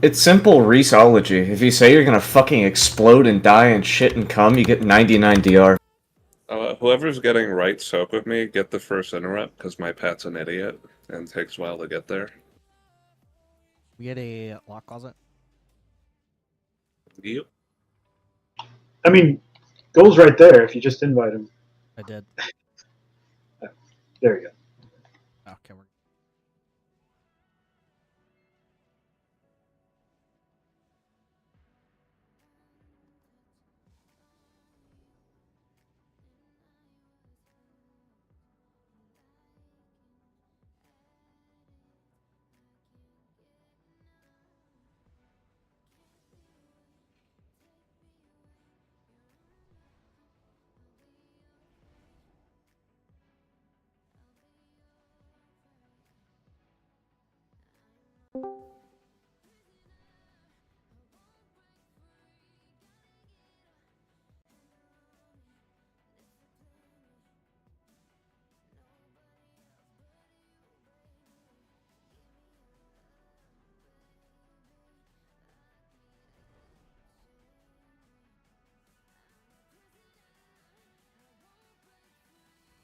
It's simple Reesology. If you say you're gonna fucking explode and die and shit and cum, you get 99 DR. Whoever's getting right soak with me, get the first interrupt, because my pet's an idiot, and it takes a while to get there. We get a lock closet. Yep. I mean, goes right there if you just invite him. I did. There you go. Okay, we're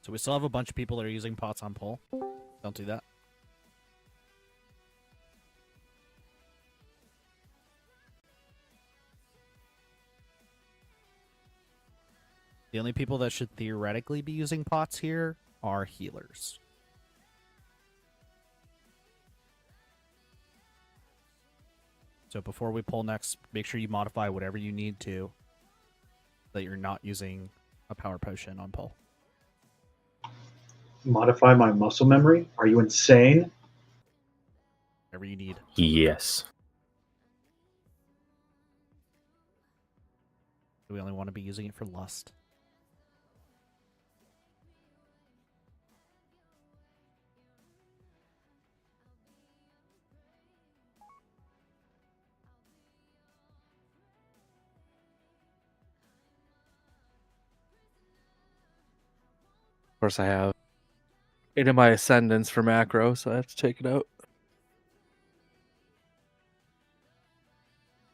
So we still have a bunch of people that are using pots on pull. Don't do that. The only people that should theoretically be using pots here are healers. So before we pull next, make sure you modify whatever you need to, that you're not using a power potion on pull. Modify my muscle memory? Are you insane? Whatever you need. Yes. We only want to be using it for lust. Of course, I have 8 of my ascendants for macro, so I have to take it out.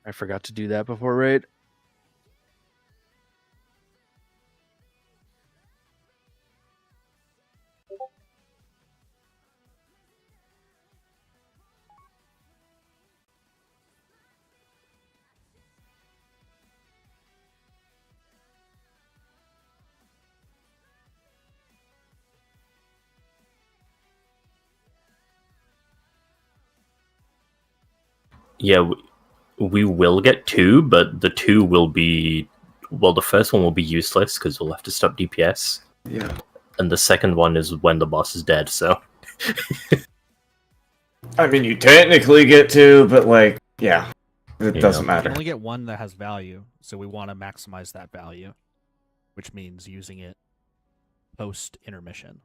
I forgot to do that before raid. Yeah, we will get 2, but the 2 will be... Well, the first one will be useless, because we'll have to stop DPS. Yeah. And the second one is when the boss is dead, so... I mean, you technically get 2, but, like, yeah. It doesn't You matter. can only get one that has value, so we want to maximize that value, which means using it post-intermission.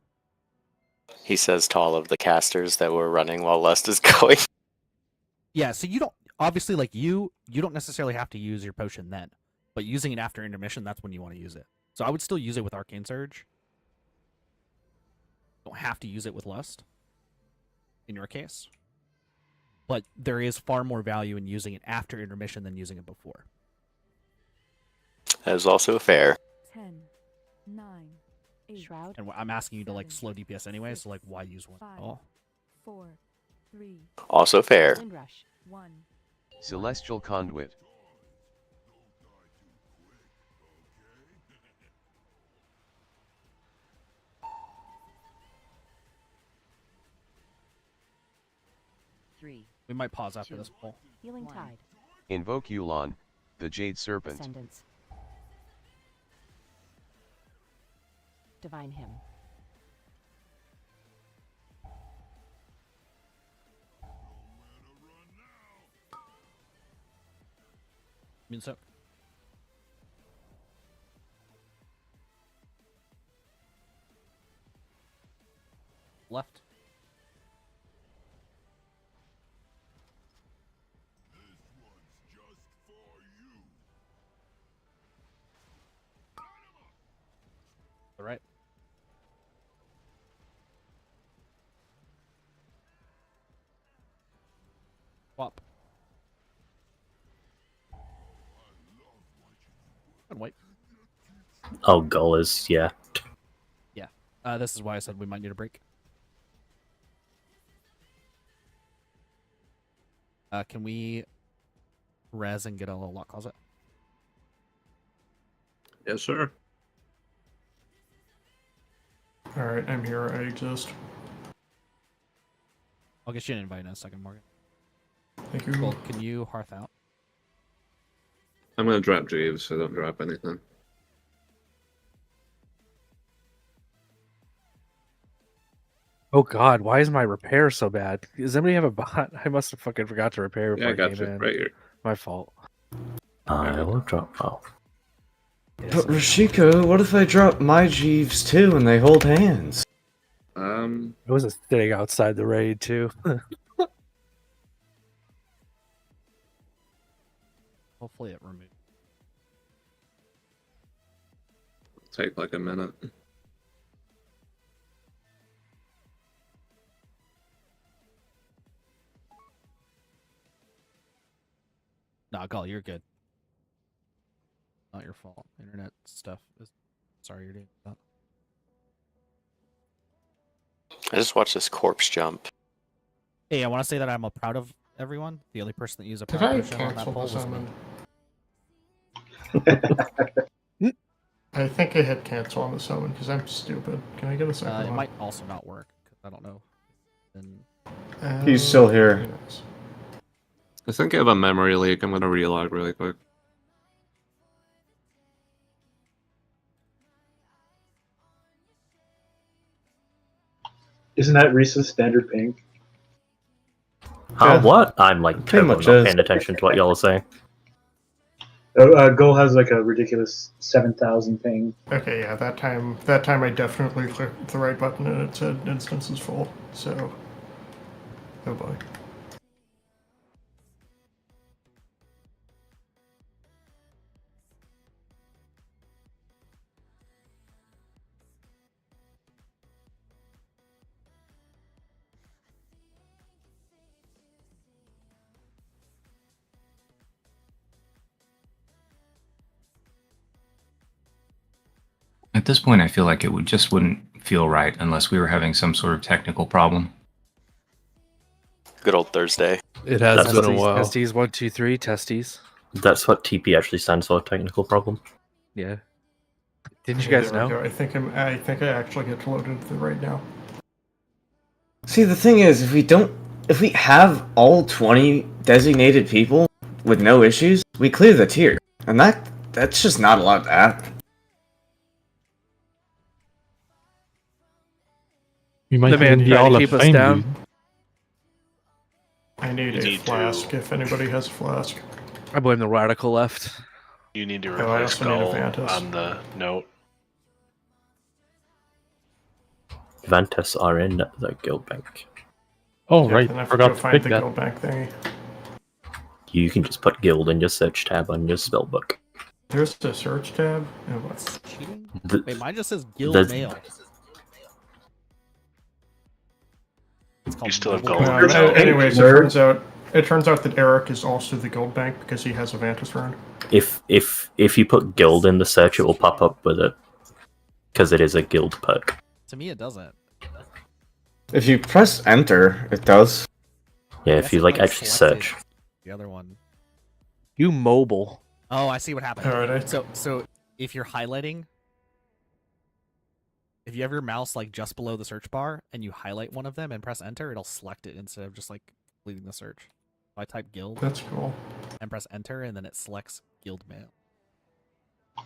He says to all of the casters that we're running while Lust is going. Yeah, so you don't... Obviously, like, you don't necessarily have to use your potion then, but using it after intermission, that's when you want to use it. So I would still use it with Arcane Surge. Don't have to use it with Lust, in your case. But there is far more value in using it after intermission than using it before. That is also fair. 10, 9, 8, Shroud. And I'm asking you to, like, slow DPS anyway, so, like, why use one at all? 4, 3, Also fair. Windrush, 1. Celestial Conduit. We might pause after this poll. Healing Tide. Invoke Yulon, the Jade Serpent. Ascendants. Divine Hymn. Mean so. Left. The right. Swap. Oh, goal is, yeah. This is why I said we might need a break. Can we res and get a little lock closet? Yes, sir. Alright, I'm here. I exist. I'll get you an invite in a second, Morgan. Thank you. Cool. Can you hearth out? I'm gonna drop Jeeves, so don't drop anything. Oh god, why is my repair so bad? Does anybody have a bot? I must have fucking forgot to repair Yeah, before I I got came you in. right here. My fault. I will drop. Oh. But Rashiko, what if I drop my Jeeves too and they hold hands? It was a thing outside the raid too. Hopefully it removes. Take like a minute. Nah, Gall, you're good. Not your fault. Internet stuff is. Sorry you're doing that. I just watched this corpse jump. Hey, I want to say that I'm proud of everyone. The only person that used a Did proud I potion on that cancel poll the was me. summon? I think I hit cancel on the summon because I'm stupid. Can I get a second It one? might also not work. 'Cause I don't know. Then He's still here. Very nice. I think I have a memory leak. I'm gonna relog really quick. Isn't that Reese's standard ping? Yeah. What? I'm like Pretty totally much not is. paying attention to what y'all are saying. Go has like a ridiculous 7,000 ping. Okay, yeah, that time I definitely clicked the right button and it said instance is full. So, oh boy. At this point, I feel like it wouldn't feel right unless we were having some sort of technical problem. Good old Thursday. It has That's been a what- while. Testes 1, 2, 3. Testes. That's what TP actually stands for, technical problem. Yeah. Didn't you guys There we know? go. I think I actually get to load into the right now. See, the thing is, if we have all 20 designated people with no issues, we clear the tier. And that's just not allowed to happen. We might The man even be trying to all keep us fame, down. dude. I need You a need flask to- if anybody has a flask. I blame the radical left. You need to Oh, I replace also need a Gull Vantus. on the note. Ventus are in the guild bank. Oh, Yeah, right. then I Forgot go to find pick the that. guild bank thingy. You can just put guild in your search tab on your spellbook. There's the search tab. And what's cheating? The- Wait, mine just says guild there's- mail. It's called You still have mobile. Gull. anyways, nerd. it turns out that Eric is also the guild bank because he has a Vantus rune. If you put guild in the search, it will pop up with it. Because it is a guild perk. To me, it doesn't. If you press enter, it does. Yeah, I if guess you it, like actually selected search. the other one. You mobile. Oh, I see what happened. Alright, So if you're highlighting, if you have your mouse like just below the search bar and you highlight one of them and press enter, it'll select it instead of just like leading the search. So I type guild that's cool. and press enter, and then it selects guild mail. You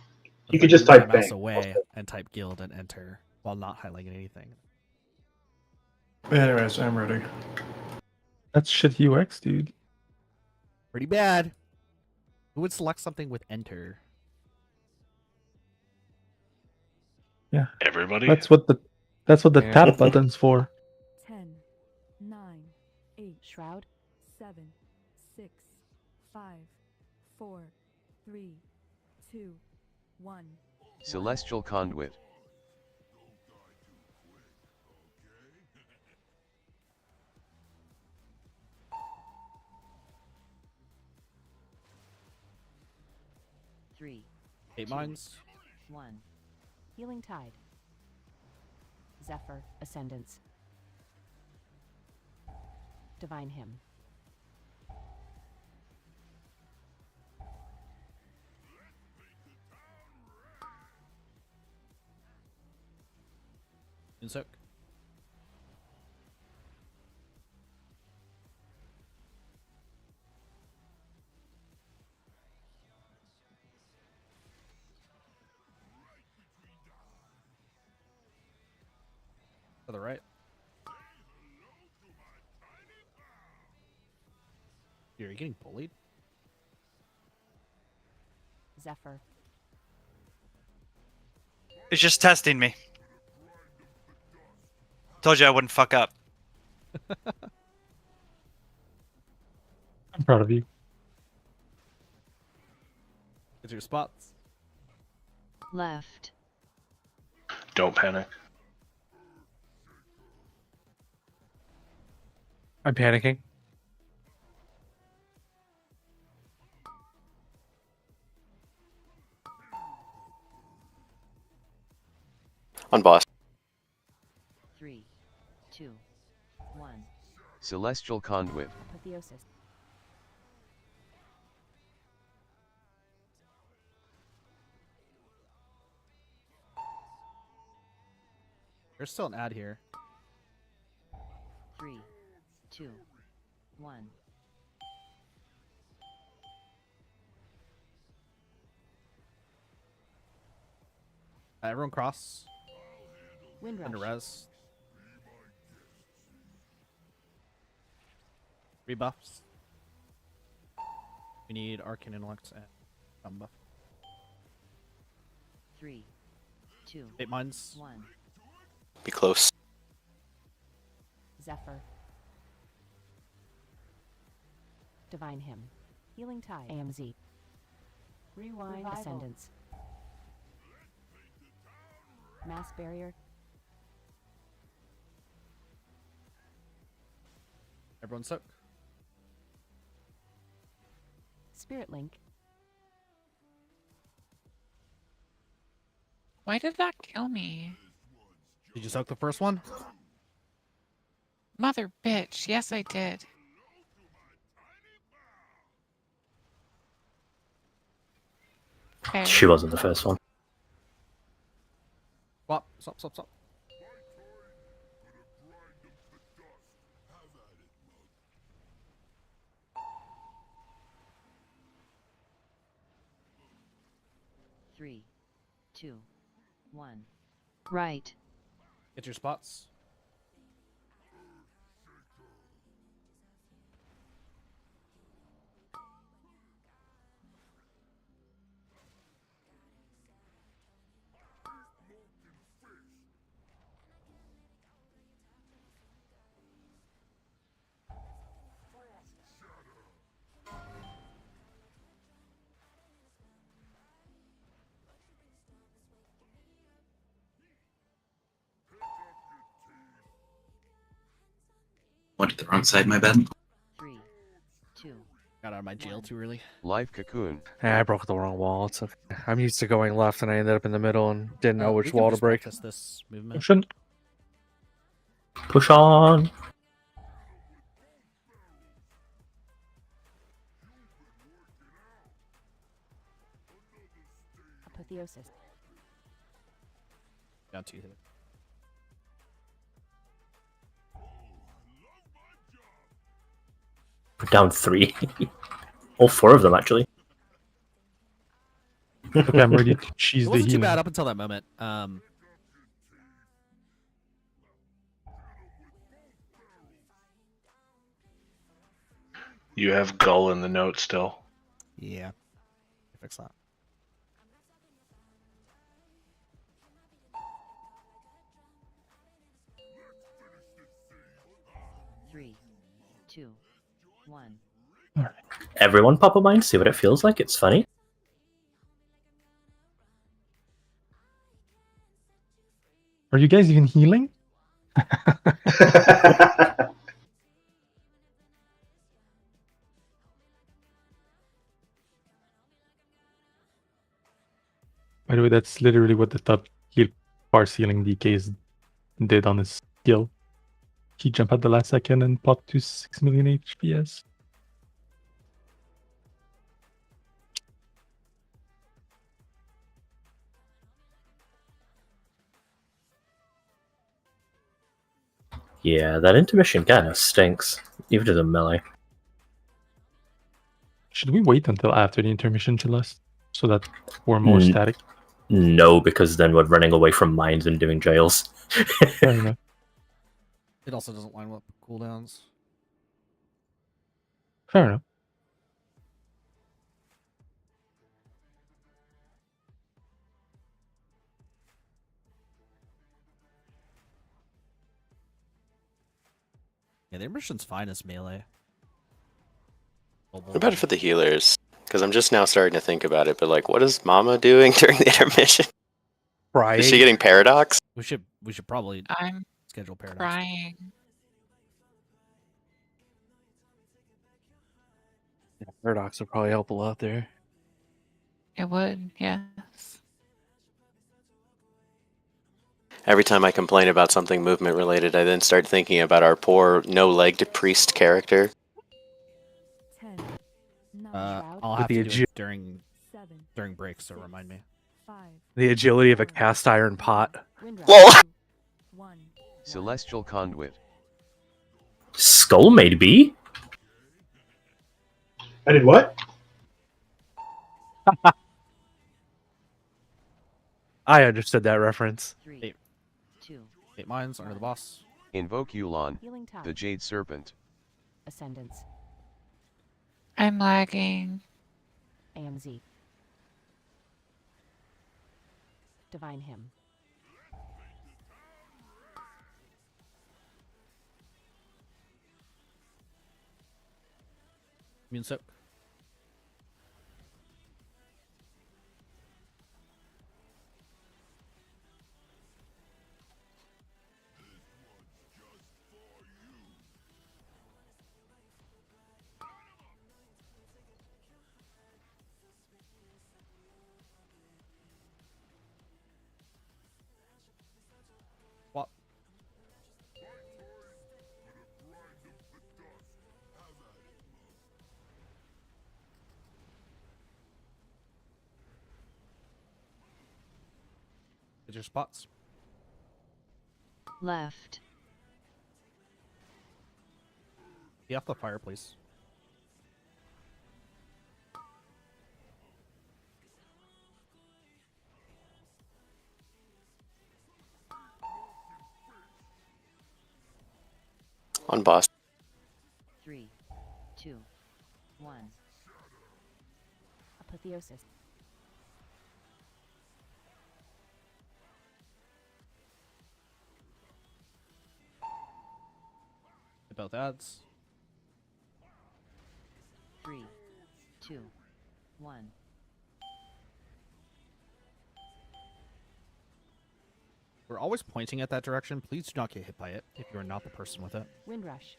If could I just move my type mouse bank. away and type guild and enter while not highlighting anything. Anyways, I'm ready. That's shit UX, dude. Pretty bad. Who would select something with enter? Yeah. Everybody? That's what the Yeah. tap button's for. 10, 9, 8. Shroud. 7, 6, 5, 4, 3, 2, 1. Celestial Conduit. Three, 8 mines. 1. Healing Tide. Zephyr, Ascendance. Divine Hymn. Insoak. To the right. Are you getting bullied? Zephyr. It's just testing me. Told you I wouldn't fuck up. I'm proud of you. Get your spots. Left. Don't panic. I'm panicking. On boss. 3, 2, 1. Celestial Conduit. Apotheosis. There's still an ad here. 3, 2, 1. Everyone cross. Windrush. Under res. Rebuffs. We need Arcane Intellect and Thumb buff. 3, 2, 8 mines. 1. Be close. Zephyr. Divine Hymn. Healing Tide. AMZ. Rewind. Revival. Ascendance. Mass Barrier. Everyone soak. Spirit Link. Why did that kill me? Did you soak the first one? Mother bitch. Yes, I did. Okay. She wasn't the first one. Swap, swap, swap, swap. Three, 2, 1. Right. Get your spots. Went to the wrong side, my bad. 3, 2. Got out of my jail too early. Life Cocoon. Yeah, I broke the wrong wall. It's okay. I'm used to going left, and I ended up in the middle and didn't know which wall to break. Test this movement. Shouldn't. Push on. Apotheosis. Down 2 hit. We're down 3. All 4 of them, actually. Okay, I'm ready to cheese It the wasn't too healing. bad up until that moment. You have Gull in the note still. Yeah. Fix that. Three, 2, 1. Everyone pop a mine, see what it feels like. It's funny. Are you guys even healing? By the way, that's literally what the top heal far ceiling DKs did on his skill. He jumped at the last second and popped to 6 million HPS. Yeah, that intermission kind of stinks, even as a melee. Should we wait until after the intermission to last so that we're more Mm. static? No, because then we're running away from mines and doing jails. Fair enough. It also doesn't line up cooldowns. Fair enough. Yeah, the intermission's fine as melee. What about for the healers? Because I'm just now starting to think about it, but like, what is Mama doing during the intermission? Crying. Is she getting paradox? We should probably I'm schedule paradox. crying. Yeah, Paradox would probably help a lot there. It would, yes. Every time I complain about something movement related, I then start thinking about our poor no-legged priest character. I'll With have the to do it during breaks, so remind me. The agility of a cast iron pot. Lol. Celestial Conduit. Skull made B? I did what? I understood that reference. 3, 2, 8 mines under the boss. Invoke Yulon, the Jade Serpent. Ascendance. I'm lagging. AMZ. Divine Hymn. Immune soak. What? Get your spots. Left. Be off the fire, please. On boss. 3, 2, 1. Apotheosis. Hit both ads. 3, 2, 1. We're always pointing at that direction. Please do not get hit by it if you are not the person with it. Windrush.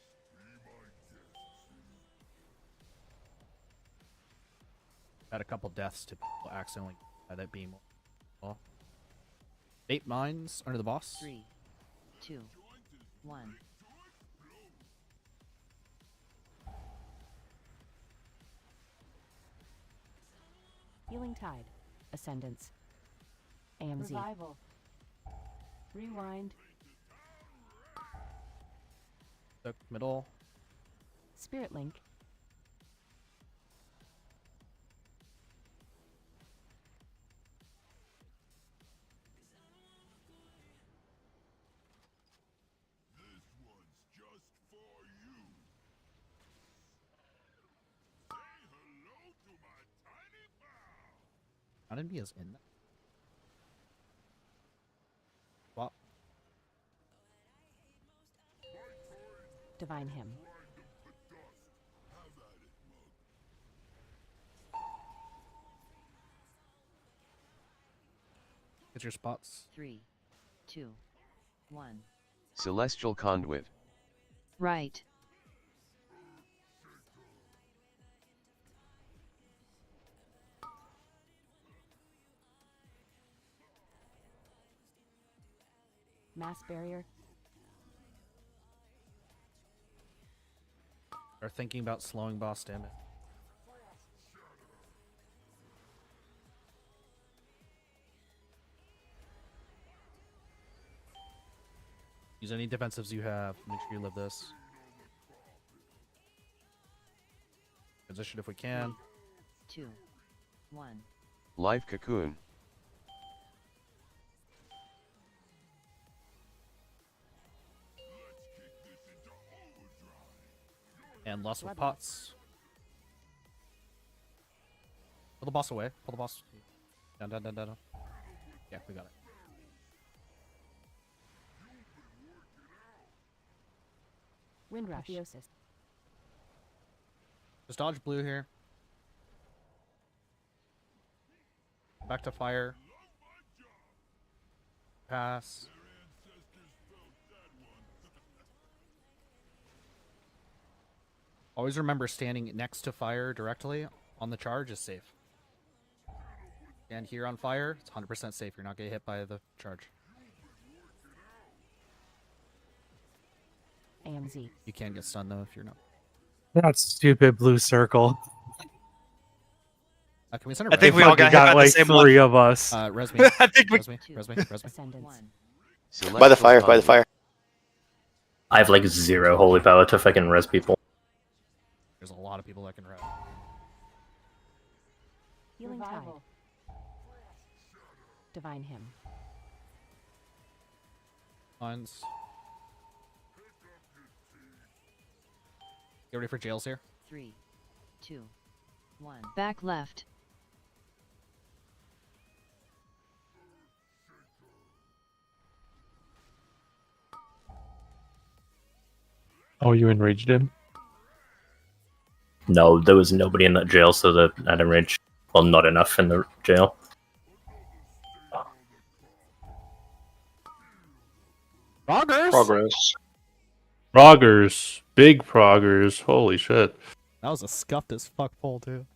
Had a couple deaths to people accidentally by that beam. Well, 8 mines under the boss. 3, 2, 1. Healing Tide. Ascendance. AMZ. Revival. Rewind. Soak middle. Spirit Link. Not enemy is in that. Swap. Divine Hymn. Get your spots. 3, 2, 1. Celestial Conduit. Right. Mass barrier. Are thinking about slowing boss damage. Use any defensives you have. Make sure you live this. Position if we can. 2, 1. Life Cocoon. And lost with pots. Pull the boss away. Pull the boss. Down, down, down, down, down. Yeah, we got it. Windrush. Apotheosis. Just dodge blue here. Back to fire. Pass. Always remember standing next to fire directly on the charge is safe. Stand here on fire, it's 100% safe. You're not getting hit by the charge. AMZ. You can get stunned though if you're not. That stupid blue circle. Can we send a I think res- we all got hit by the like same three one. of us. Res me. I think we- Res me. Res me. Res me. Ascendance. By the fire, by the fire. I have like 0 holy power to fucking res people. There's a lot of people that can res. Healing tide. Divine hymn. Lines. Get ready for jails here. 3, 2, 1. Back left. Oh, you enraged him? No, there was nobody in that jail, so that at enrage. Well, not enough in the jail. Progress. Proggers. Big proggers. Holy shit. That was a scuffed as fuck pull too.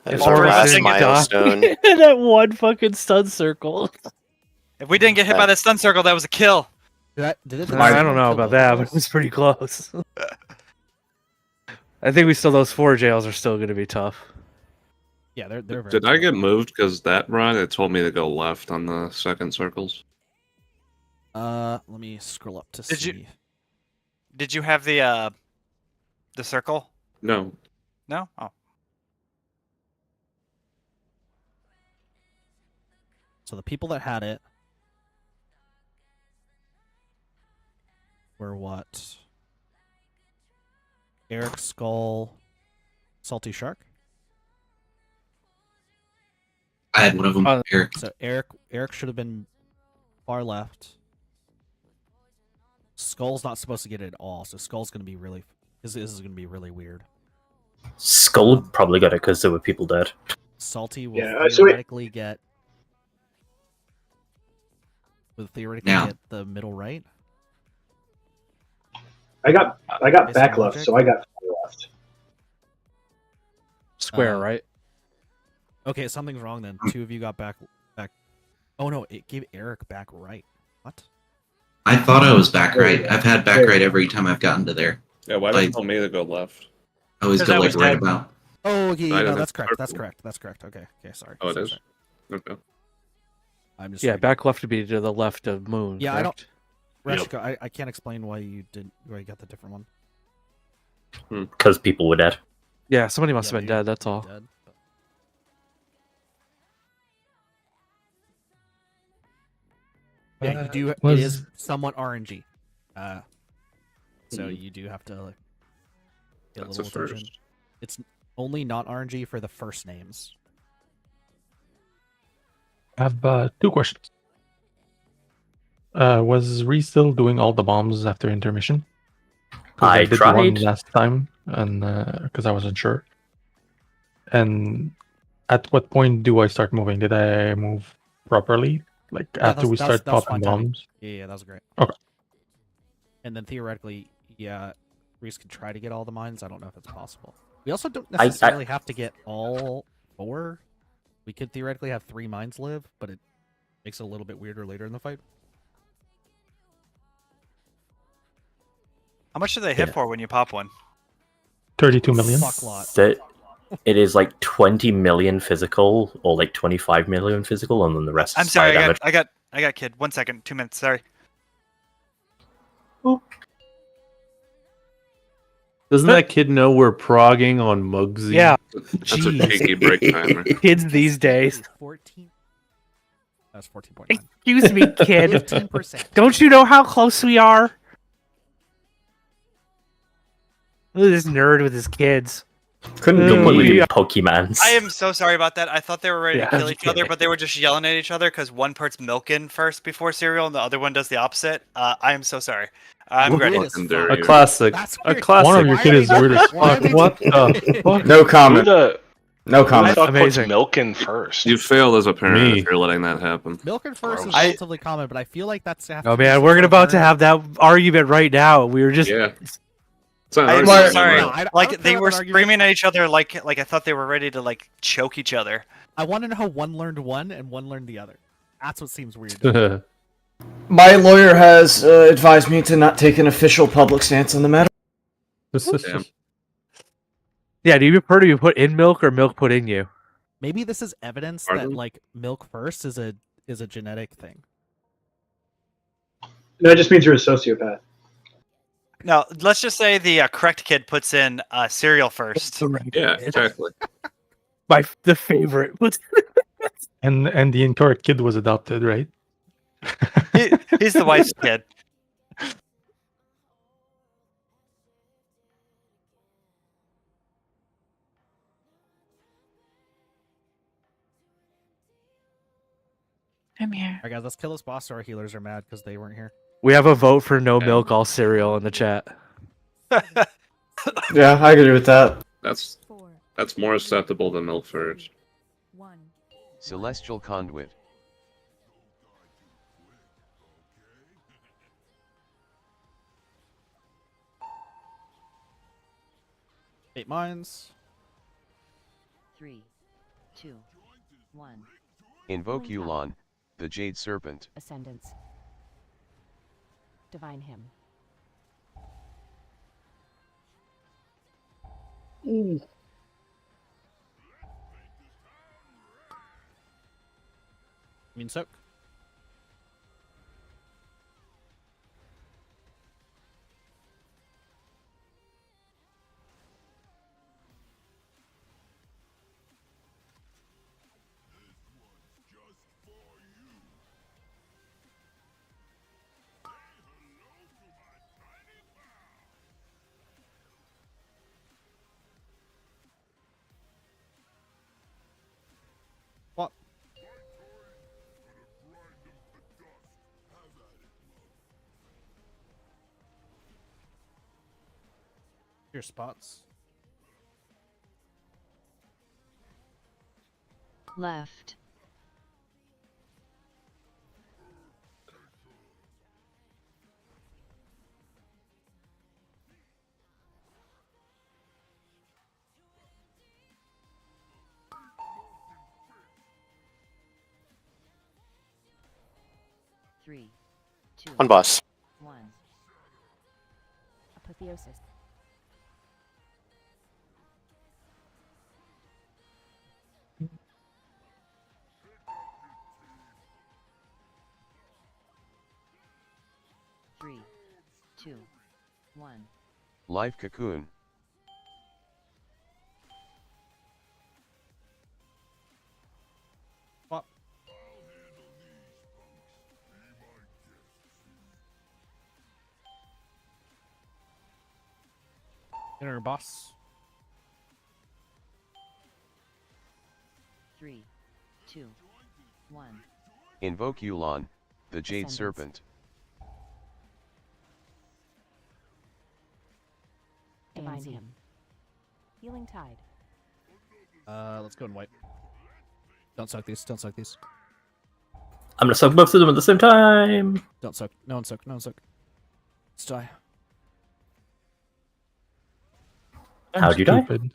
That is If our Orison last died milestone. in that one fucking stun circle. If we didn't get hit by that stun circle, that was a kill. I don't know about that, but it was pretty close. I think those 4 jails are still going to be tough. Yeah, they're very Did I get moved because that run it told me to go left on the second circles? Let me scroll up to see. Did you have the circle? No. No? Oh. So the people that had it were what? Eric Skull, Salty Shark. I had one of them here. So Eric should have been far left. Skull's not supposed to get it at all, so Skull's gonna be really. This is gonna be really weird. Skull probably got it because there were people dead. Salty will Yeah, theoretically get. Will theoretically Now. get the middle right. I got Based back on left, logic? so I got far left. Square, right? Okay, something's wrong then. 2 of you got back. Oh no, it gave Eric back right. What? I thought I was back right. I've had back right every time I've gotten to there. Yeah, why did it tell me to go left? I always go like right about. Oh, okay, Right no, in the that's correct. That's circle. correct. That's correct. Okay, sorry. Oh, it Sorry, is? sorry. Okay. I'm just Yeah, back left to be to the left of Moon. Yeah, I don't. correct? Reshka, I can't explain why you got the different one. Because people were dead. Yeah, somebody must Yeah, have been dead, that's all. Dead, but- Yeah, you do. It is somewhat RNG. So you do have to like get a That's little a attention. first. It's only not RNG for the first names. I have 2 questions. Was Ree still doing all the bombs after intermission? 'Cause I did tried. one last time, and because I wasn't sure. And at what point do I start moving? Did I move properly? Like after we start that was popping fine timing. bombs? Yeah, that was great. Okay. And then theoretically, yeah, Reese could try to get all the mines. I don't know if it's possible. We also don't I- necessarily have to get all 4. We could theoretically have 3 mines live, but it makes it a little bit weirder later in the fight. How much do they hit Yeah. for when you pop one? 32 million. Fuck lot. So it is like 20 million physical or like 25 million physical, and then the rest I'm is sorry, fire damage. I got kid. 1 second, 2 minutes. Sorry. Doesn't that kid know we're progging on Mugsy? Yeah. That's a Jeez. cheeky break timer. Kids these days. 14. That's 14.9. Excuse me, kid. 15%. Don't you know how close we are? Look at this nerd with his kids. Couldn't Don't put be. me Pokemans. I am so sorry about that. I thought they were ready Yeah, to kill I'm each other, but they were just yelling at each other because one part's milking first before cereal, and the other one does the opposite. I am so sorry. I'm ready. A classic. That's A weird. classic. One of your Why kid are is they weird as Why are fuck. they What doing the fuck? No comment. Who No the comment. fuck puts Amazing. milking first? You failed as a parent Me. if you're letting that happen. Milking first is I- relatively common, but I feel like that's. Oh man, we're about to have that argument right now. We were just Yeah. It's not I'm an so argument, sorry. right? No, I don't Like care they about were argument. screaming at each other like I thought they were ready to like choke each other. I want to know how one learned one and one learned the other. That's what seems weird. My lawyer has advised me to not take an official public stance on the matter. Damn. Yeah, do you prefer to be put in milk or milk put in you? Maybe this is evidence Pardon? that like milk first is a genetic thing. No, it just means you're a sociopath. No, let's just say the correct kid puts in cereal first. Yeah, exactly. The favorite. And the incorrect kid was adopted, right? He's the wife's kid. I'm here. All right, guys, let's kill this boss so our healers are mad because they weren't here. We have a vote for no milk, all cereal in the chat. Yeah, I agree with that. That's more acceptable than milk first. Celestial Conduit. Eight mines. 3, 2, 1. Invoke Yulon, the Jade Serpent. Ascendance. Divine him. Mean soak. What? Your spots. Left. Three, two, One boss. 1. Apotheosis. Three, two, 1. Life Cocoon. What? Inner boss. 3, 2, 1. Invoke Yulon, the Jade Ascendance. Serpent. Divine him. Healing tide. Let's go and wipe. Don't soak these. Don't soak these. I'm gonna suck both of them at the same time. Don't soak. No one soak. No one soak. Let's die. How'd you die? Stupid.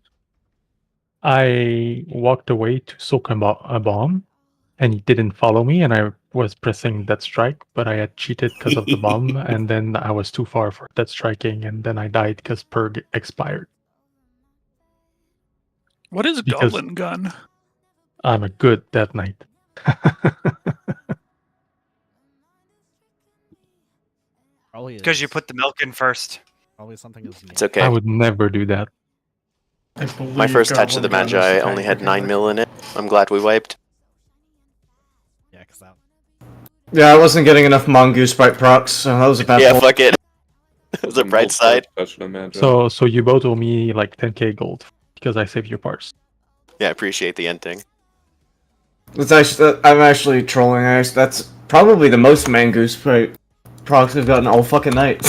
I walked away to soak a bomb, and he didn't follow me, and I was pressing dead strike, but I had cheated because of the bomb, and then I was too far for dead striking, and then I died because Perg expired. What is Because Goblin Gun? I'm a good Death Knight. Probably is. Because you put the milk in first. Probably something is. It's okay. I would never do that. My first touch of the Magi only had 9 mil in it. I'm glad we wiped. Yeah, because that. Yeah, I wasn't getting enough Mongoose Sprite procs, so that was a bad Yeah, point. fuck it. It was a bright side. So you both owe me like 10k gold because I saved your parts. Yeah, I appreciate the ending. It's actually, I'm actually trolling. That's probably the most Mongoose Sprite procs we've gotten all fucking night.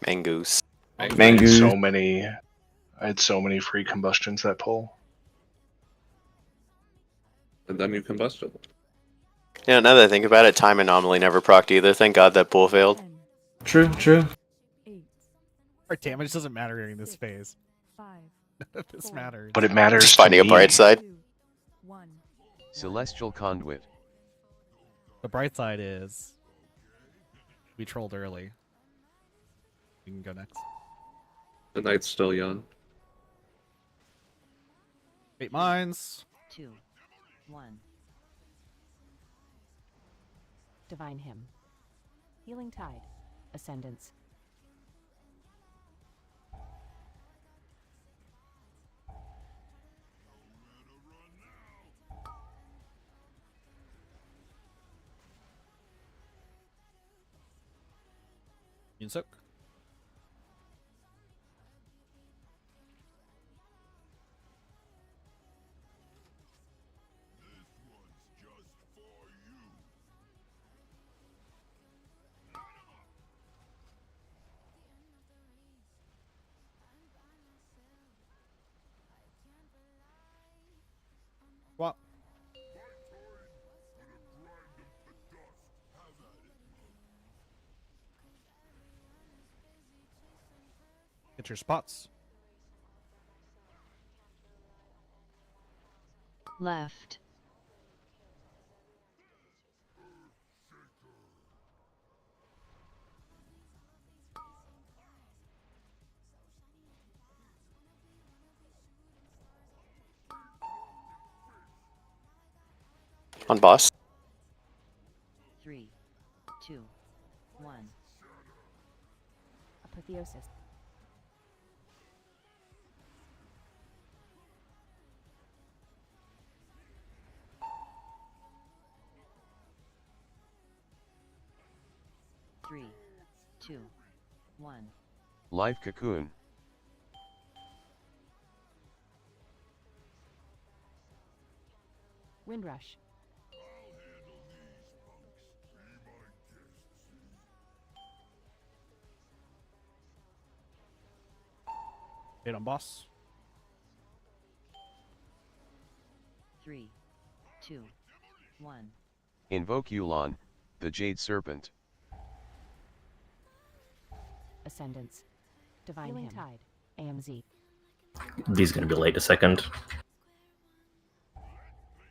Mangoose. I had Mangoose. I had so many free combustions that pull. And then you combusted. Yeah, now that I think about it, time anomaly never procced either. Thank God that pull failed. True, true. Our damage doesn't matter during this phase. This matters. But it matters. Just to finding a me. bright side. Celestial Conduit. The bright side is we trolled early. You can go next. The night's still young. 8 mines. 2, 1. Divine Hymn. Healing Tide. Ascendance. Soak. What? Get your spots. Left. On boss. 3, 2, 1. Apotheosis. Three, 2, 1. Live Cocoon. Windrush. Hit on boss. 3, 2, 1. Invoke Yulon, the Jade Serpent. Ascendance. Divine Healing Tide. AMZ. These gonna be late a second.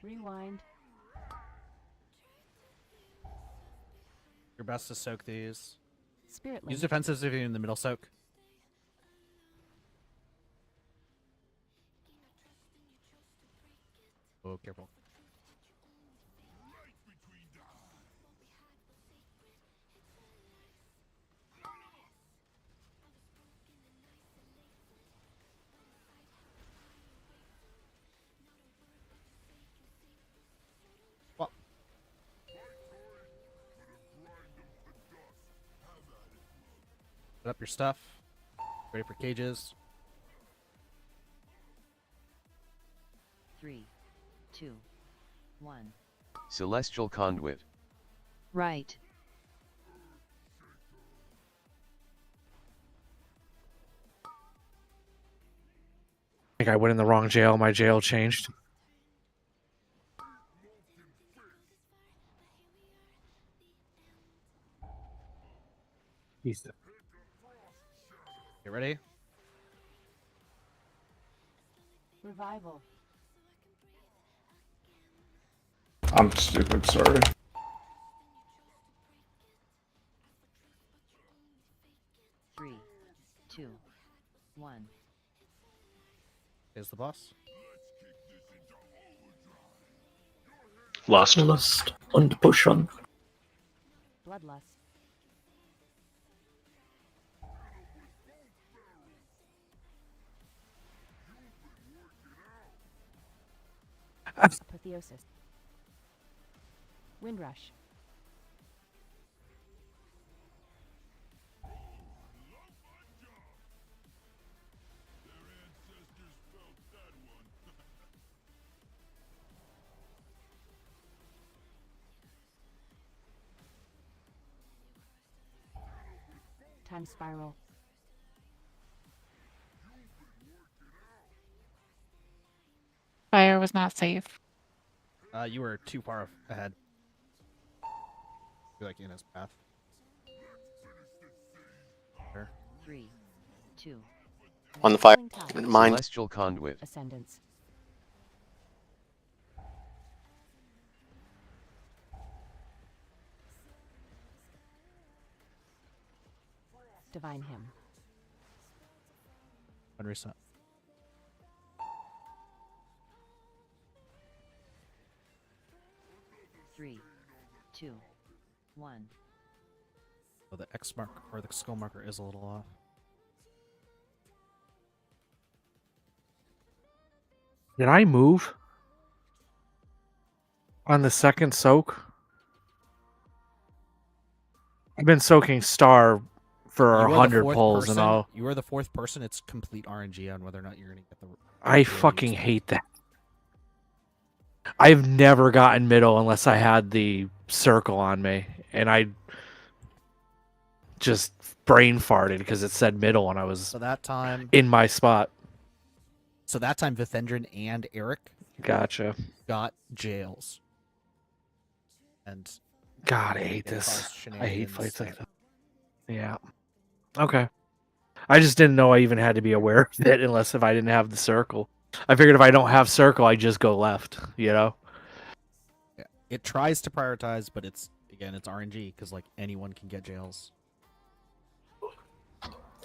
Rewind. Your best to soak these. Spirit Use Link. defensives if you're in the middle soak. Oh, careful. What? Set up your stuff. Ready for cages. 3, 2, 1. Celestial Conduit. Right. I think I went in the wrong jail. My jail changed. Get ready. Revival. I'm stupid, sorry. Three, two, one. Is the boss? Lost. Lust und Potion. Bloodlust. Apotheosis. Windrush. Time spiral. Fire was not safe. You were too far ahead. You're like in his path. There. 3, 2. On the fire. Tide. Mine. Celestial conduit. Ascendance. Divine hymn. One reset. Three, two, one. So the X mark or the skull marker is a little off. Did I move on the second soak? I've been soaking star for You are the 100 fourth pulls person- and all. You are the fourth person. It's complete RNG on whether or not you're gonna get the. I fucking hate that. I've never gotten middle unless I had the circle on me, and I just brain farted because it said middle and I was So that time in my spot. So that time, Vithendrin and Eric Gotcha. got jails. And God, I hate they this. caused I hate shenanigans fights like that- that. Yeah. Okay. I just didn't know I even had to be aware of it unless if I didn't have the circle. I figured if I don't have circle, I just go left, you know? Yeah. It tries to prioritize, but it's RNG because like anyone can get jails.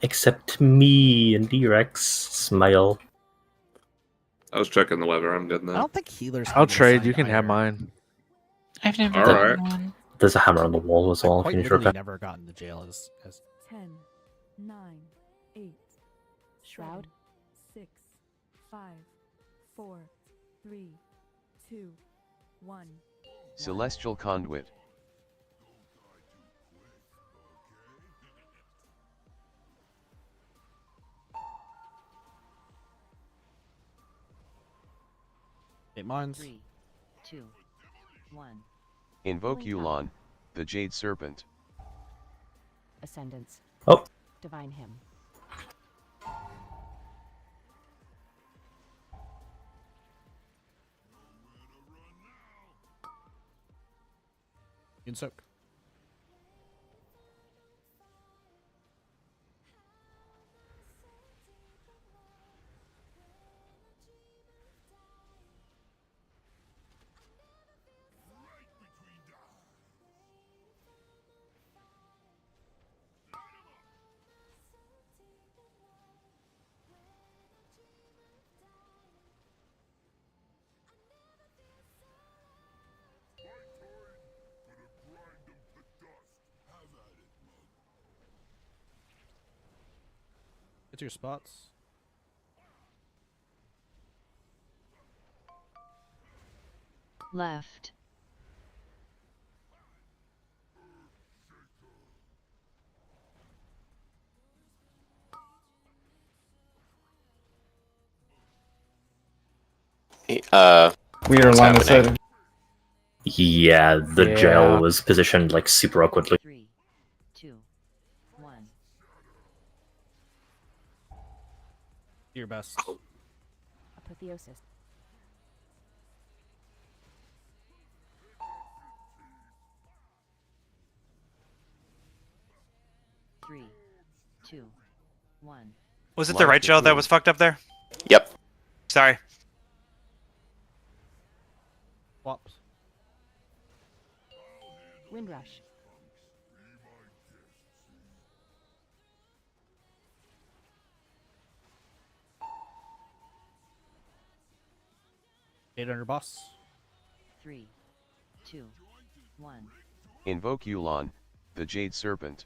Except me and D-Rex. Smile. I was checking the weather. I'm good now. I don't think healers. I'll can get trade. assigned You can have either. mine. I've never All gotten right. one. There's a hammer on the wall as well. I've quite Can you literally repair? never gotten the jail as 10, 9, 8, Shroud. 6, 5, 4, 3, 2, 1. Celestial conduit. it mines. 3, 2, 1. Invoke Yulon, the Jade Serpent. Ascendance. Oh. Divine hymn. In soak. Get to your spots. Left. We are what's line of happening? sight. Yeah, the Yeah. gel was positioned like super awkwardly. 3, 2, 1. Do your best. Apotheosis. Three, two, one. Was it the right gel that was fucked up there? Yep. Sorry. Swaps. Windrush. Hit under boss. 3, 2, 1. Invoke Yulon, the Jade Serpent.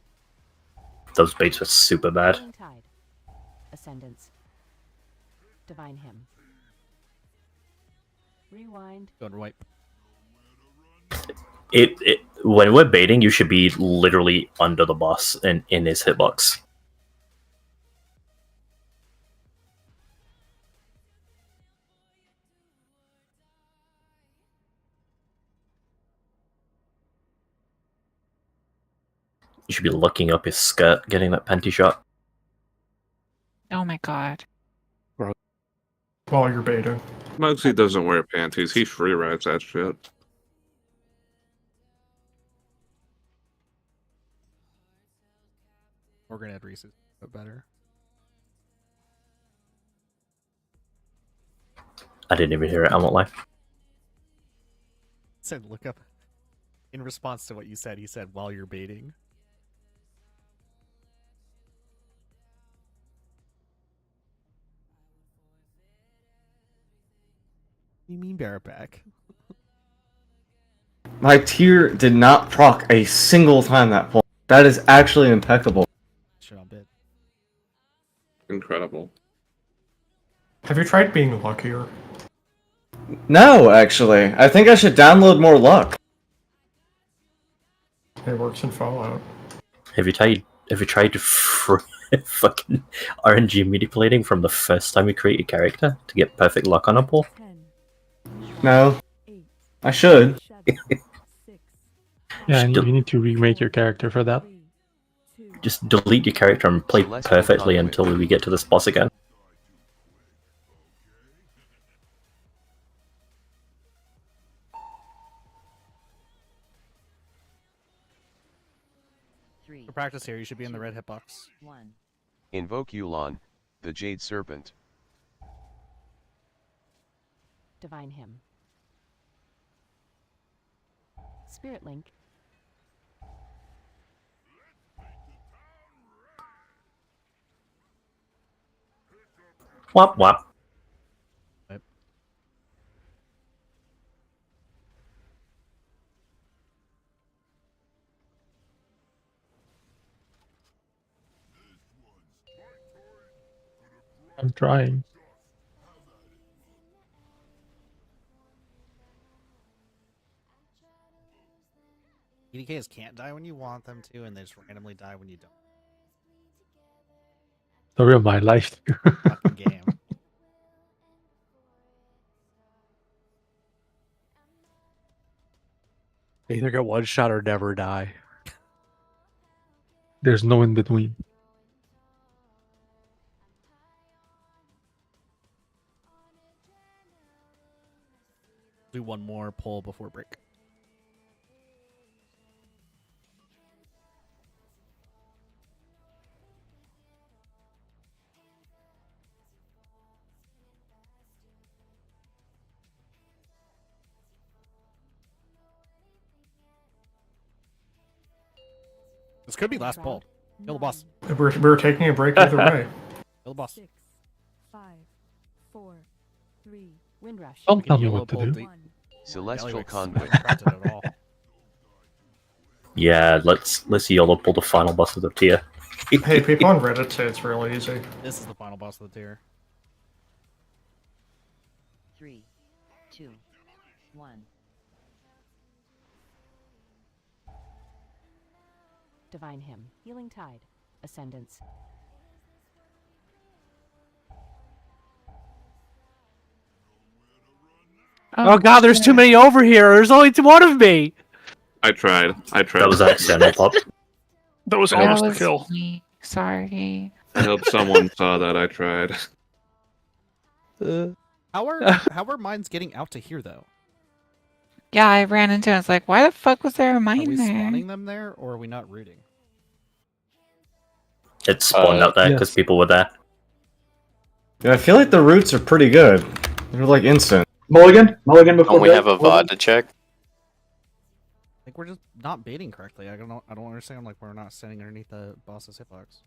Those baits were super bad. Healing Tide. Ascendance. Divine Hymn. Rewind. Go and wipe. When we're baiting, you should be literally under the boss and in his hitbox. You should be looking up his skirt, getting that panty shot. Oh my god. While you're baiting. Muggsy doesn't wear panties. He free rides that shit. We're gonna add Reese's, but better. I didn't even hear it. I won't lie. Said look up. In response to what you said, he said while you're baiting. What do you mean bareback? My tier did not proc a single time that point. That is actually impeccable. Shit on bit. Incredible. Have you tried being luckier? No, actually. I think I should download more luck. It works in Fallout. Have you tried fucking RNG manipulating from the first time you create your character to get perfect luck on a pull? No. I should. Yeah, and you need to remake your character for that. Just delete your character and play perfectly until we get to this boss again. For practice here, you should be in the red hitbox. 1. Invoke Yulon, the Jade Serpent. Divine Hymn. Spirit Link. Wop wop. I'm trying. EDKs can't die when you want them to, and they just randomly die when you don't. Story of my life. Fucking game. They either get one shot or never die. There's no in between. Do one more pull before break. This could be last pull. Kill the boss. We're taking a break either way. Kill the boss. 6, 5, 4, 3. Windrush. Don't tell me what to do. Celestial Conduit. Yeah, let's YOLO pull the final boss of the tier. Hey, people on Reddit say it's real easy. This is the final boss of the tier. 3, 2, 1. Divine Hymn. Healing Tide. Ascendance. Oh god, there's too many over here. There's only one of me. I tried. That was accidental pop. That was That almost a was kill. me. Sorry. I hope someone saw that I tried. How are mines getting out to here though? Yeah, I ran into it. It's like, why the fuck was there a Are mine we there? spawning them there, or are we not rooting? It spawned out there because people were there. Yeah, I feel like the roots are pretty good. They're like instant. Mulligan before Don't we bed? have a VOD to check? think we're just not baiting correctly. I don't understand. Like we're not standing underneath the boss's hitbox.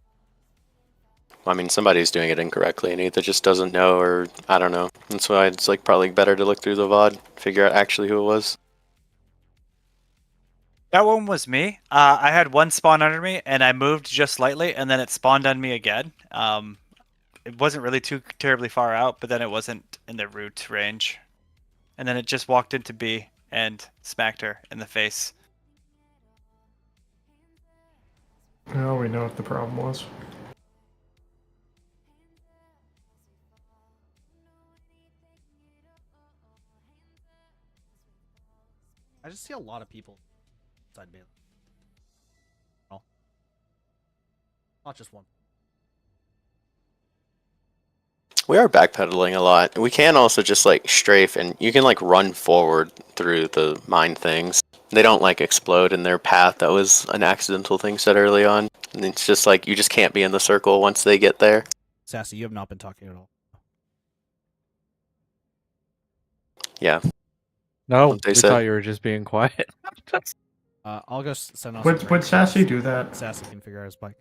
I mean, somebody's doing it incorrectly, and either just doesn't know, or I don't know. That's why it's like probably better to look through the VOD, figure out actually who it was. That one was me. I had one spawn under me, and I moved just slightly, and then it spawned on me again. It wasn't really too terribly far out, but then it wasn't in the root range. And then it just walked into B and smacked her in the face. Now we know what the problem was. I just see a lot of people inside Bailey. Oh. Not just one. We are backpedaling a lot. We can also just like strafe, and you can like run forward through the mine things. They don't like explode in their path. That was an accidental thing said early on. And it's just like you just can't be in the circle once they get there. Sassy, you have not been talking at all. Yeah. No, What they we said. thought you were just being quiet. I'll go send off. Would Sassy do that? Sassy can figure out his bike.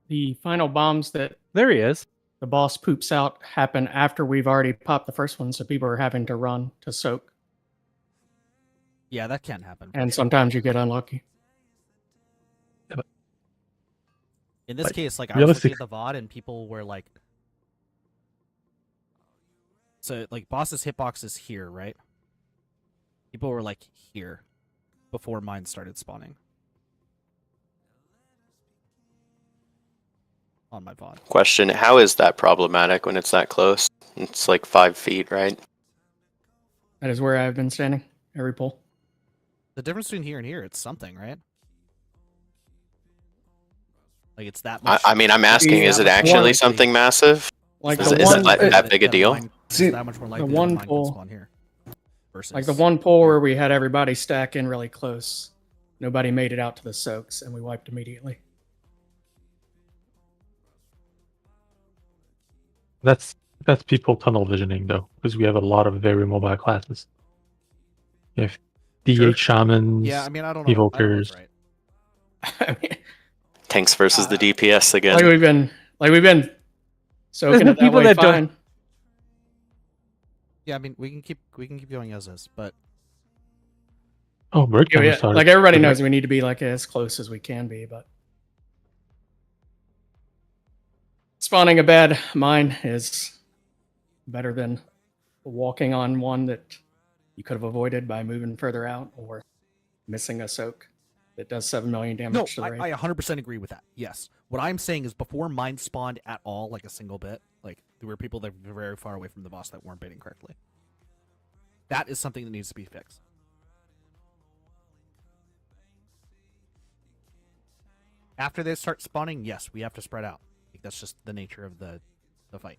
The final bombs that There he is. the boss poops out happen after we've already popped the first one, so people are having to run to soak. Yeah, that can happen. And sometimes you get unlucky. In this Like, case, like I was looking realistic- at the VOD and people were like, so like boss's hitbox is here, right? People were like here before mine started spawning on my VOD. Question: how is that problematic when it's that close? It's like 5 feet, right? That is where I've been standing every pull. The difference between here and here, it's something, right? Like it's that I, much. I mean, I'm asking: is it that much actually more something massive? Like Is the it one- that big a deal? It's that much more likely that one mine could pull- spawn here. Versus Like the one pull where we had everybody stack in really close. Nobody made it out to the soaks, and we wiped immediately. That's people tunnel visioning though, because we have a lot of very mobile classes. You have DH shamans, Yeah, I mean, I don't know. I don't know what's evokers. right. Tanks versus the DPS again. Like we've been soaking it that people way that don't- fine. Yeah, I mean, we can keep going as is, but Oh, bird Yeah, camera yeah, started. like everybody Okay. knows we need to be like as close as we can be, but spawning a bad mine is better than walking on one that you could have avoided by moving further out or missing a soak that does 7 million damage no, to the raid. I 100% agree with that. Yes, what I'm saying is before mine spawned at all, like a single bit, like there were people that were very far away from the boss that weren't baiting correctly. That is something that needs to be fixed. After they start spawning, yes, we have to spread out. Like, that's just the nature of the fight.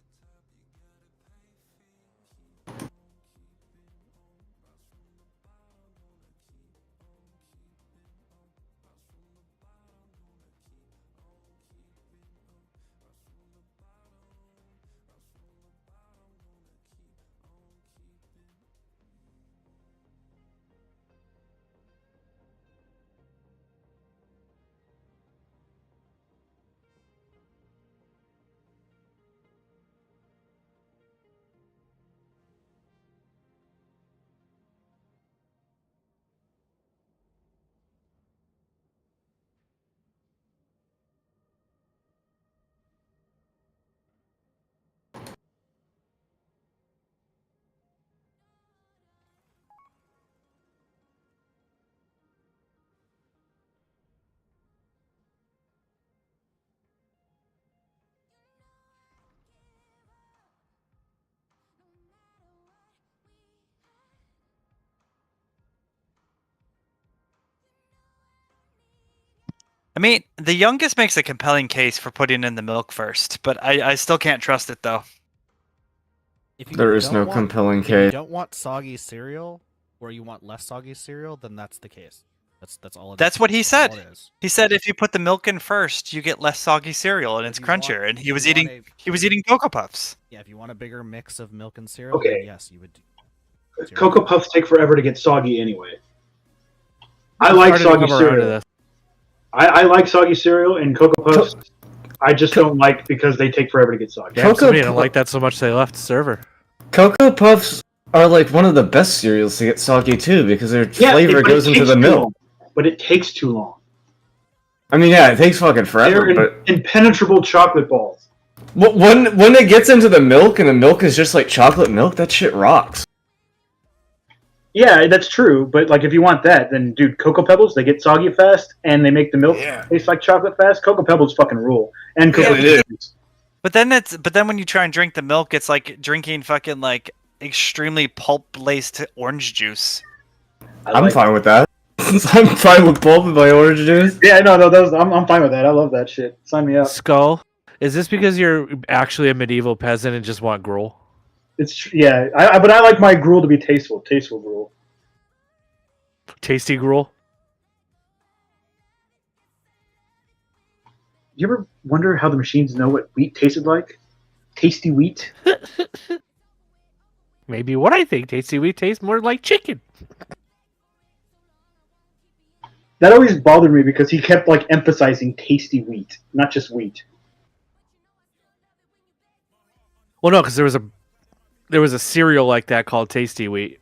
I mean, the youngest makes a compelling case for putting in the milk first, but I still can't trust it though. If you There is don't no want- compelling if you case. don't want soggy cereal, or you want less soggy cereal, then that's the case. That's all. That's what he That's all said. it is. He said if you put the milk in first, you get less soggy cereal and it's crunchier. And he was eating Cocoa Puffs. Yeah, if you want a bigger mix of milk and cereal, Okay. then yes, you would. Cocoa Puffs take forever to get soggy anyway. I I'm like starting to soggy come around to cereal. this. I like soggy cereal and Cocoa Puffs. I just don't like because they take forever to get soggy. Damn, somebody didn't like that so much they left the server. Cocoa Puffs are like one of the best cereals to get soggy too because their flavor but goes it into takes the too milk. long. But it takes too long. I mean, yeah, it takes fucking forever, They're but impenetrable chocolate balls. when it gets into the milk and the milk is just like chocolate milk, that shit rocks. Yeah, that's true. But like, if you want that, then dude, Cocoa Pebbles, they get soggy fast and they make the milk taste like chocolate fast. Cocoa Pebbles fucking rule. And Cocoa Pebbles. But then when you try and drink the milk, it's like drinking fucking like extremely pulp laced orange juice. I'm fine with that. I'm fine with pulp in my orange juice. Yeah, no, I'm fine with that. I love that shit. Sign me up. Skull, is this because you're actually a medieval peasant and just want gruel? Yeah, but I like my gruel to be tasteful gruel. Tasty gruel? You ever wonder how the machines know what wheat tasted like? Tasty wheat? Maybe what I think tasty wheat tastes more like chicken. That always bothered me because he kept like emphasizing tasty wheat, not just wheat. Well, no, because there was a cereal like that called Tasty Wheat.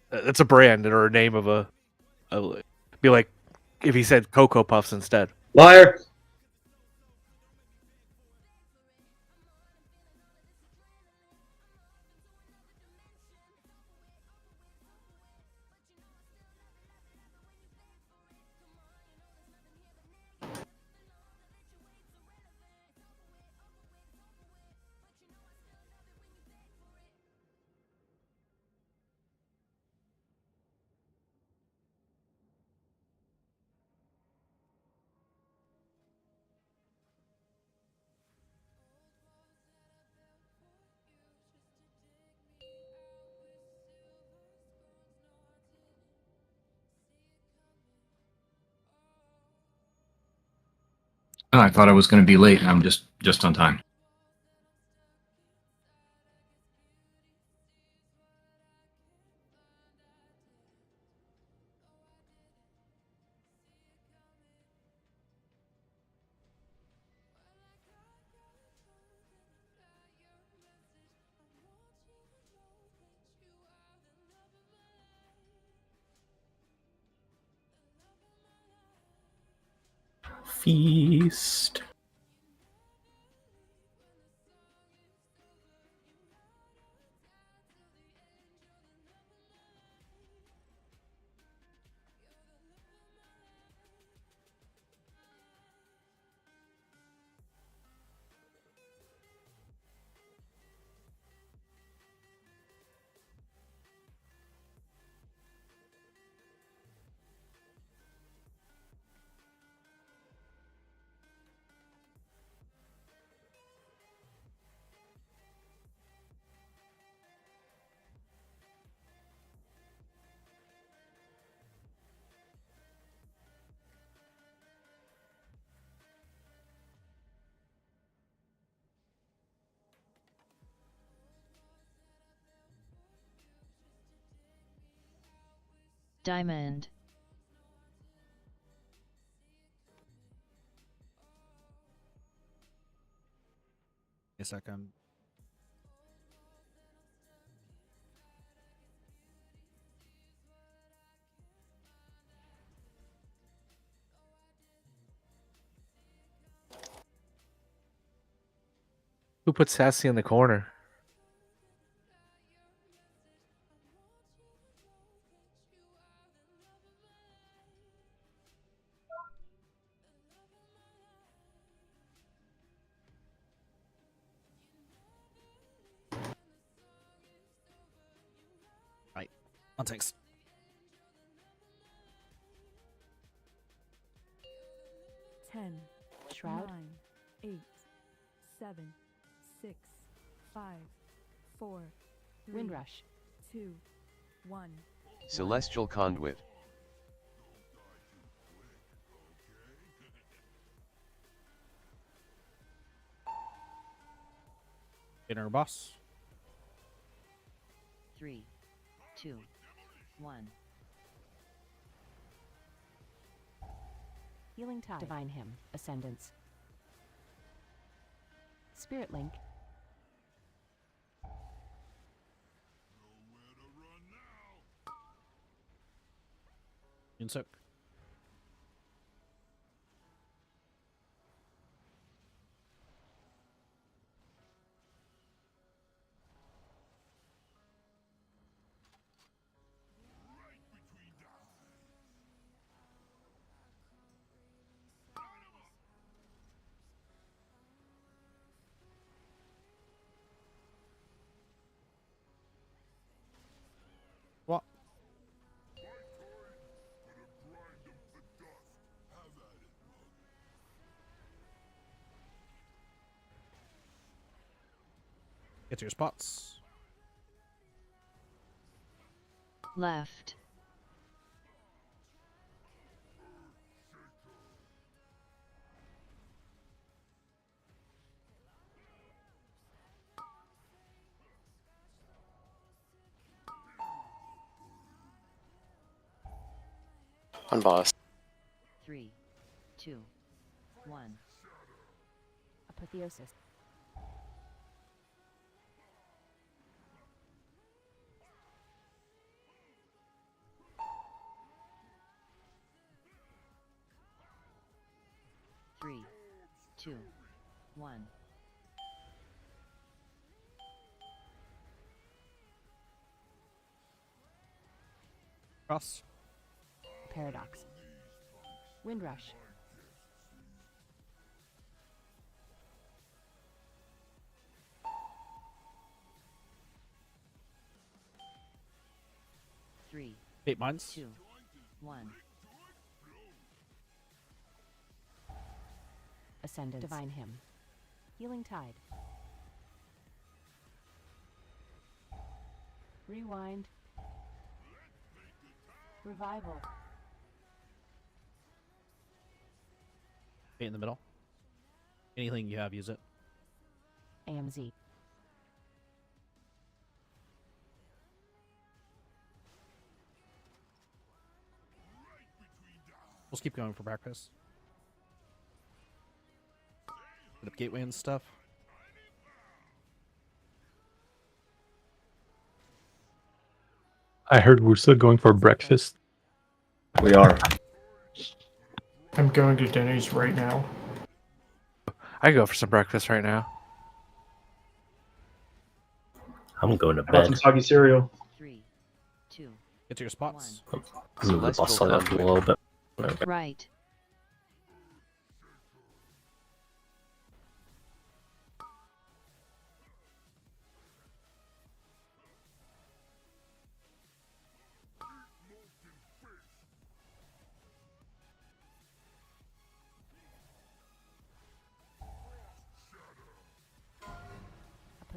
That's a brand or a name of a. Be like if he said Cocoa Puffs instead. Liar. Oh, I thought I was going to be late, and I'm just on time. Feast. Diamond. A second. Who put Sassy in the corner? Right. On takes. Ten. Shroud. 9, 8, 7, 6, 5, 4, 3, Windrush. 2, 1. Celestial Conduit. Inner boss. 3, 2, 1. Healing Tide. Divine Hymn. Ascendance. Spirit Link. Insook. What? Get to your spots. Left. On boss. 3, 2, 1. Apotheosis. Three, 2, 1. Cross. Paradox. Windrush. Three, 8 mines. 2, 1. Ascendance. Divine Hymn. Healing Tide. Rewind. Revival. 8 in the middle. Anything you have, use it. AMZ. We'll keep going for breakfast. Put up gateway and stuff. I heard we're still going for breakfast. We are. I'm going to Denny's right now. I go for some breakfast right now. I'm going to How about bed. some soggy cereal? 3, 2. Get to your spots. Move the boss side up a little bit. Okay. Right.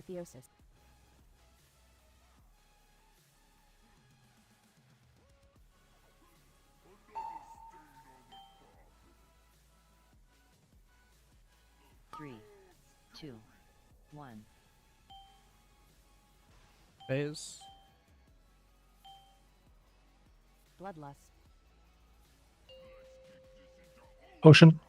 Apotheosis. Three, 2, 1. Phase. Bloodlust. Potion.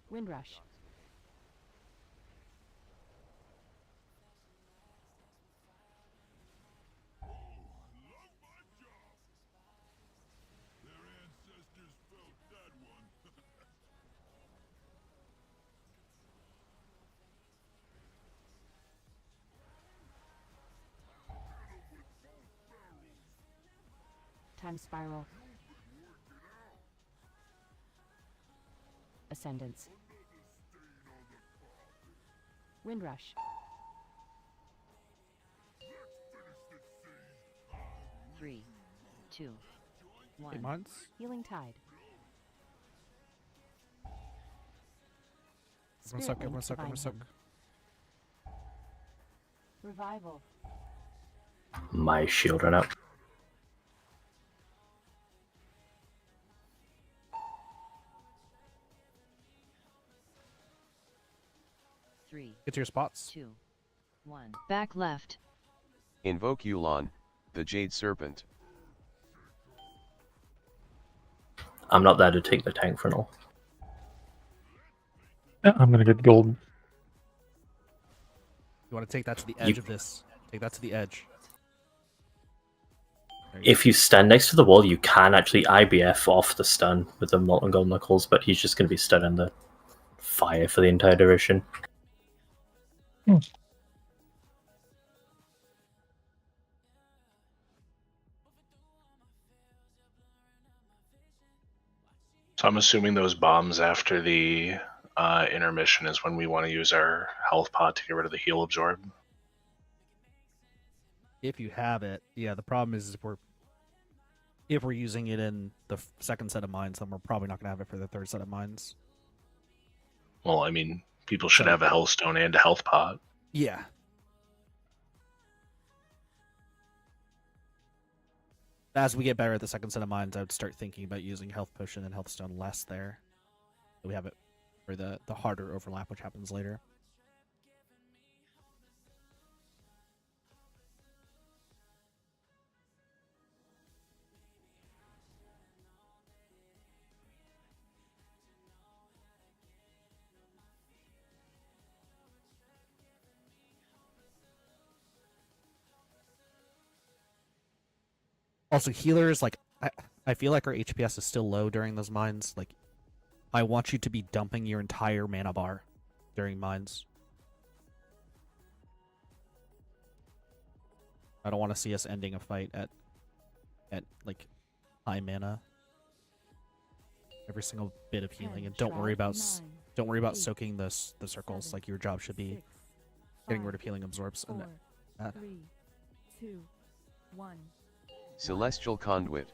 Windrush. Time spiral. Ascendance. Windrush. Three, 2, 1. 8 mines. Healing Tide. Everyone suck, everyone suck, everyone suck. Revival. My shield ran out. Three. Get to your spots. 2, 1. Back left. Invoke Yulon, the Jade Serpent. I'm not there to take the tank for now. Yeah, I'm gonna get gold. You want to take that to the edge of this. Take that to the edge. If you stand next to the wall, you can actually IBF off the stun with the molten gold knuckles, but he's just going to be stunned in the fire for the entire duration. So I'm assuming those bombs after the intermission is when we want to use our health pot to get rid of the heal absorb. If you have it, yeah. The problem is if we're using it in the second set of mines, then we're probably not going to have it for the third set of mines. Well, I mean, people should have a health stone and a health pot. Yeah. As we get better at the second set of mines, I would start thinking about using health potion and health stone less there. So we have it for the harder overlap, which happens later. Also, healers, like, I feel like our HPS is still low during those mines. Like, I want you to be dumping your entire mana bar during mines. I don't want to see us ending a fight at like, high mana. Every single bit of healing, and don't worry about soaking the circles. Like, your job should be getting rid of healing absorbs. And that. 3, 2, 1. Celestial Conduit.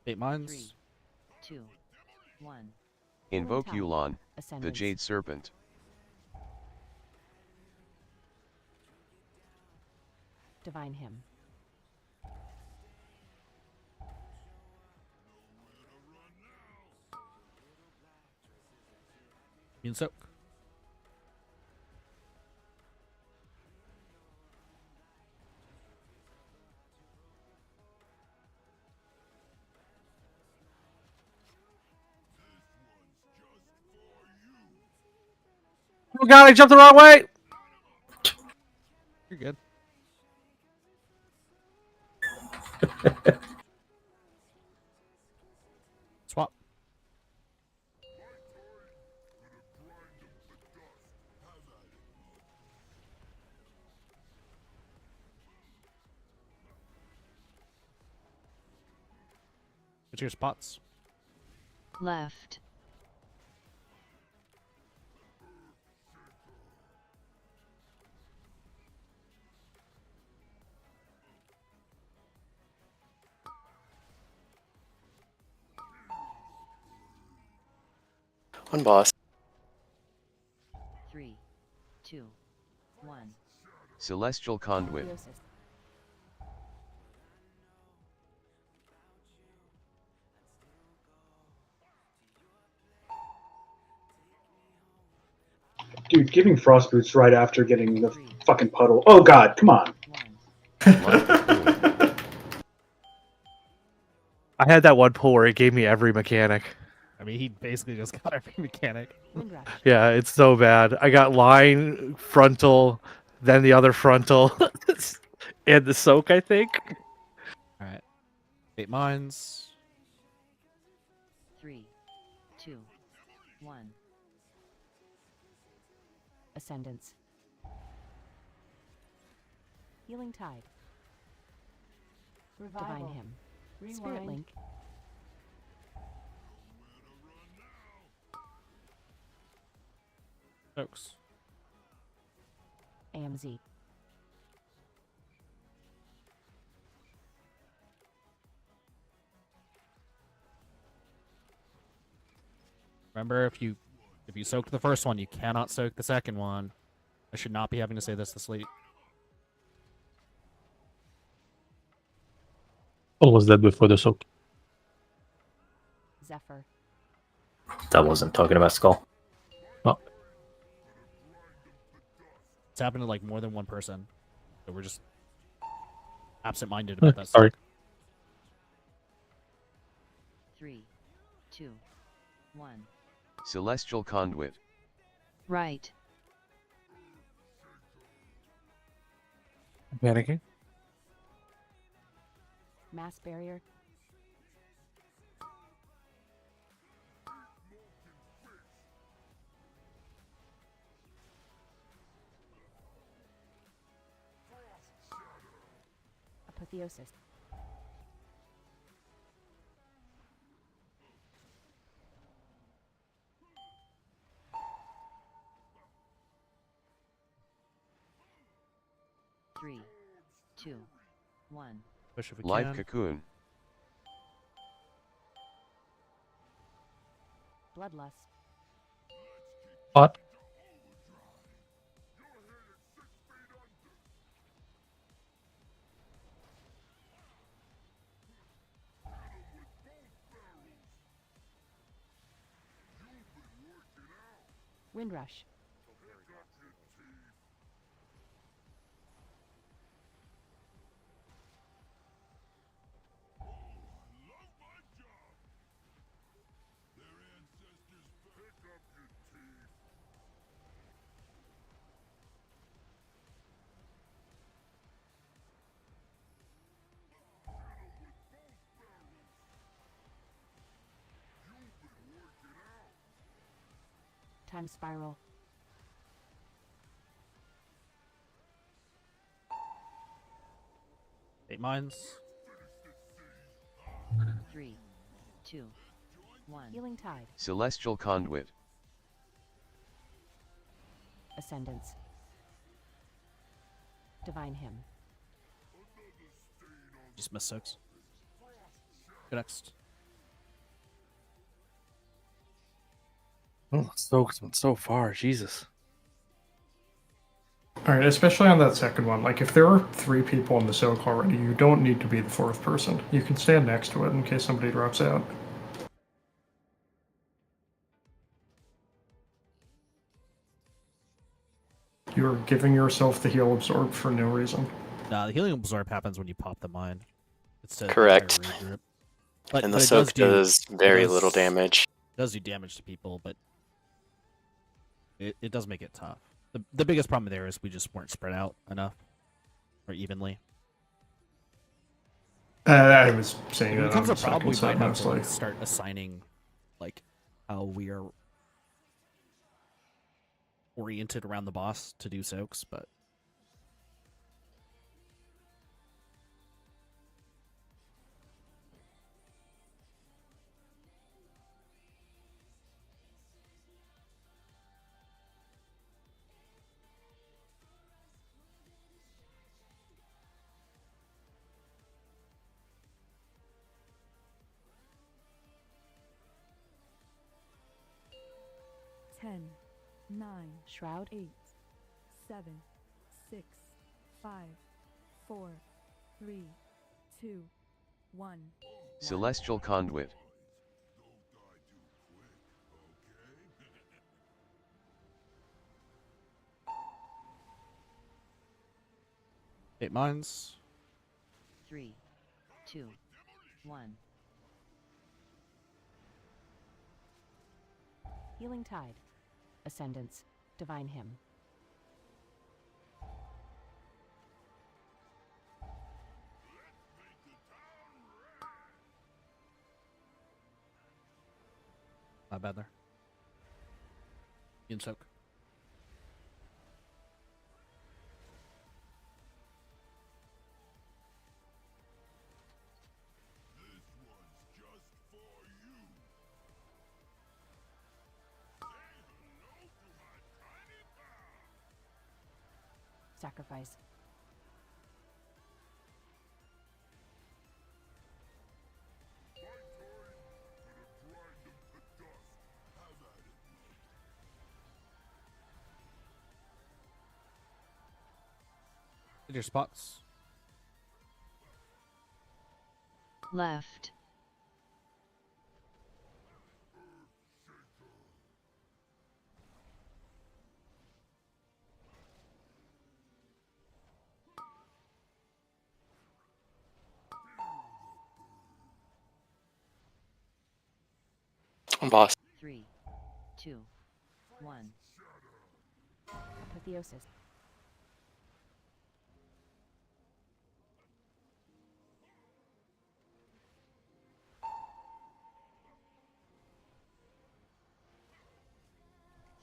Eight mines. 3, 2, 1. Invoke Healing Yulon, tide. the Ascendance. Jade Serpent. Divine Hymn. Immune soak. Oh god, I jumped the wrong way! You're good. Swap. What's your spots? Left. One boss. 3, 2, 1. Celestial Conduit. Dude, giving frost boots right after getting the fucking puddle. Oh god, come on. I had that one pull where it gave me every mechanic. I mean, he basically just got every mechanic. Yeah, it's so bad. I got line, frontal, then the other frontal, and the soak, I think. Alright. 8 mines. 3, 2, 1. Ascendance. Healing Tide. Divine Hymn. Spirit Link. Oaks. AMZ. Remember, if you soaked the first one, you cannot soak the second one. I should not be having to say this late. What was that before the soak? Zephyr. That wasn't talking about Skull. Oh. It's happened to like more than one person. So we're just absent-minded about that. Sorry. 3, 2, 1. Celestial Conduit. Right. Panicking. Mass barrier. Apotheosis. Three, 2, 1. Push if we Life can. Cocoon. Bloodlust. Hot. Windrush. Time spiral. Eight mines. 3, 2, 1. Healing tide. Celestial Conduit. Ascendance. Divine hymn. Just miss 6. Go next. Oh, soaked so far, Jesus. Alright, especially on that second one. Like, if there are 3 people in the soak already, you don't need to be the 4th person. You can stand next to it in case somebody drops out. You're giving yourself the heal absorb for no reason. Nah, the healing absorb happens when you pop the mine. It's to Correct. regroup. And the it soak does very it does- little damage. Does do damage to people, but it does make it tough. The biggest problem there is we just weren't spread out enough or evenly. I was saying When that it comes on to the problem, we second might side have to mostly. like, start assigning like how we are oriented around the boss to do soaks, but Ten, 9, Shroud. 8, 7, 6, 5, 4, 3, 2, 1. Celestial Conduit. eight mines. 3, 2, 1. Healing tide. Ascendance. Divine hymn. Not bad there. In soak. Sacrifice. Your spots. Left. Boss. 3, 2, 1. Apotheosis.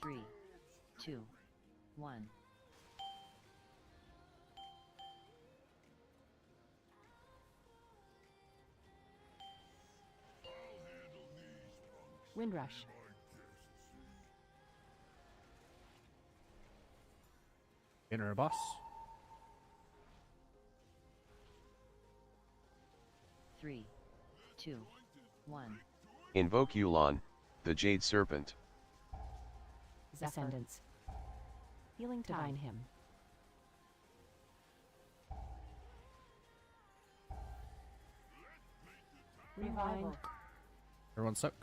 Three, two, one. Windrush. Inner boss. 3, 2, 1. Invoke Yulon, the Jade Serpent. Ascendants. Healing Divine Hymn. Revive. Everyone soak.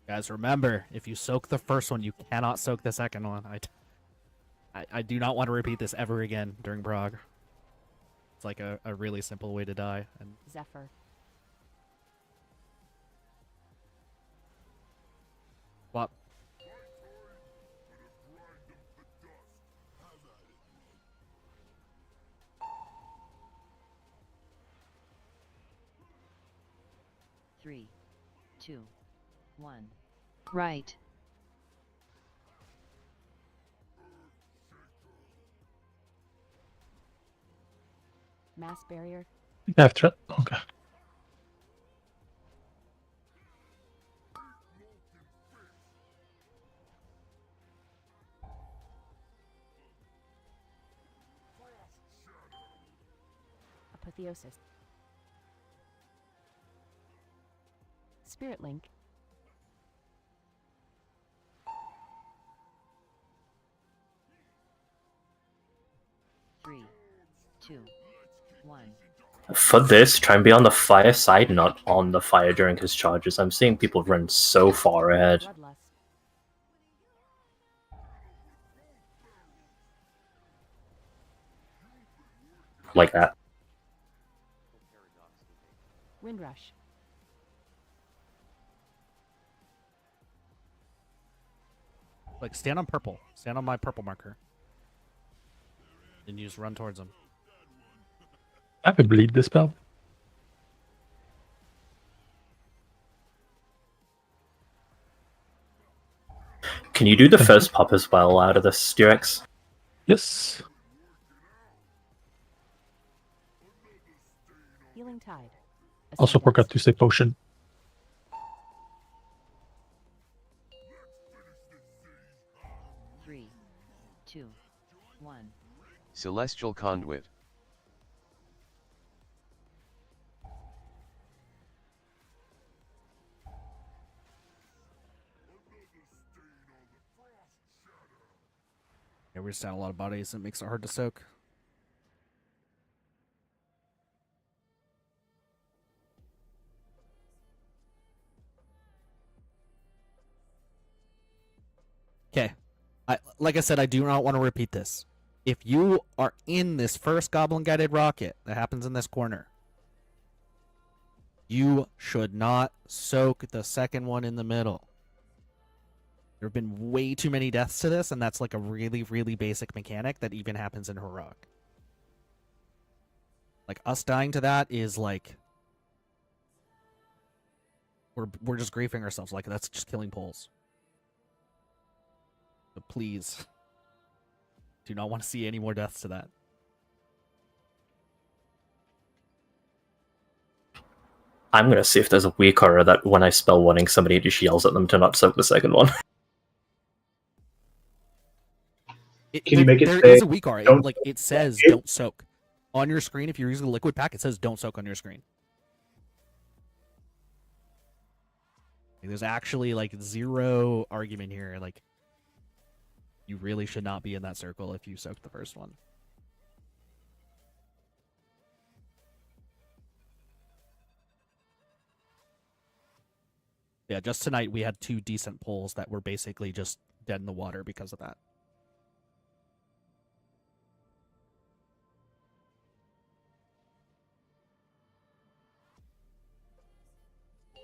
Guys, remember, if you soak the first one, you cannot soak the second one. I do not want to repeat this ever again during prog. It's like a really simple way to die. And Zephyr. Swap. Three, two, one. Right. Mass barrier. After it. Okay. Apotheosis. Spirit Link. Three, two, one. For this, try and be on the fire side, not on the fire during his charges. I'm seeing people run so far ahead. Bloodlust. Like that. Windrush. Like, stand on purple. Stand on my purple marker. And you just run towards him. I have a bleed dispel. Can you do the first pop as well out of this, Durex? Yes. Healing Tide. Also forgot to say potion. Three, two, one. Celestial Conduit. Yeah, we're just down a lot of bodies. It makes it hard to soak. Okay. Like I said, I do not want to repeat this. If you are in this first Goblin Guided Rocket that happens in this corner, you should not soak the second one in the middle. There have been way too many deaths to this, and that's like a really, really basic mechanic that even happens in Heroic. Like, us dying to that is like... We're just griefing ourselves. Like, that's just killing poles. But please, do not want to see any more deaths to that. I'm gonna see if there's a weak aura that when I spell warning, somebody just yells at them to not soak the second one. Can you make it There say, is a weak aura. It says don't soak On your screen, if you're using a liquid pack, it says don't soak on your screen. Like, there's actually like zero argument here. Like, you really should not be in that circle if you soaked the first one. Yeah, just tonight we had 2 decent pulls that were basically just dead in the water because of that.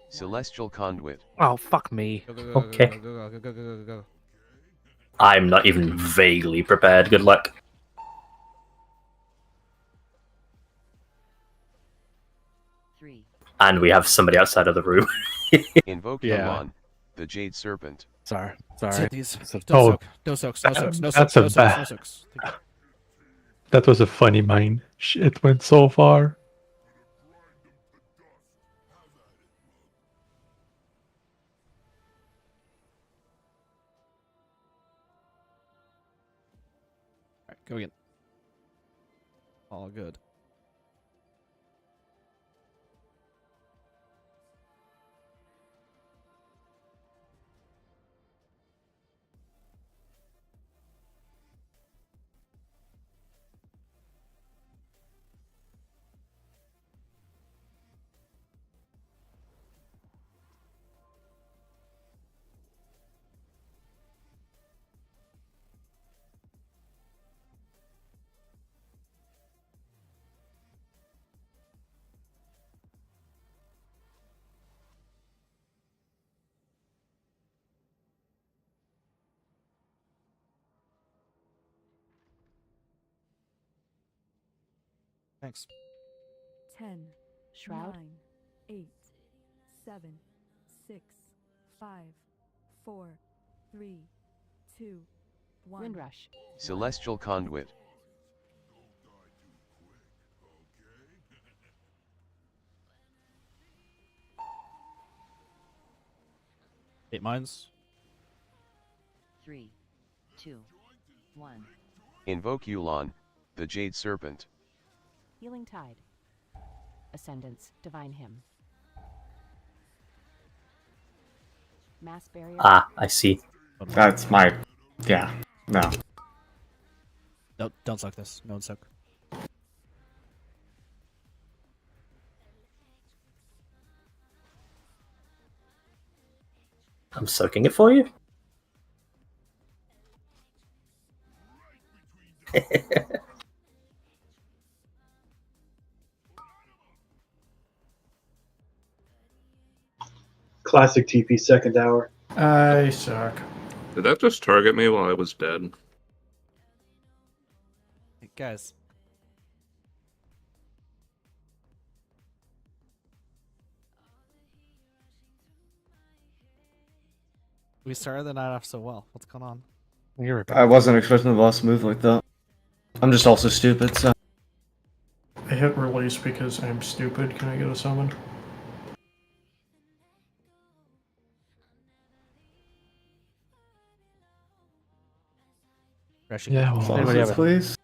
Celestial Conduit. Oh, fuck me. Okay. Go. I'm not even vaguely prepared. Good luck. And we have somebody outside of the room. Invoke Yeah. Yuan, the Jade Serpent. Sorry. Hit these. Don't Oh, soak. No soaks. No soaks. No that's soaks. No a soaks. bad. No soaks. That was a funny mine. It went so far. Alright, go again. All good. Thanks. 10, Shroud. 9, 8, 7, 6, 5, 4, 3, 2, 1. Windrush. Celestial Conduit. Eight mines. 3, 2, 1. Invoke Yuan, the Jade Serpent. Healing Tide. Ascendance. Divine Hymn. Mass Barrier. Ah, I see. That's my. Yeah. No. No, don't soak this. No one soak. I'm soaking it for you. Classic TP second hour. I suck. Did that just target me while I was dead? Hey, guys. We started the night off so well. What's going on? You're I wasn't expecting the boss to move like that. I'm just also stupid, so. I hit release because I'm stupid. Can I get a summon? Yeah, well, Anybody have a, please?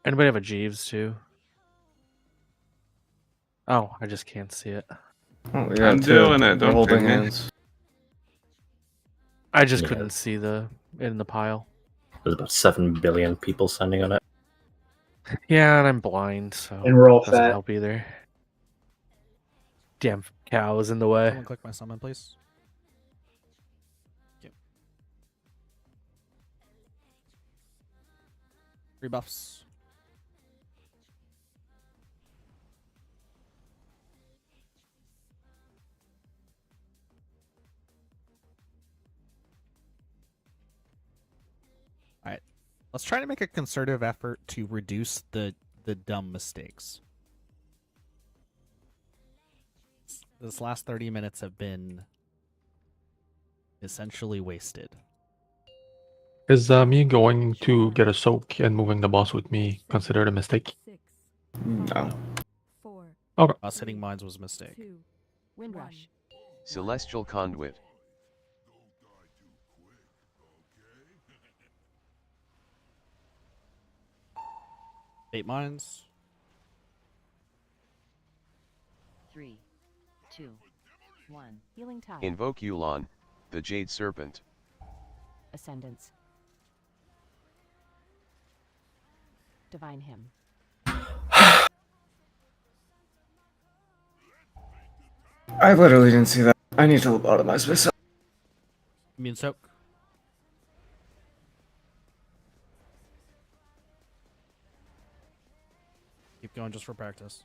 anybody have a Jeeves too? Oh, I just can't see it. Oh, we I'm got two. doing it, We're don't holding ping me. hands. I just Yeah. couldn't see the in the pile. There's about 7 billion people standing on it. Yeah, and I'm blind, so And we're all it doesn't fat. help either. Damn cow is in the way. Someone click my summon, please. Thank you. Rebuffs. Alright. Let's try to make a concerted effort to reduce the dumb mistakes. This last 30 minutes have been essentially wasted. Is me going to get a soak and moving the boss with me considered a mistake? No. Okay. Us hitting mines was a mistake. Windrush. Celestial Conduit. Eight mines. 3, 2, 1. Healing tide. Invoke Yulon, the Jade Serpent. Ascendance. Divine Hymn. I literally didn't see that. I need to lobotomize myself. Immune soak. Keep going just for practice.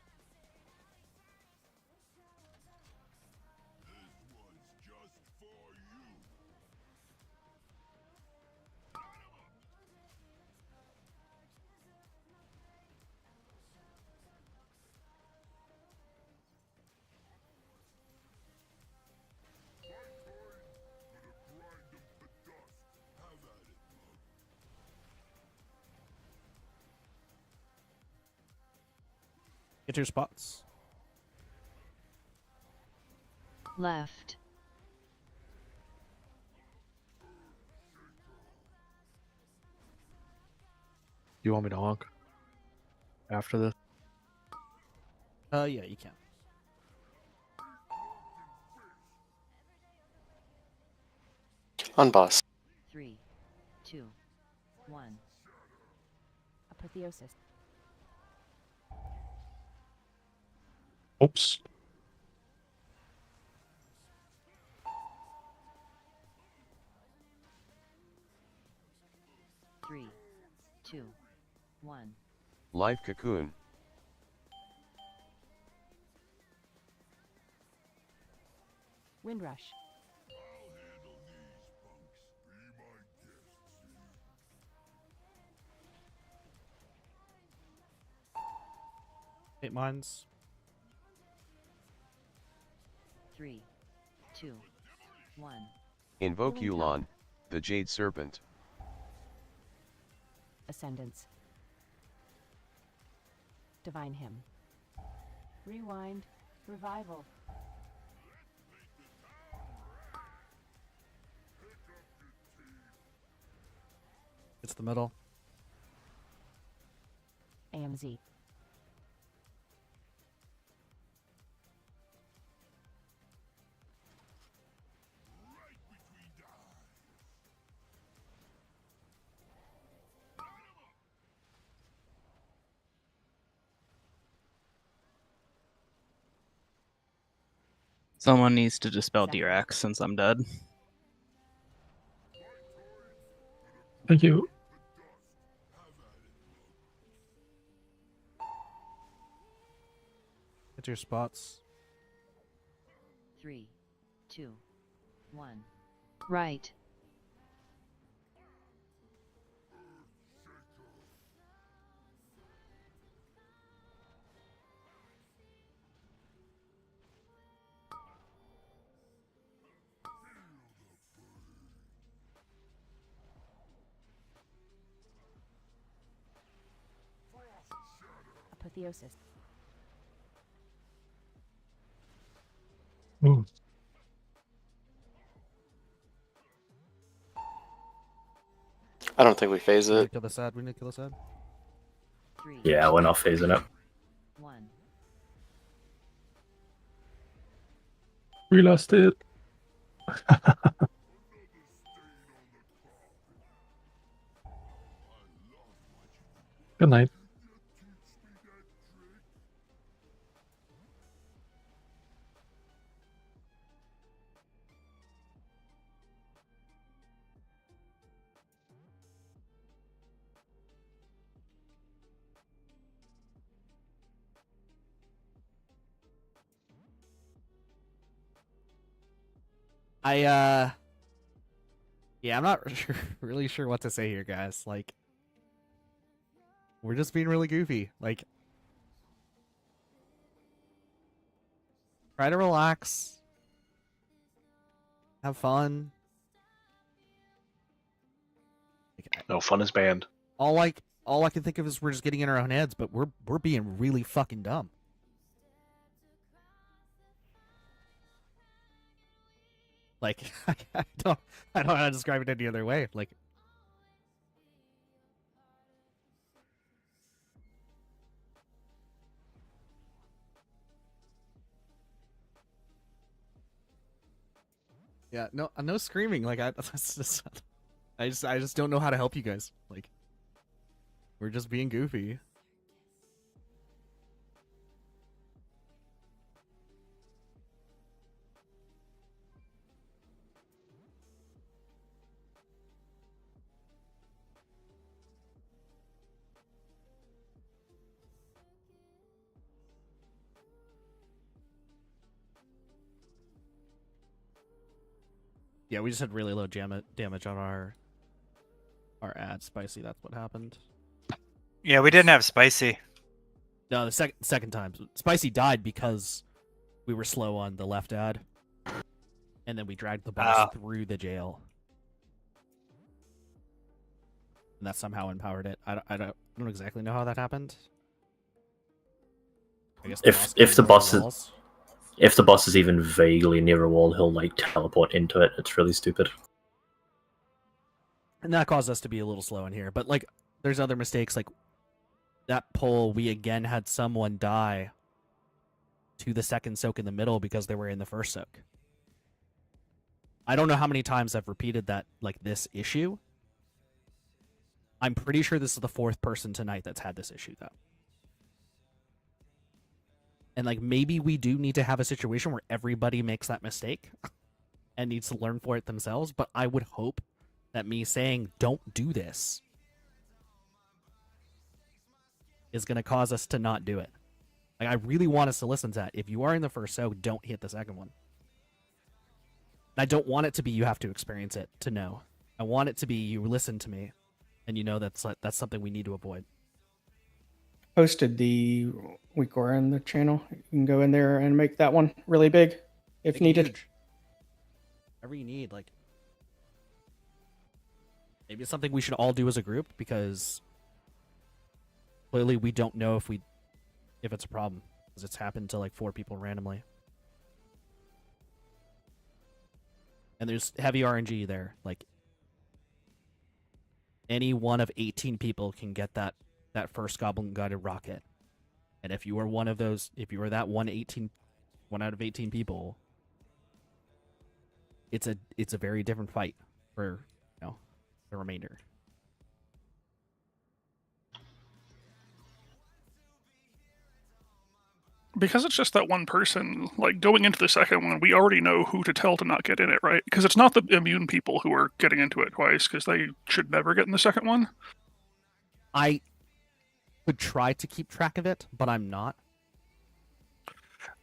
Get to your spots. Left. You want me to honk after this? Yeah, you can. On boss. 3, 2, 1. Apotheosis. Oops. Three, 2, 1. Life Cocoon. Windrush. Hit mines. 3, 2, 1. Invoke Yulon, the Jade Serpent. Ascendance. Divine Hymn. Rewind. Revival. It's the middle. AMZ. Someone needs to dispel Dirac since I'm dead. Thank you. Get to your spots. 3, 2, 1. Right. Apotheosis. Ooh. I don't think we phase We need it. to kill this ad. We need to kill this ad. 3, Yeah, we're not phasing it. 1. We lost it. Good night. Yeah, I'm not really sure what to say here, guys. Like, we're just being really goofy. Like, try to relax. Have fun. No fun is banned. All I can think of is we're just getting in our own heads, but we're being really fucking dumb. Like, I don't know how to describe it any other way. Like, Yeah, no screaming. Like I just don't know how to help you guys. Like, we're just being goofy. Yeah, we just had really low damage on our ad spicy. That's what happened. Yeah, we didn't have spicy. No, the second time, spicy died because we were slow on the left ad, and then we dragged the boss through the jail, and that somehow empowered it. I don't exactly know how that happened. I guess If the boss is even vaguely near a wall, he'll like teleport into it. It's really stupid. And that caused us to be a little slow in here. But like, there's other mistakes. Like that pull, we again had someone die to the second soak in the middle because they were in the first soak. I don't know how many times I've repeated that, like, this issue. I'm pretty sure this is the fourth person tonight that's had this issue, though. And, like, maybe we do need to have a situation where everybody makes that mistake and needs to learn for it themselves, but I would hope that me saying, don't do this, is going to cause us to not do it. Like, I really want us to listen to that. If you are in the first soak, don't hit the second one. I don't want it to be you have to experience it to know. I want it to be you listen to me, and you know that's something we need to avoid. Posted the WeakAura in the channel. You can go in there and make that one really big if needed. Huge. Whatever you need, like, maybe it's something we should all do as a group, because clearly we don't know if it's a problem, because it's happened to like 4 people randomly. And there's heavy RNG there. Like, any one of 18 people can get that first Goblin Guided Rocket. And if you are one of those, if you are that one out of 18 people, it's a very different fight for, you know, the remainder. Because it's just that one person, like, going into the second one, we already know who to tell to not get in it, right? Because it's not the immune people who are getting into it twice, because they should never get in the second one. I would try to keep track of it, but I'm not.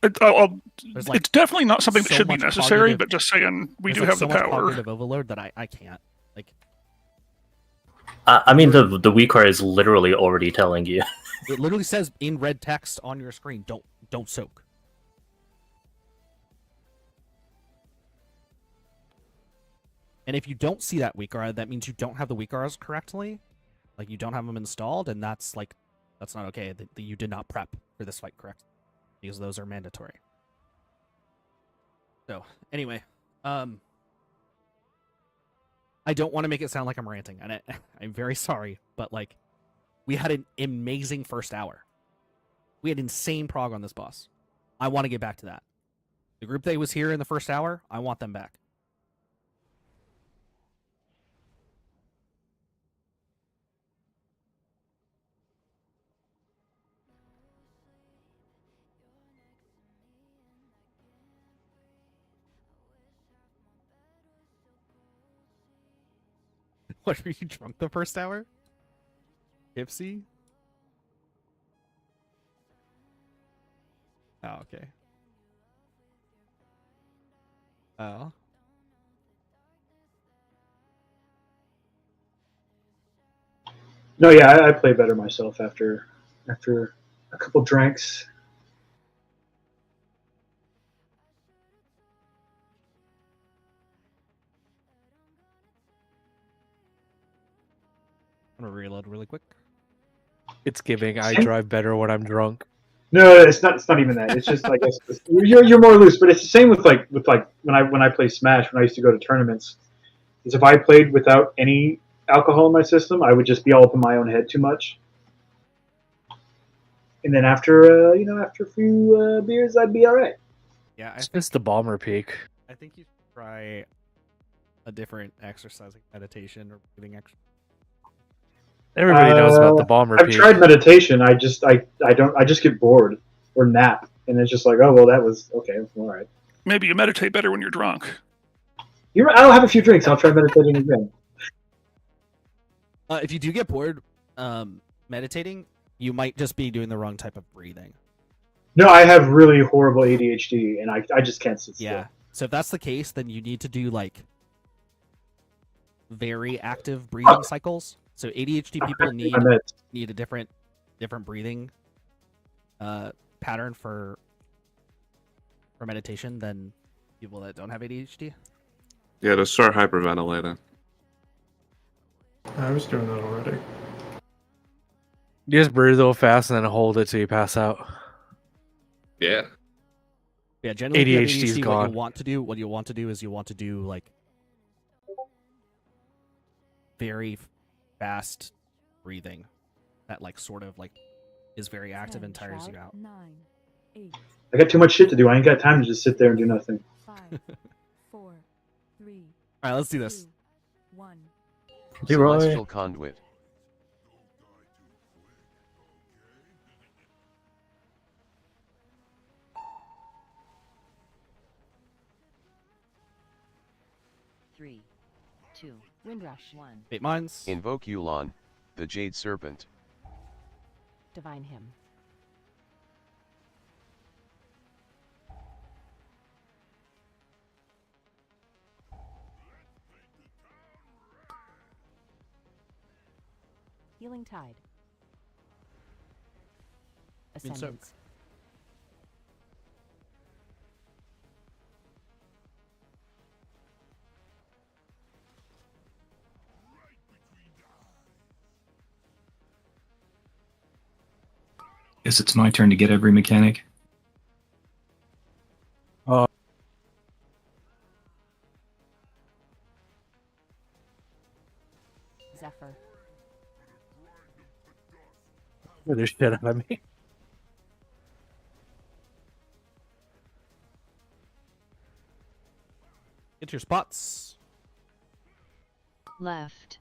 It's definitely not something that should be necessary, but just saying, we do have the so much power. cognitive overload that I can't. Like, I mean, the WeakAura is literally already telling you. it literally says in red text on your screen, don't soak. And if you don't see that WeakAura, that means you don't have the WeakAuras correctly. Like, you don't have them installed, and that's not okay. That you did not prep for this fight correctly, because those are mandatory. So, anyway, I don't want to make it sound like I'm ranting, and I'm very sorry, but like, we had an amazing first hour. We had insane prog on this boss. I want to get back to that. The group that was here in the first hour, I want them back. What, were you drunk the first hour? Tipsy? Oh, okay. Oh. No, yeah, I play better myself after a couple drinks. I'm gonna reload really quick. It's giving. I drive better when I'm drunk. No, it's not. It's not even that. It's just, I guess, you're more loose. But it's the same with like when I play Smash. When I used to go to tournaments, is if I played without any alcohol in my system, I would just be all up in my own head too much. And then after after a few beers, I'd be all right. Yeah, It's the bomber peak. I think you should try a different exercise, like meditation or breathing exercise? Everybody knows about the bomber I've peak. tried meditation. I just get bored or nap, and it's just like, oh well, that was okay. All right. Maybe you meditate better when you're drunk. I'll have a few drinks. I'll try meditating again. If you do get bored meditating, you might just be doing the wrong type of breathing. No, I have really horrible ADHD, and I just can't sit still. Yeah. So if that's the case, then you need to do like very active breathing cycles. So ADHD people need a different breathing pattern for meditation than people that don't have ADHD. Yeah, to start hyperventilating. I was doing that already. You just breathe real fast and then hold it till you pass out. Yeah. Yeah, generally if you have ADHD is ADHD, gone. what you want to do is you want to do like very fast breathing that like sort of like is very active and tires you out. 9, 8, I got too much shit to do. I ain't got time to just sit there and do nothing. 5, 4, 3. All right, let's do this. 1. Celestial Conduit. Three, 2, Windrush 1. Fate Mines. Invoke Yulon, the Jade Serpent. Divine Hymn. Healing Tide. Moon Soak. Ascendance. Guess it's my turn to get every mechanic. Zephyr. There's shit out of me. Get your spots. Left.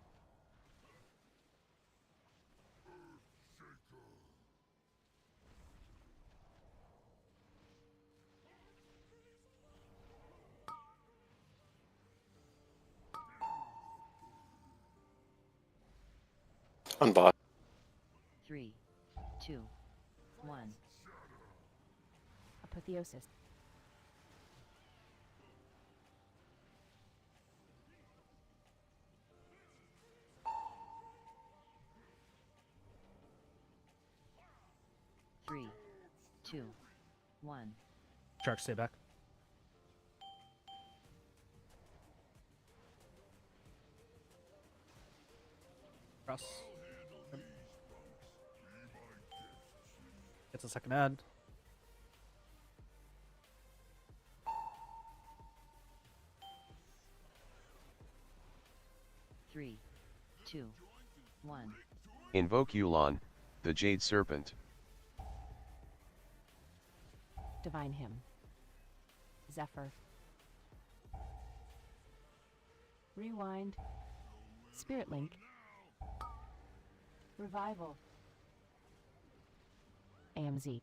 Unbought. 3, 2, 1. Apotheosis. Three, 2, 1. Shark, stay back. Cross. Gets a second ad. Three, 2, 1. Invoke Yulon, the Jade Serpent. Divine Hymn. Zephyr. Rewind. Spirit Link. Revival. AMZ.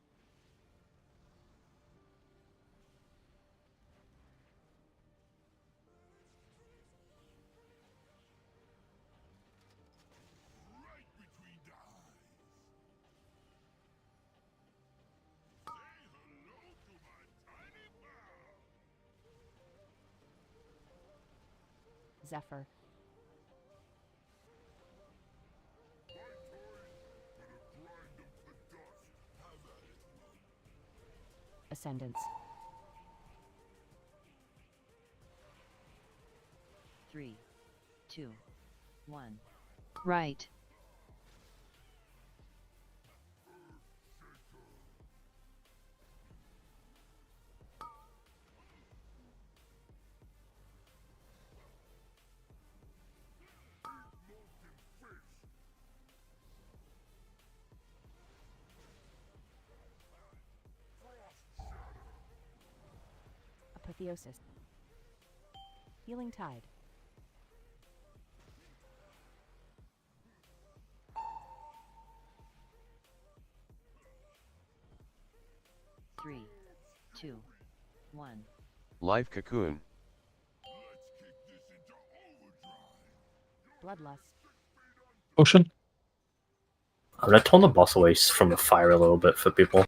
Zephyr. Ascendance. 3, 2, 1. Right. Apotheosis. Healing Tide. 2, 1. Life Cocoon. Bloodlust. Potion. I'm gonna turn the boss away from the fire a little bit for people.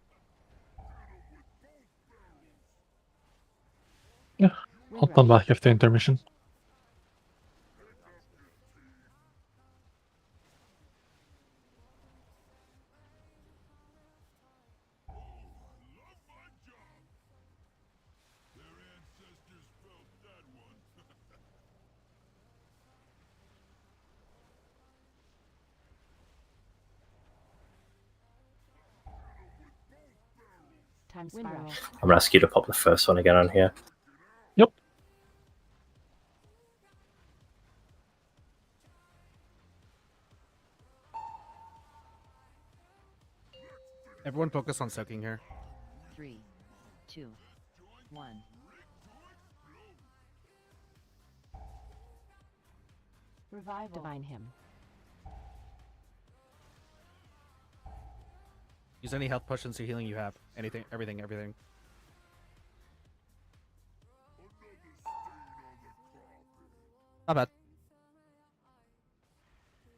Yeah, I'll come back after intermission. Time spiral. I'm gonna ask you to pop the first one again on here. Yep. Everyone focus on soaking here. 3, 2, 1. Revival. Divine him. Use any health potions or healing you have. Anything, everything. Not bad.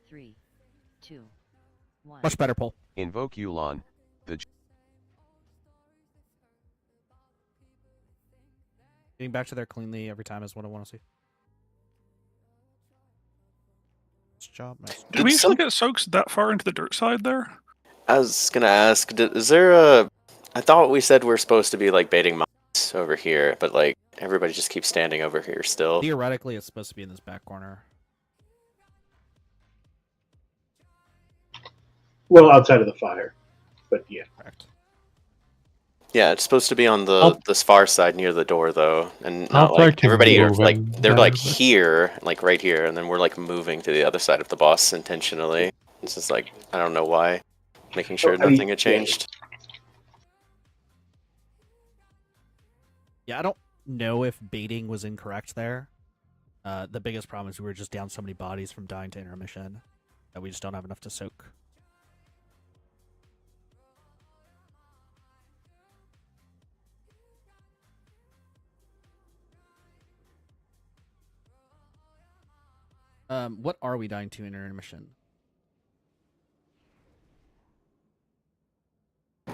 3, 2, 1. Much better pull. Invoke Yulon. The Getting back to there cleanly every time is what I want to see. Nice job. Nice. Did we usually get soaks that far into the dirt side there? I was gonna ask, is there a... I thought we said we're supposed to be, like, baiting mice over here, but, like, everybody just keeps standing over here still. Theoretically, it's supposed to be in this back corner. Well, outside of the fire, but yeah. Correct. Yeah, it's supposed to be on the this far side near the door, though, and I'll not try like to everybody are move like and they're like but- here, like right here, and then we're like moving to the other side of the boss intentionally. It's just like I don't know why, making sure I mean, nothing had yeah. changed. Yeah, I don't know if baiting was incorrect there. The biggest problem is we were just down so many bodies from dying to intermission that we just don't have enough to soak. What are we dying to in intermission?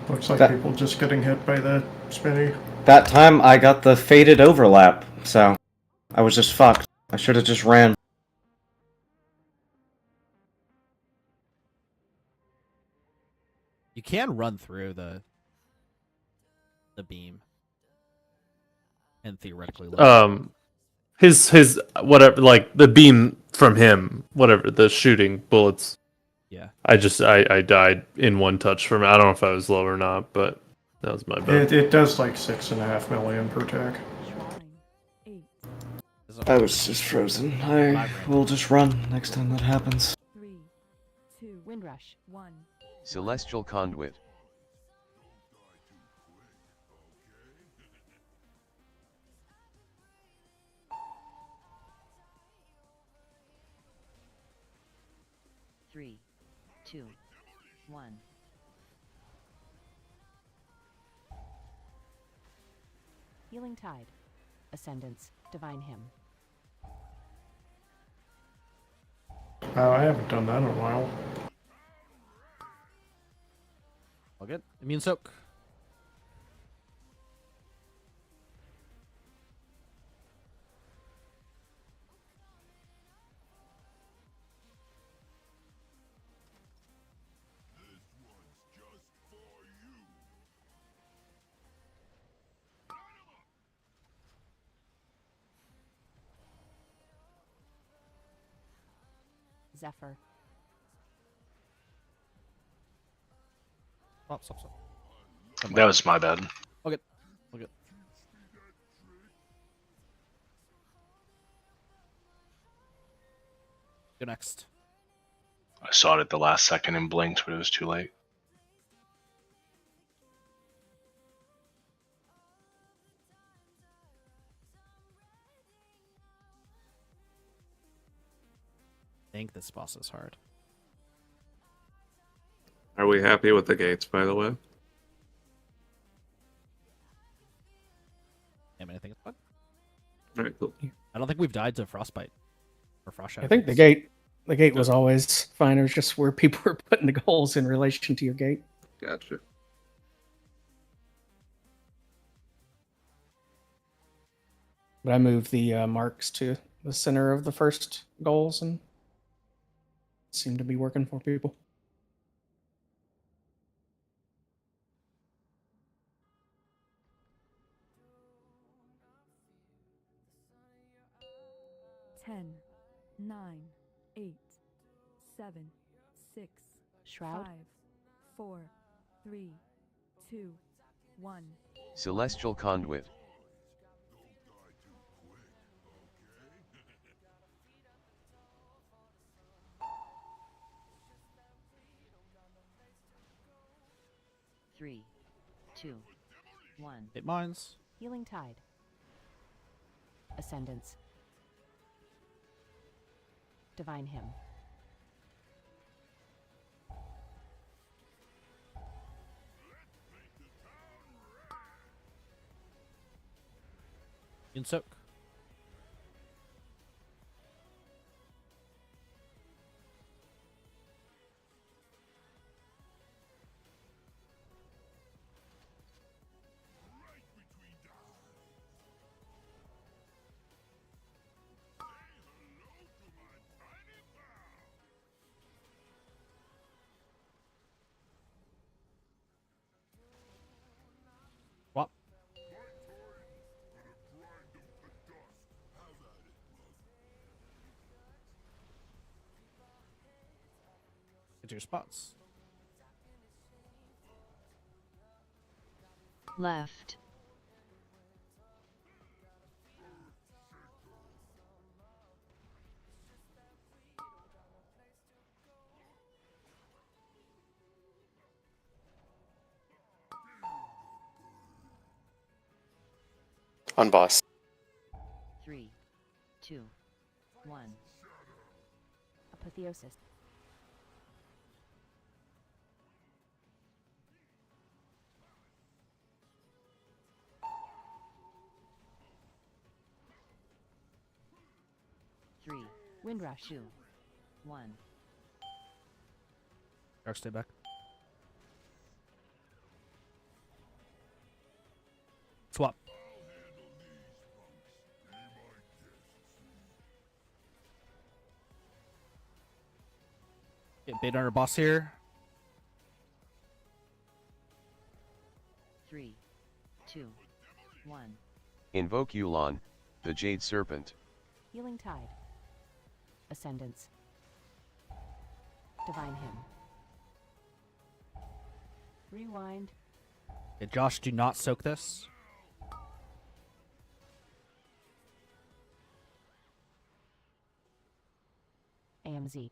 Looks like That- people just getting hit by the spinny. That time I got the faded overlap, so I was just fucked. I should have just ran. You can run through the beam and theoretically live. His whatever, like the beam from him, whatever the shooting bullets. Yeah. I died in one touch from it. I don't know if I was low or not, but that was my bad. It does like 6.5 million per tack. I was just frozen. I will just run next time that happens. 3, 2, Windrush. 1. Celestial Conduit. Three, 2, 1. Healing tide. Ascendance. Divine him. I haven't done that in a while. All good. Immune soak. Zephyr. Stop. That was my bad. All good. Go next. I saw it at the last second and blinked, but it was too late. I think this boss is hard. Are we happy with the gates, by the way? Alright, cool. I don't think we've died to frostbite or frost I think the gate was always fine. It was just where people were putting the goals in relation to your gate. Gotcha. But I moved the marks to the center of the first goals and it seemed to be working for people. Ten, 9, 8, 7, 6, Shroud. 5, 4, 3, 2, 1. Celestial Conduit. Three, two, one. It mines. Healing Tide. Ascendance. Divine Hymn. In soak. Swap. Get to your spots. Left. On boss. 3, 2, 1. Apotheosis. Three, Windrush. 2, 1. Dark, stay back. Swap. Get bait on our boss here. 3, 2, 1. Invoke Yulon, the Jade Serpent. Healing Tide. Ascendance. Divine Hymn. Rewind. Okay, Josh, do not soak this. AMZ.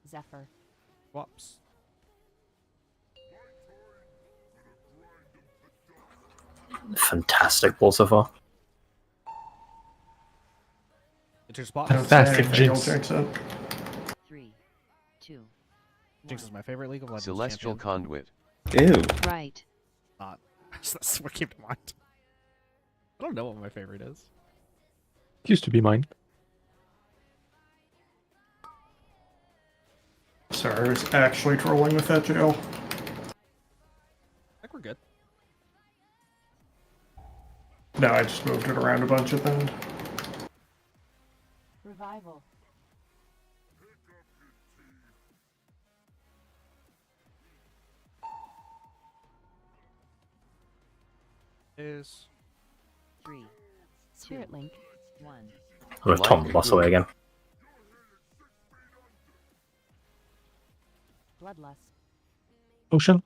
Zephyr. Swaps. Fantastic ball so far. Get to your spots. Fantastic Saying, jinx. you'll jinx it. 3, 2, Jinx is my favorite League of Legends Celestial champion. Conduit. Ew. Right. Not. That's what came to mind. I don't know what my favorite is. Used to be mine. Sorry, I was actually trolling with that jail. I think we're good. No, I just moved it around a bunch at the end. Revival. Is 3, Spirit Link. 1. I'm gonna tom the boss away again. Bloodlust. Ocean.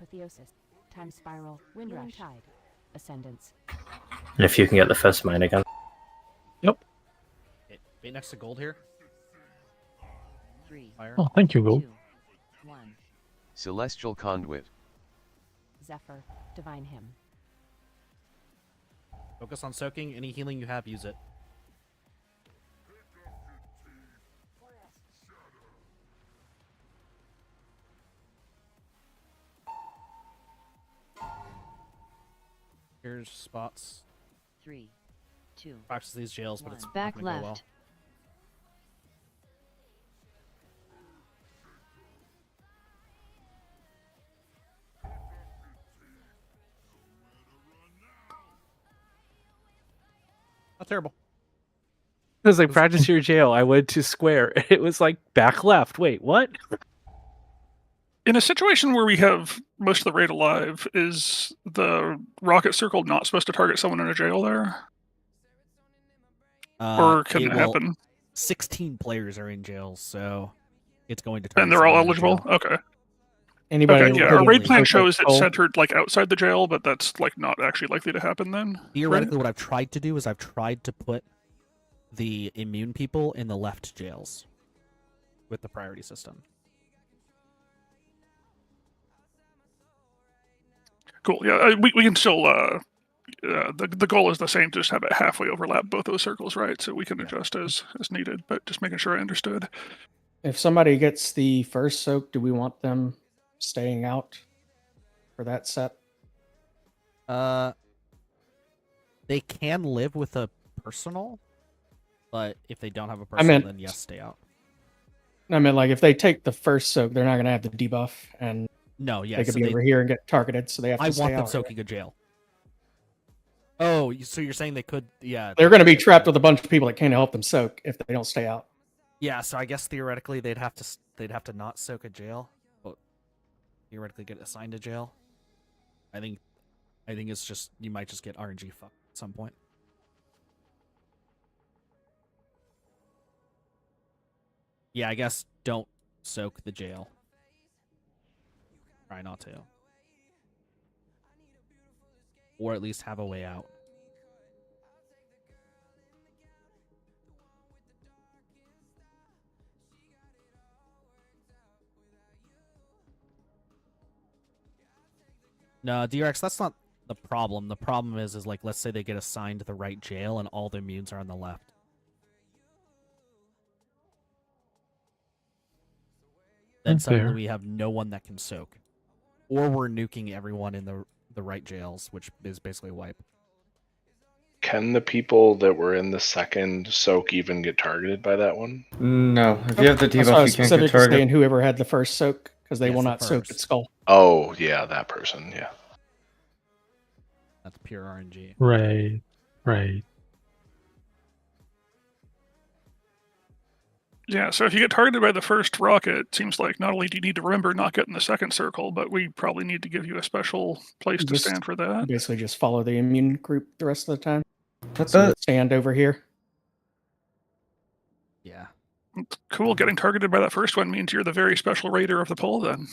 Apotheosis. Time spiral. Windrush. Tide. Ascendance. And if you can get the first mine again. Okay, wait next to gold here. 3. Fire. Oh, thank you, Gold. 2, 1. Celestial Conduit. Zephyr. Divine Hymn. Focus on soaking. Any healing you have, use it. Here's spots. 3, 2. Practice these jails, but it's Back not gonna go left. well. Not terrible. It was like practice your jail. I went to square. It was like back left. Wait, what? In a situation where we have most of the raid alive, is the rocket circle not supposed to target someone in a jail there? Or can it happen? 16 players are in jail, so it's going to. And they're all target someone eligible? in jail. Okay. Anybody? Okay, yeah, our raid plan shows it Oh. centered like outside the jail, but that's like not actually likely to happen then. Theoretically, what I've tried to do is I've tried to put the immune people in the left jails with the priority system. Cool. Yeah, we can still. The goal is the same, just have it halfway overlap both those circles, right? So we can adjust as needed, but just making sure I understood. If somebody gets the first soak, do we want them staying out for that set? They can live with a personal, but if they don't have a I personal, meant- then yes, stay out. I mean, like if they take the first soak, they're not going to have the debuff, and No, yeah, they could so be they- over here and get targeted, so they have to I stay want them out. soaking a jail. Oh, so you're saying they could? Yeah, They're going to be trapped with a bunch of people that can't help them soak if they don't stay out. yeah. So I guess theoretically they'd have to not soak a jail, but theoretically get assigned a jail. I think it's just you might just get RNG fucked at some point. Yeah, I guess don't soak the jail. Try not to. Or at least have a way out. No, DRX, that's not the problem. The problem is like, let's say they get assigned the right jail and all the immunes are on the left. Then That's suddenly fair. we have no one that can soak. Or we're nuking everyone in the right jails, which is basically a wipe. Can the people that were in the second soak even get targeted by that one? No, if you have the That's why I debuff, was you can't get specifically saying targeted. whoever had the first soak, because they Yes, will the not soak at first. skull. Oh, yeah, that person, yeah. That's pure RNG. Right. Right. Yeah, so if you get targeted by the first rocket, it seems like not only do you need to remember not getting the second circle, but we probably need to give you a special place to Just- stand for that. Basically, just follow the immune group the rest of the time. But So that, you'll stand over here. Yeah. Cool, getting targeted by that first one means you're the very special raider of the poll then.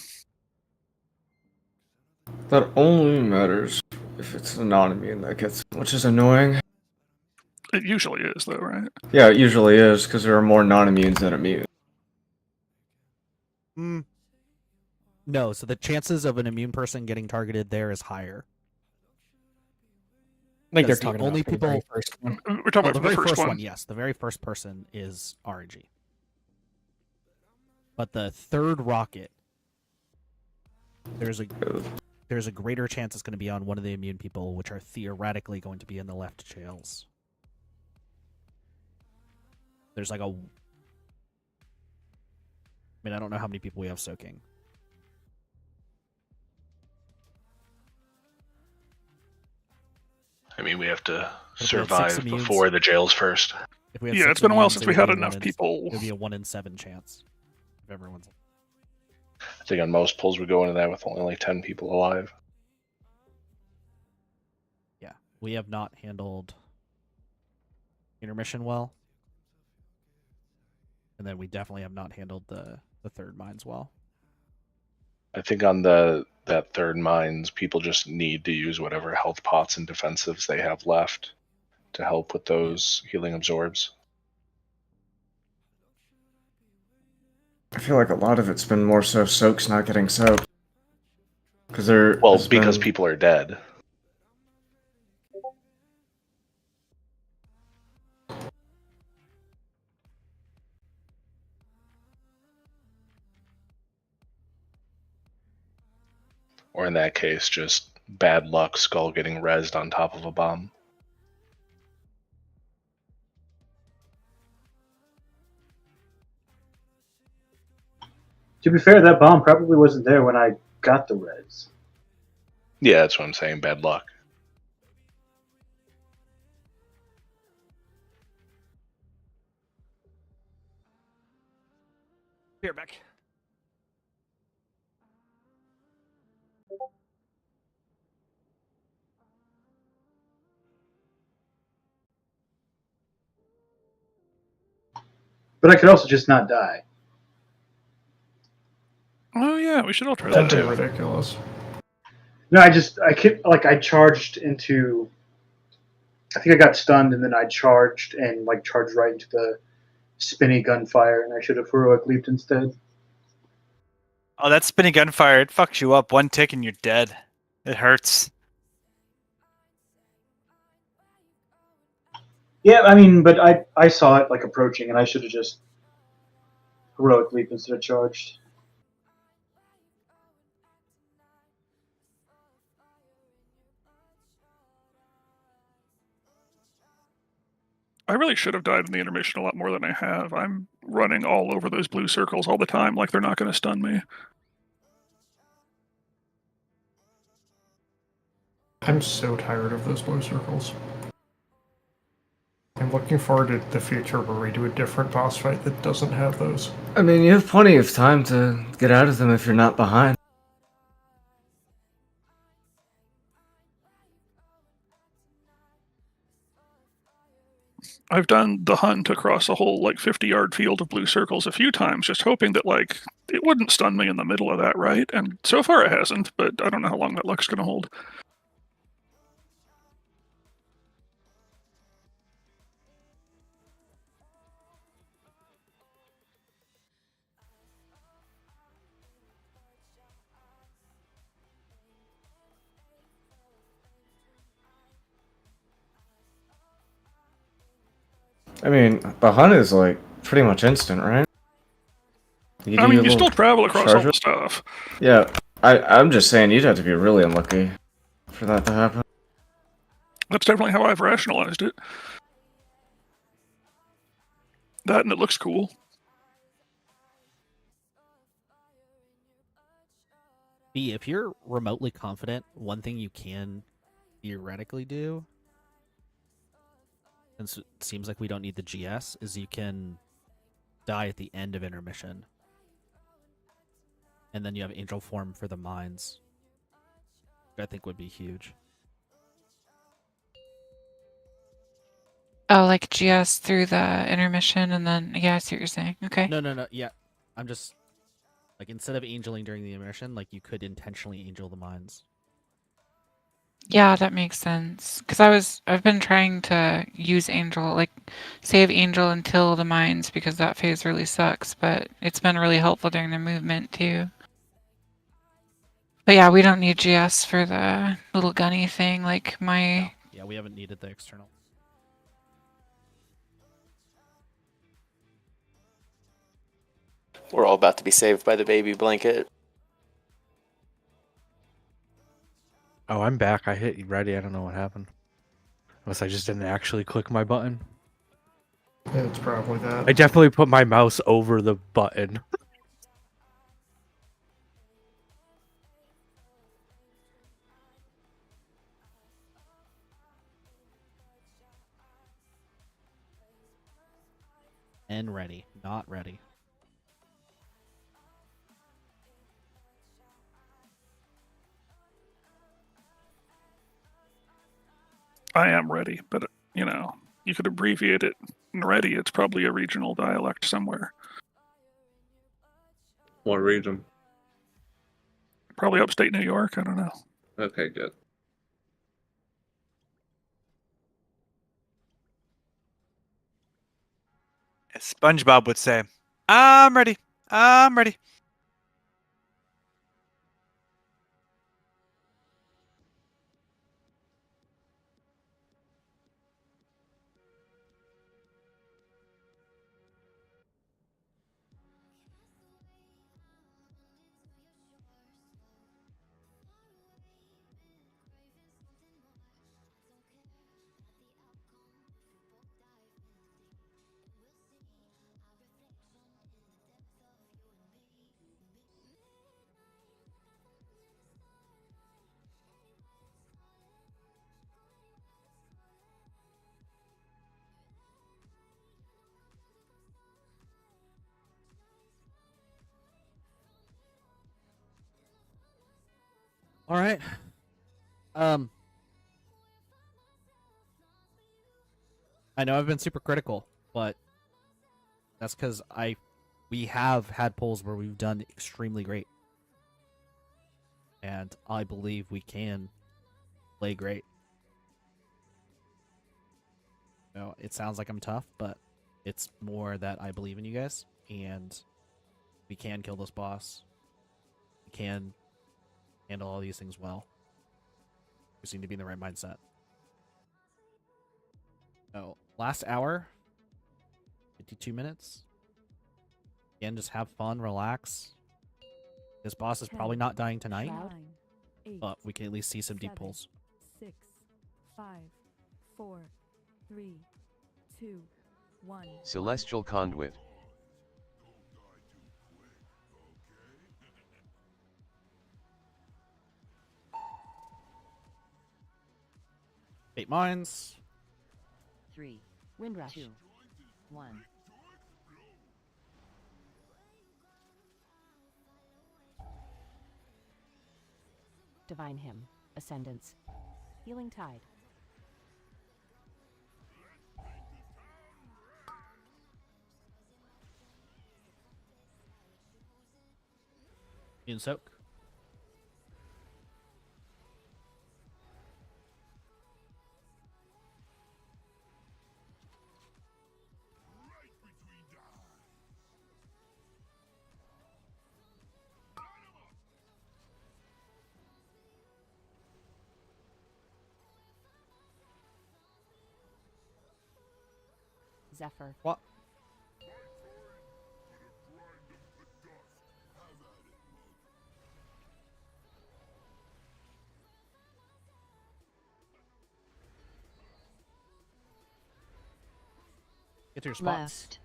that only matters if it's a non-immune that gets, which is annoying. It usually is, though, right? Yeah, it usually is, because there are more non-immunes than immunes. No, so the chances of an immune person getting targeted there is higher. I think they're Because the talking only about for the people. very first one. We're talking about the for the very first one. Yes, the very first person is RNG. But the third rocket, there's a greater chance it's going to be on one of the immune people, which are theoretically going to be in the left jails. There's like a. I mean, I don't know how many people we have soaking. I mean, we have to If we had 6 survive immunes- before the jails first. If we had Yeah, 6 it's been a while immunes, since it we would had be enough people. It would be a 1 in 7 chance. If everyone's. I think on most polls we go into that with only like 10 people alive. Yeah, we have not handled intermission well. And then we definitely have not handled the third mines well. I think on that third mines, people just need to use whatever health pots and defensives they have left to help with those healing absorbs. I feel like a lot of it's been more so soaks not getting soaked. Because people are dead. Or in that case, just bad luck, Skull getting rezzed on top of a bomb. To be fair, that bomb probably wasn't there when I got the res. Yeah, that's what I'm saying. Bad luck. Beer back. But I could also just not die. Oh yeah, we should all try That'd that be too. ridiculous. No, I charged into. I think I got stunned, and then I charged and charged right into the spinny gunfire, and I should have heroic leaped instead. Oh, that spinning gunfire, it fucks you up. One tick and you're dead. It hurts. Yeah, I mean, but I saw it approaching, and I should have just heroic leap instead of charged. I really should have died in the intermission a lot more than I have. I'm running all over those blue circles all the time, like they're not going to stun me. I'm so tired of those blue circles. I'm looking forward to the future where we do a different boss fight that doesn't have those. I mean, you have plenty of time to get out of them if you're not behind. I've done the hunt across a whole 50-yard field of blue circles a few times, just hoping that it wouldn't stun me in the middle of that, right? And so far it hasn't, but I don't know how long that luck's going to hold. I mean, the hunt is pretty much instant, right? I mean, you still travel across all the stuff. Yeah, I'm just saying you'd have to be really unlucky for that to happen. That's definitely how I've rationalized it. That and it looks cool. B, if you're remotely confident, one thing you can theoretically do, since it seems like we don't need the GS, is you can die at the end of intermission. And then you have angel form for the mines, which I think would be huge. Oh, like GS through the intermission, and then yeah, I see what you're saying. Okay. No. Yeah, I'm just instead of angeling during the intermission, you could intentionally angel the mines. Yeah, that makes sense. Because I've been trying to use angel, save angel until the mines because that phase really sucks. But it's been really helpful during the movement too. But yeah, we don't need GS for the little gunny thing. Yeah, we haven't needed the external. We're all about to be saved by the baby blanket. Oh, I'm back. I hit ready. I don't know what happened. Unless I just didn't actually click my button. Yeah, it's probably that. I definitely put my mouse over the button. And ready, not ready. I am ready, but you could abbreviate it. Ready, it's probably a regional dialect somewhere. What region? Probably upstate New York. I don't know. Okay, good. As SpongeBob would say, "I'm ready. I'm ready." All right. I know I've been super critical, but that's because we have had polls where we've done extremely great, and I believe we can play great. It sounds like I'm tough, but it's more that I believe in you guys, and we can kill this boss. We can handle all these things well. We seem to be in the right mindset. So, last hour, 52 minutes. Again, just have fun, relax. This boss is probably not dying tonight, but we can at least see some deep pulls. 6, 5, 4, 3, 2, 1. Celestial Conduit. Eight mines. 3. Windrush. 2, 1. Divine Hymn. Ascendance. Healing Tide. In soak. Zephyr. What? Get to your spots. Left.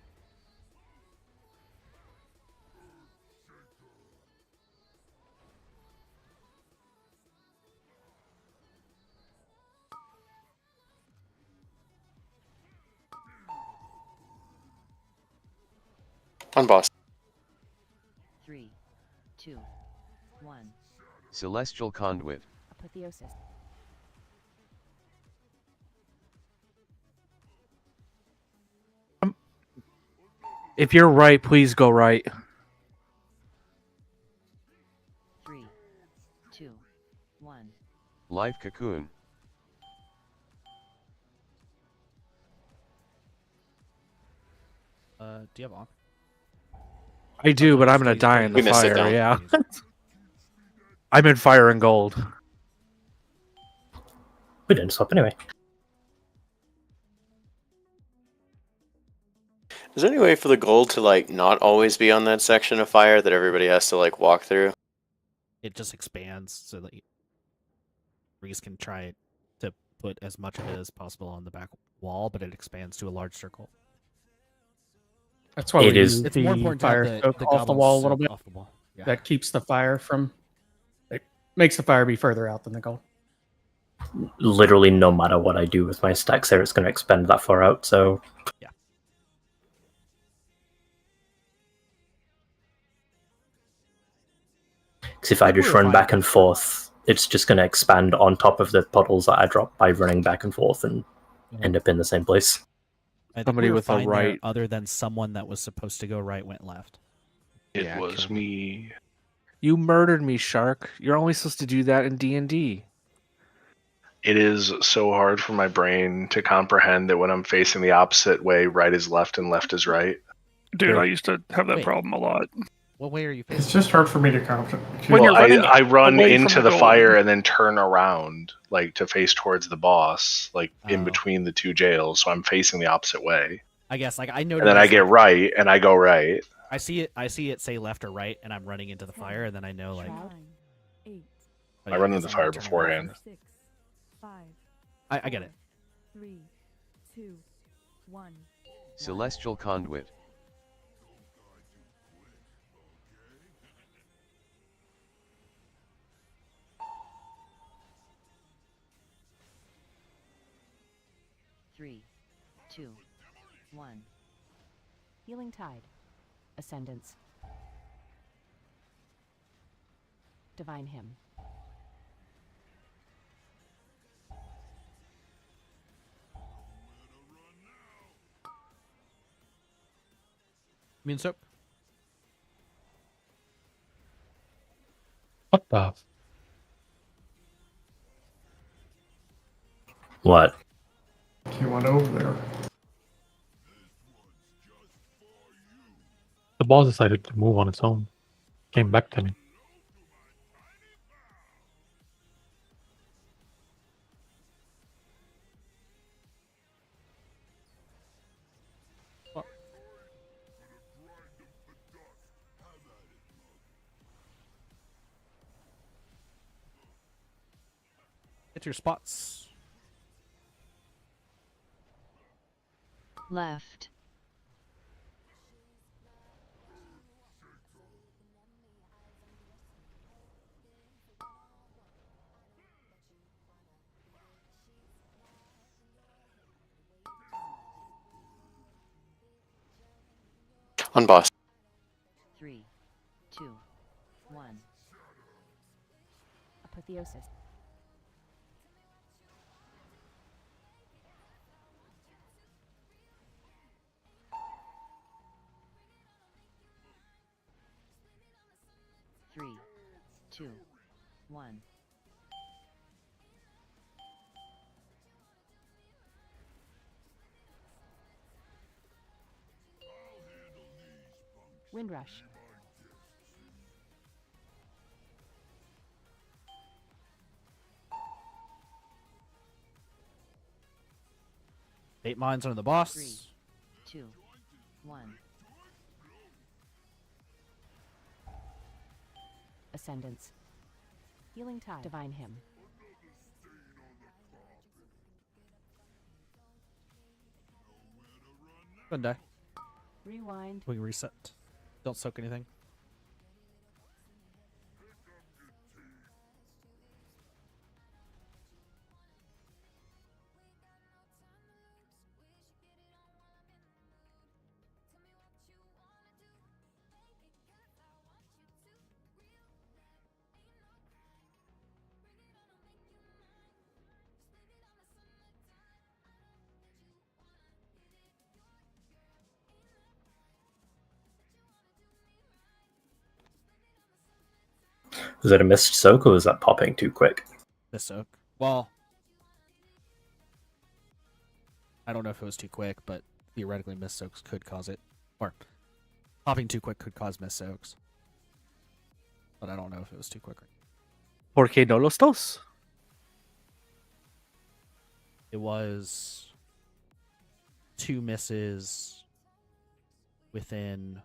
On boss. 3, 2, 1. Celestial Conduit. Apotheosis. If you're right, please go right. 3, 2, 1. Life Cocoon. Do you have on? I do, but I'm gonna die in the We missed it, fire. don't. Yeah. I'm in fire and gold. We didn't swap anyway. Is there any way for the gold to like not always be on that section of fire that everybody has to like walk through? It just expands so that Reese can try to put as much of it as possible on the back wall, but it expands to a large circle. That's why It we is- use It's the more important to fire have soak the off the goblins wall a little soak bit. off the wall. Yeah. That keeps the fire from. It makes the fire be further out than the gold. Literally, no matter what I do with my stacks here, it's going to expand that far out. So Yeah. because if I think we just were run fine back with and forth, it's just going to expand on top of the puddles that I drop by running back and forth and end up in the same place. I think Somebody we were with a fine there, right. other than someone that was supposed to go right went left. It was me. You murdered me, Shark. You're only supposed to do that in D&D. It is so hard for my brain to comprehend that when I'm facing the opposite way, right is left and left is right. Dude, I used to have that problem a lot. What way are you facing? It's just hard for me to comprehend. When you're running I run away from into the the goal. fire and then turn around, like to face towards the boss, like in Oh. between the two jails. So I'm facing the opposite way. I guess like I know. And then I get right, and I go right. I see it say left or right, and I'm running into the fire, and then I know like. I run into the fire beforehand. I get it. 3, 2, 1. Celestial Conduit. Three, two, one. Healing Tide. Ascendance. Divine Hymn. Immune soak. What the? What? He went over there. The boss decided to move on its own. Came back to me. Hit your spots. Left. On boss. 3, 2, 1. Apotheosis. Three, two, one. Windrush. Eight mines under the boss. 3, 2, 1. Ascendance. Healing Tide. Divine Hymn. Go and die. Rewind. We can reset. Don't soak anything. Was it a missed soak or was that popping too quick? This soak. Well, I don't know if it was too quick, but theoretically miss soaks could cause it. Or popping too quick could cause miss soaks. But I don't know if it was too quick. ¿Por qué no los dos? It was 2 misses within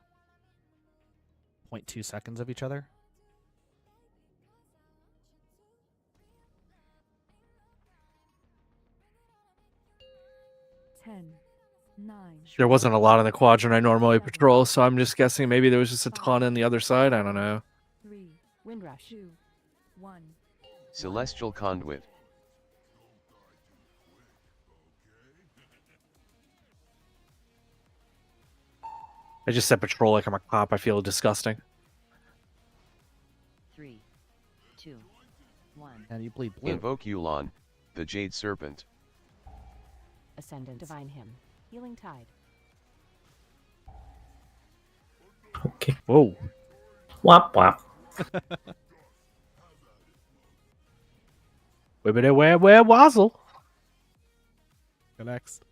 0.2 seconds of each other. There wasn't a lot in the quadrant I normally patrol, so I'm just guessing maybe there was just a ton on the other side. I don't know. 3, Windrush. 2, 1. Celestial Conduit. I just said patrol like I'm a cop. I feel disgusting. 3, 2, 1. And you bleed blue. Invoke Yulon, the Jade Serpent. Ascendant. Divine Hymn. Healing Tide. Okay. Whoa. Wop wop. Wibbity where wazzle. Go next.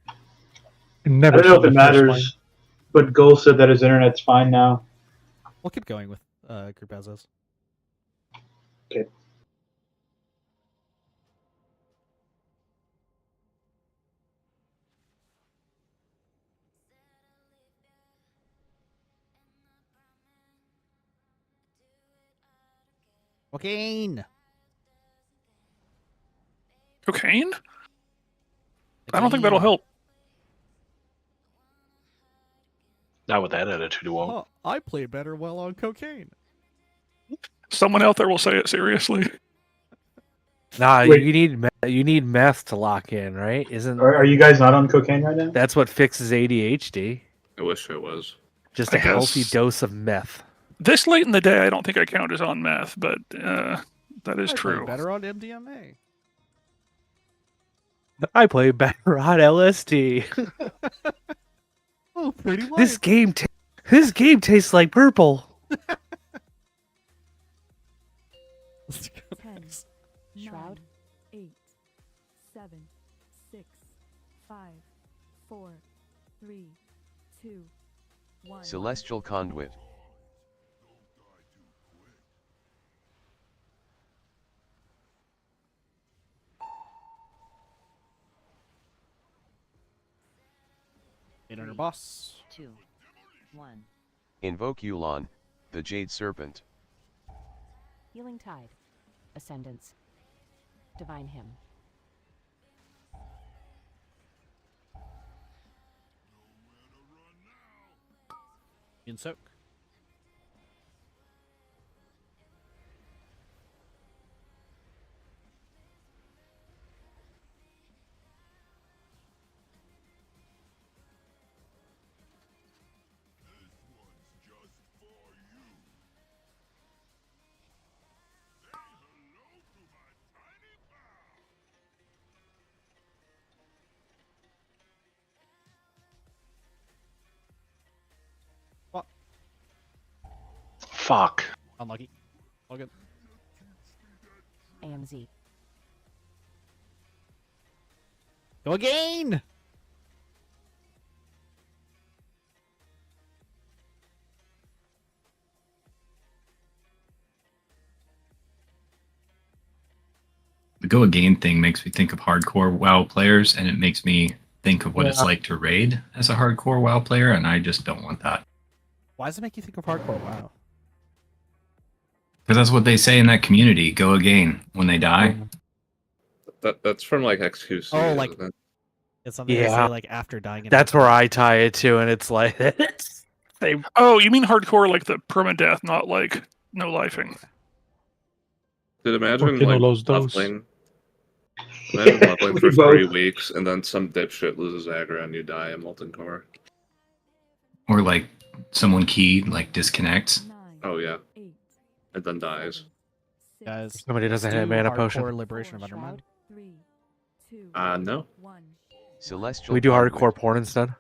I don't know if it matters, but Gull said that his internet's fine now. We'll keep going with group as is. Okay. Cocaine. Cocaine? I don't think that'll help. Not with that attitude, it won't. Oh, I play better while on cocaine. Someone out there will say it seriously. Nah, Wait. you need meth to lock in, right? Isn't Are you guys not on cocaine right now? that's what fixes ADHD? I wish I was. Just a I healthy guess. dose of meth. This late in the day, I don't think I count as on meth, but that is I true. play better on MDMA. I play better on LSD. Oh, pretty light. This game tastes like purple. 10, Shroud. 8, 7, 6, 5, 4, 3, 2, 1. Celestial Conduit. Hit on your boss. 2, 1. Invoke Yulon, the Jade Serpent. Healing Tide. Ascendance. Divine Hymn. In soak. What? Fuck. Unlucky. All good. AMZ. Go again! The go again thing makes me think of hardcore WoW players, and it makes me think of what it's Yeah. like to raid as a hardcore WoW player, and I just don't want that. Why does it make you think of hardcore WoW? Because that's what they say in that community, go again, when they die. That's from like XQC. Oh, like isn't it? it's something they say Yeah. like after dying. in That's hardcore. where I tie it to, and it's like they Oh, you mean hardcore like the permadeath, not like no lifing. Dude, imagine Okay, no, like those. leveling. Imagine leveling for We both. 3 weeks and then some dipshit loses aggro and you die in Molten Core. Or like someone keyed, like disconnects. 9, Oh yeah, 8, and then dies. Guys, Somebody doesn't let's have do mana hardcore potion. Liberation of Undermine. 3, 2, No. 1. Celestial We do Conduit. hardcore porn instead.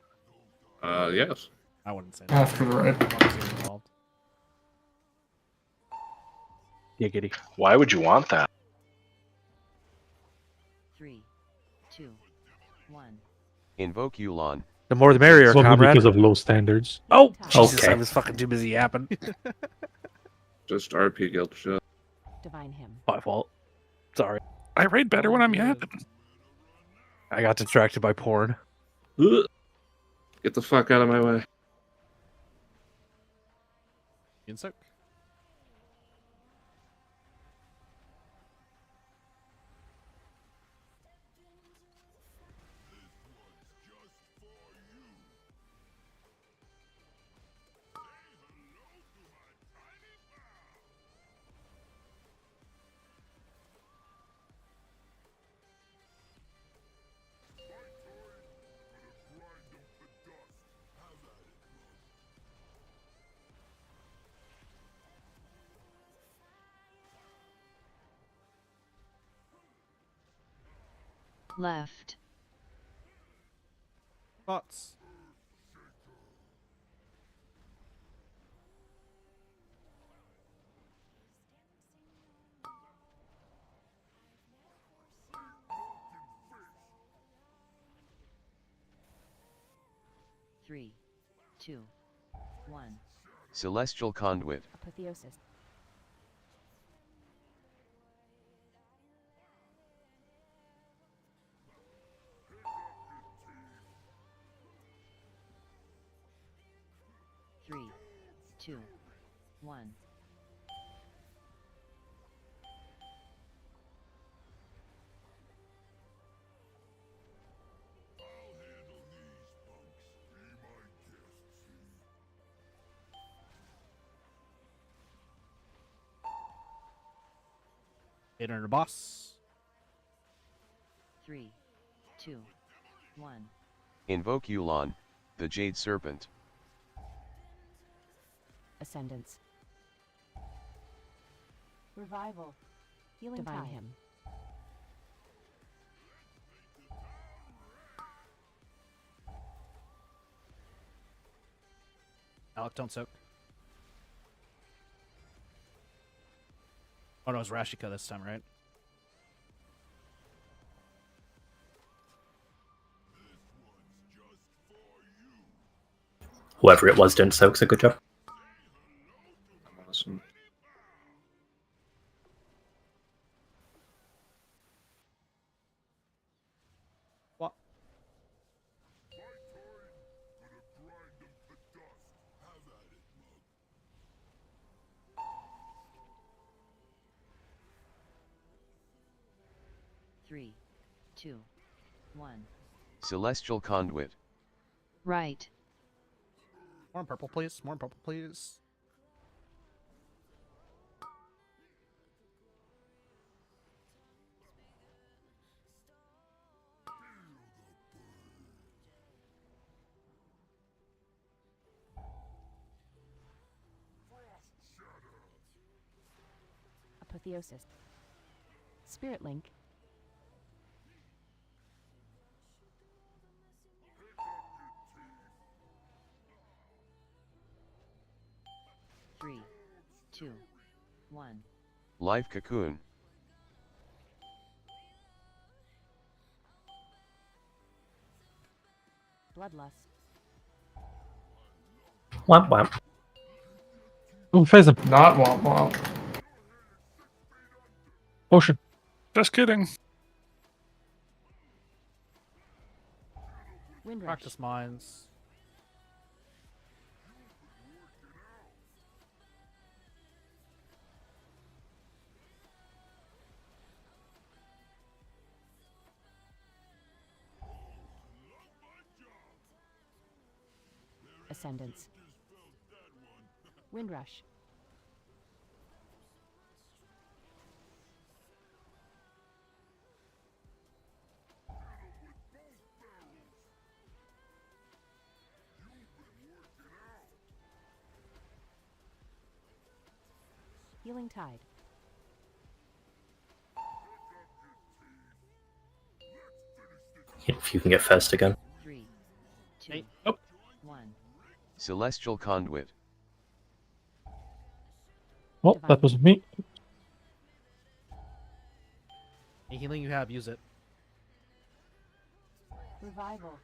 Yes. I wouldn't say that. After the raid. Obviously involved. Giggity. Why would you want that? 3, 2, 1. Invoke Yulon. The more the merrier, It's only comrade. because of low standards. Oh, Jesus, Okay. I was fucking too busy yapping. Just RP guild shit. Divine Hymn. My fault. Sorry. I raid better when I'm yapping. I got distracted by porn. Ugh. Get the fuck out of my way. In soak. Left. Thoughts. 3, 2, 1. Celestial Conduit. Apotheosis. Three, 2, 1. Hit under boss. 3, 2, 1. Invoke Yulon, the Jade Serpent. Ascendance. Revival. Healing Divine Him. Alec, don't soak. Oh no, it was Rashika this time, right? Whoever it was didn't soak, so good job. Awesome. What? Three, 2, 1. Celestial Conduit. Right. More in purple, please. More in purple, please. Apotheosis. Spirit Link. Three, 2, 1. Life Cocoon. Bloodlust. Womp womp. Oh, Phasm. Not womp womp. Potion. Just kidding. Windrush. Practice mines. Ascendance. Windrush. Healing Tide. If you can get first again. 3, 2, 1. Celestial Conduit. Oh, that was me. Any healing you have, use it. Revival.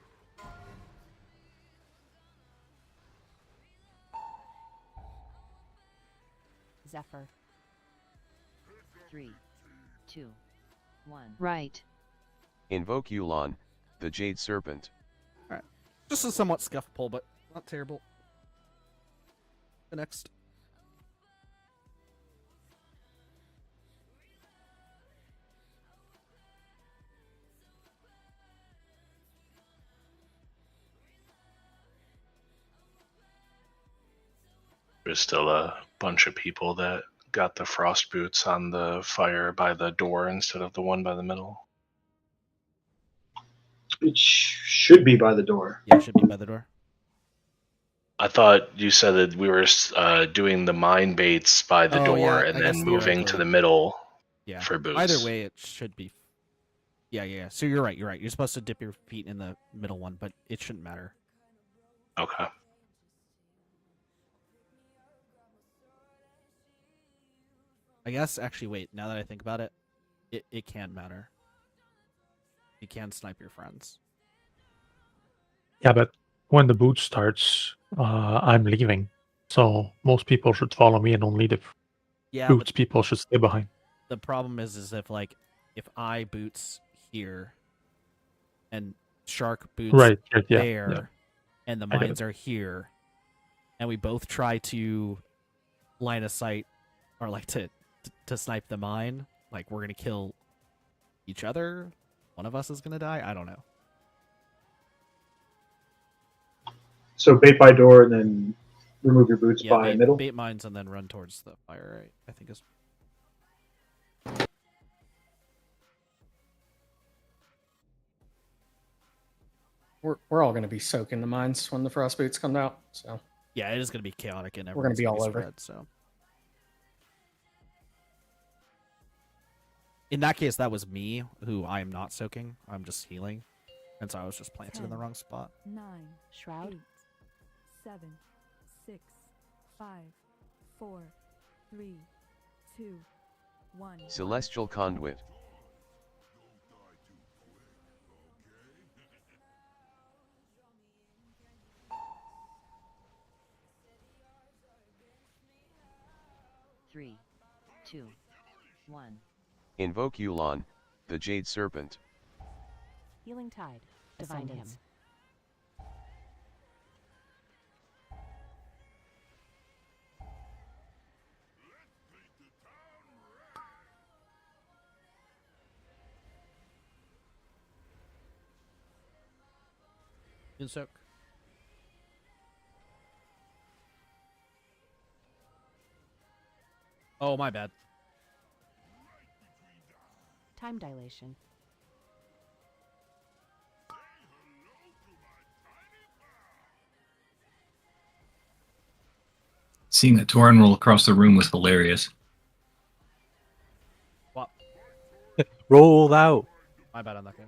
Zephyr. 3, 2, 1. Right. Invoke Yulon, the Jade Serpent. Alright. Just a somewhat scuff pull, but not terrible. The next. There's still a bunch of people that got the frost boots on the fire by the door instead of the one by the middle. It should be by the door. Yeah, it should be by the door. I thought you said that we were doing the mine baits by the door yeah, and I then guess moving to theoretically. the middle Yeah. for boots. Either way, it should be. Yeah. So you're right. You're supposed to dip your feet in the middle one, but it shouldn't matter. Okay. I guess, actually, wait, now that I think about it, it can matter. You can snipe your friends. Yeah, but when the boot starts, I'm leaving. So most people should follow me, and only the Yeah, boots but people should stay behind. the problem is if I boots here, and Shark boots Right, yeah, yeah, there, yeah. and the I get mines it. are here, and we both try to line of sight or like to snipe the mine, like we're gonna kill each other. One of us is gonna die. I don't know. So bait by door and then remove your boots Yeah, by middle. bait mines and then run towards the fire. Right? I think is. We're all going to be soaking the mines when the frost boots come out. So Yeah, it is gonna be chaotic and we're going everyone's to be gonna all over. spread. So in that case, that was me who I am not soaking. I'm just healing, and so I was just planted in the 10, wrong spot. 9, Shroud. 8, 7, 6, 5, 4, 3, 2, 1. Celestial Conduit. Three, two, one. Invoke Yulon, the Jade Serpent. Healing Tide. Divine him. Ascendance. In soak. Oh, my bad. Time dilation. Seeing that Torin roll across the room was hilarious. What? Roll out. My bad on that, guys.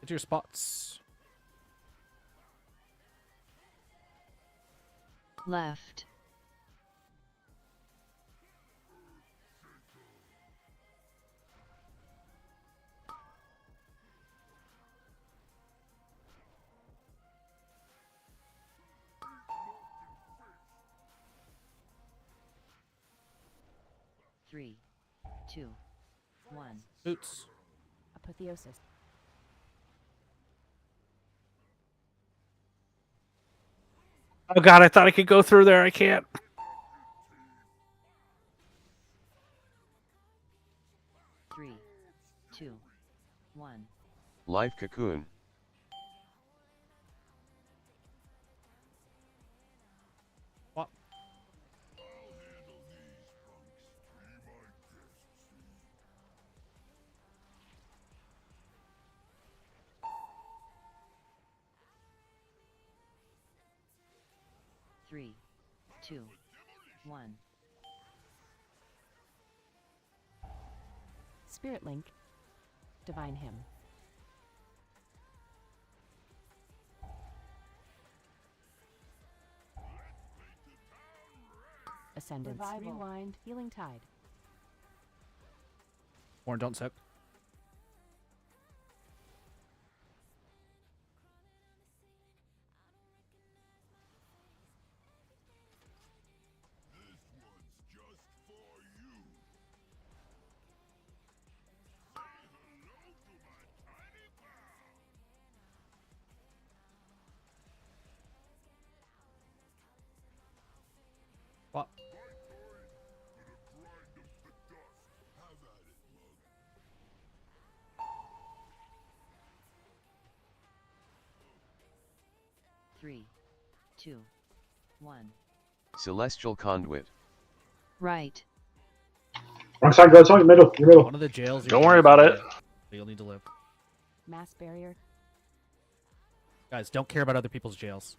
Get your spots. Left. Three, two, one. Boots. Apotheosis. Oh god, I thought I could go through there. I can't. Three, two, one. Life Cocoon. What? Three, two, one. Spirit Link. Divine him. Ascendance. Revival. Rewind. Healing Tide. Warren, don't soak. What? Three, two, one. Celestial Conduit. Right. Wrong side, go outside, middle. Your middle. One of the jails. Don't worry about it. You'll need to live. Mass barrier. Guys, don't care about other people's jails.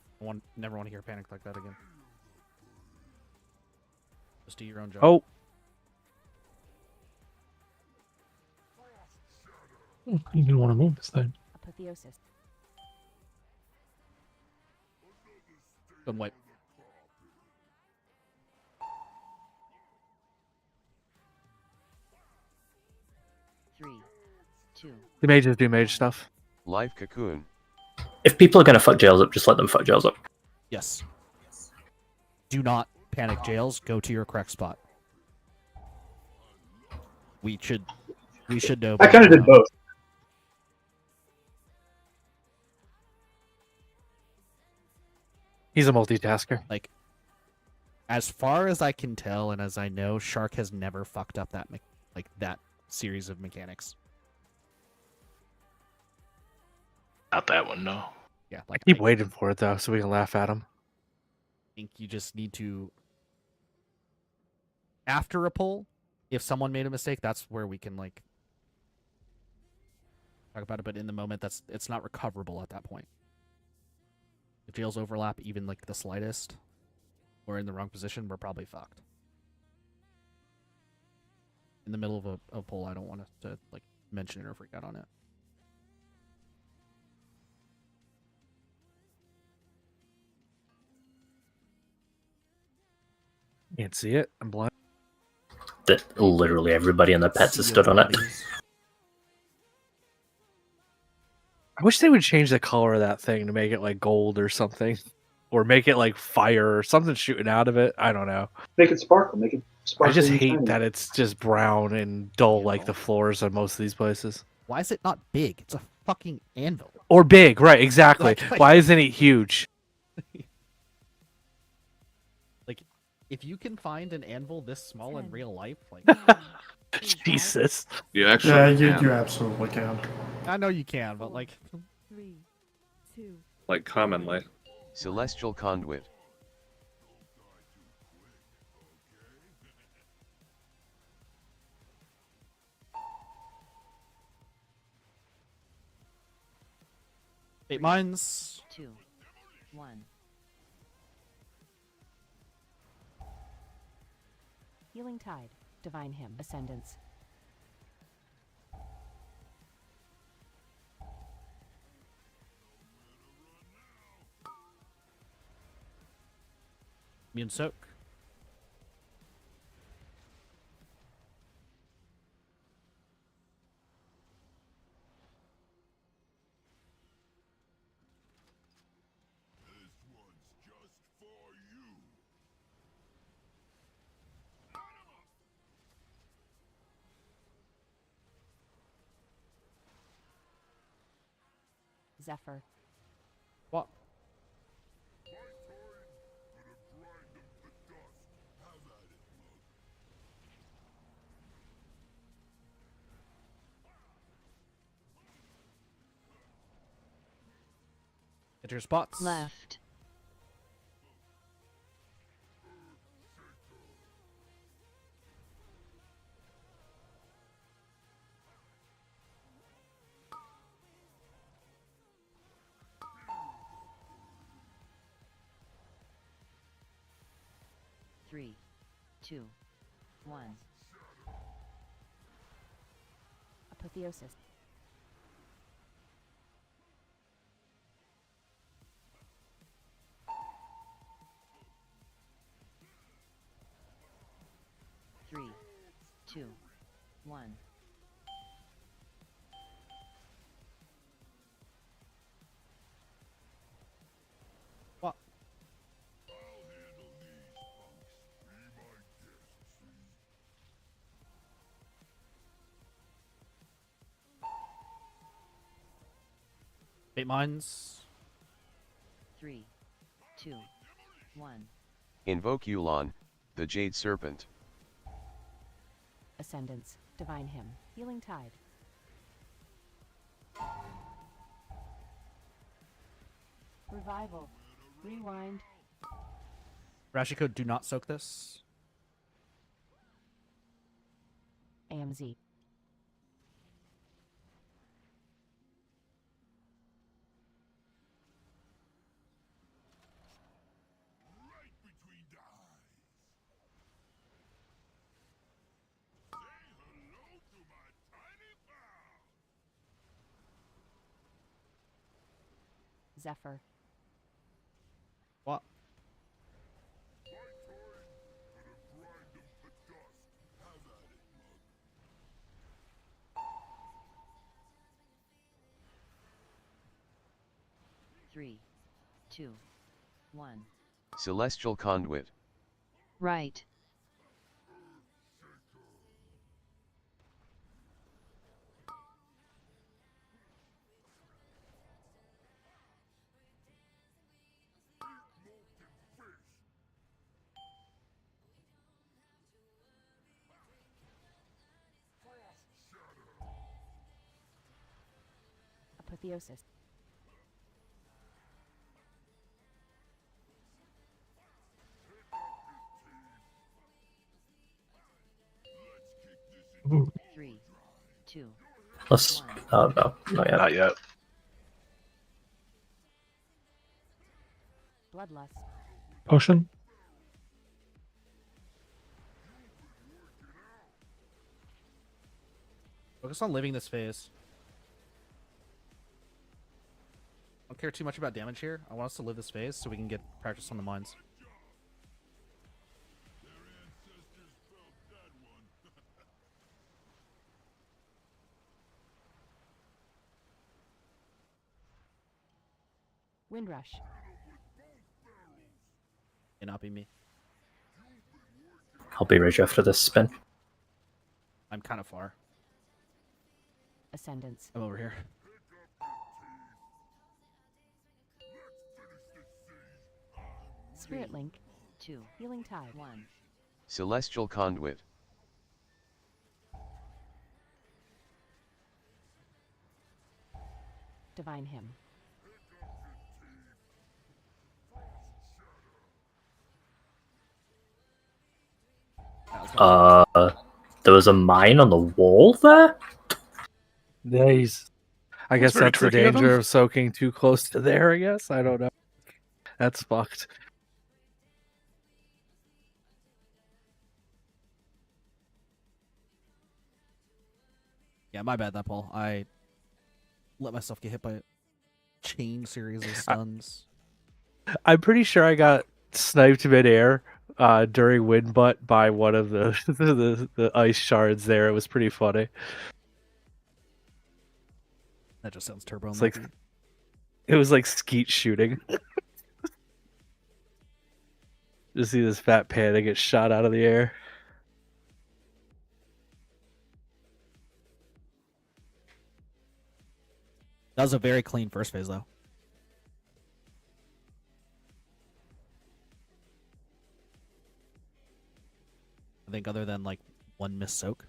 Never want to hear panic like that again. Just do your own job. Oh. You didn't want to move this time. Apotheosis. Good wipe. Three, They may just do mage stuff. Live cocoon. If people are going to fuck jails up, just let them fuck jails up. Yes. Do not panic jails. Go to your correct spot. We should know. I kind of did both. He's a multitasker. Like, as far as I can tell, and as I know, Shark has never fucked up that that series of mechanics. Not that one, no. Yeah, I keep waiting for it though, so we can laugh at him. I think you just need to, after a pull, if someone made a mistake, that's where we can like talk about it. But in the moment, it's not recoverable at that point. If jails overlap even like the slightest, or in the wrong position, we're probably fucked. In the middle of a pull, I don't want to like mention it or freak out on it. Can't see it. I'm blind. That literally everybody in the pets has stood on it. I wish they would change the color of that thing to make it like gold or something, or make it like fire or something shooting out of it. I don't know. Make it sparkle. Make it sparkle. I just hate that it's just brown and dull like the floors on most of these places. Why is it not big? It's a fucking anvil. Or big, right? Exactly. Like- Why isn't it huge? Like, if you can find an anvil this small in real life, like Jesus. You actually Yeah, can. you absolutely can. I know you can, but like 3, 2, Like commonly. Celestial conduit. Eight mines. 2, 1. Healing Tide. Divine Hymn. Ascendance. Immune soak. Zephyr. What? Get your spots. Left. Three, 2, 1. Apotheosis. Three, 2, 1. What? Eight mines. 3, 2, 1. Invoke Yulon, the Jade Serpent. Ascendance. Divine Hymn. Healing Tide. Revival. Rewind. Rashiko, do not soak this. AMZ. Zephyr. What? 3, 2, 1. Celestial Conduit. Right. Apotheosis. Ooh. 3, 2. Let's. Oh no, not yet. Not yet. Bloodlust. Potion. Focus on living this phase. I don't care too much about damage here. I want us to live this phase so we can get practice on the mines. Windrush. May not be me. I'll be right after this spin. I'm kind of far. Ascendance. I'm over here. Spirit Link. 2. Healing Tide. 1. Celestial Conduit. Divine Hymn. There was a mine on the wall there? Nice. I guess very that's the tricky of danger him. of soaking too close to there, I guess. I don't know. That's fucked. Yeah, my bad, that Paul. I let myself get hit by a chain series of stuns. I'm pretty sure I got sniped midair during wind butt by one of the, the ice shards there. It was pretty funny. That just sounds turbo. It's like it was like skeet shooting. Just see this fat panda get shot out of the air. That was a very clean first phase, though. I think other than like one miss soak.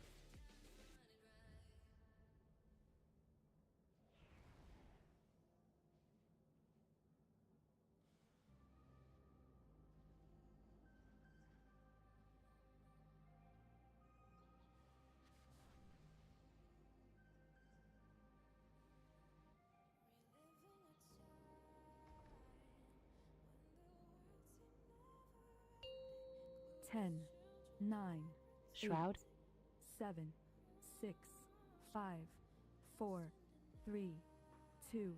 Ten, 9, Shroud. 7, 6, 5, 4, 3, 2,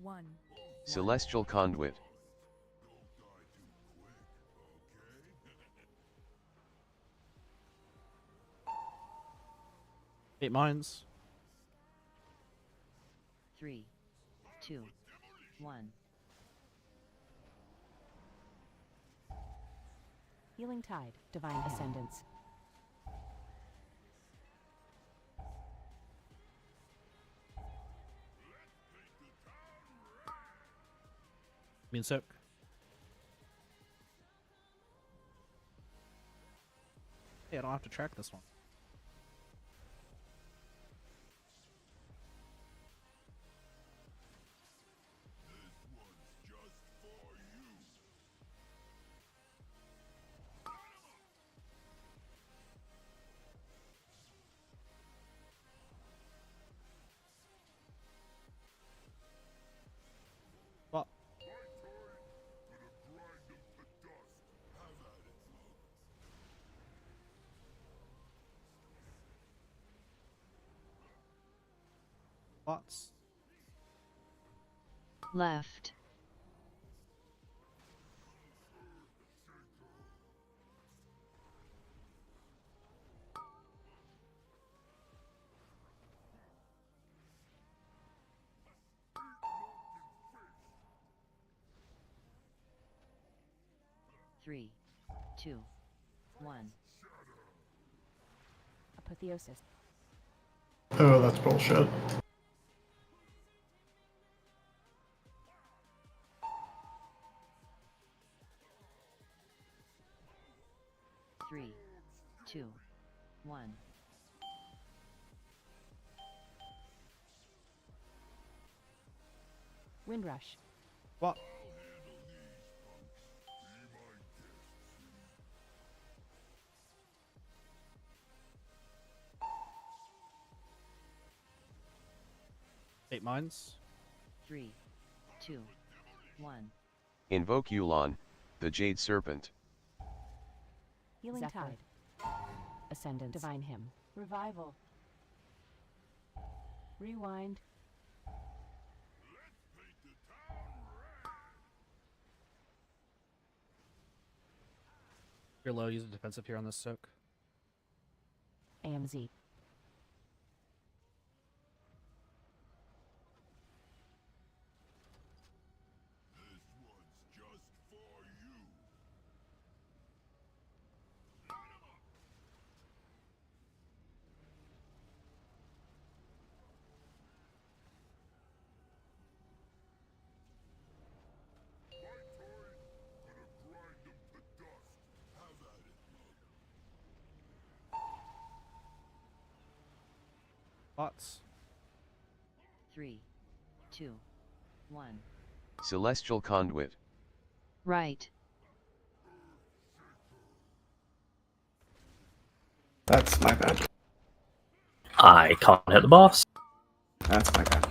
1. Celestial Conduit. Eight mines. 3, 2, 1. Healing Tide. Divine Ascendance. Mean soak. Hey, I don't have to track this one. Well, spots. Left. 3, 2, 1. Apotheosis. Oh, that's bullshit. Three, two, one. Windrush. What? Eight mines. 3, 2, 1. Invoke Yulon, the Jade Serpent. Healing Tide. Ascendant. Divine Hymn. Revival. Rewind. If you're low, use a defensive here on this soak. AMZ. Bots. 3, 2, 1. Celestial Conduit. Right. That's my bad. I can't hit the boss. That's my bad.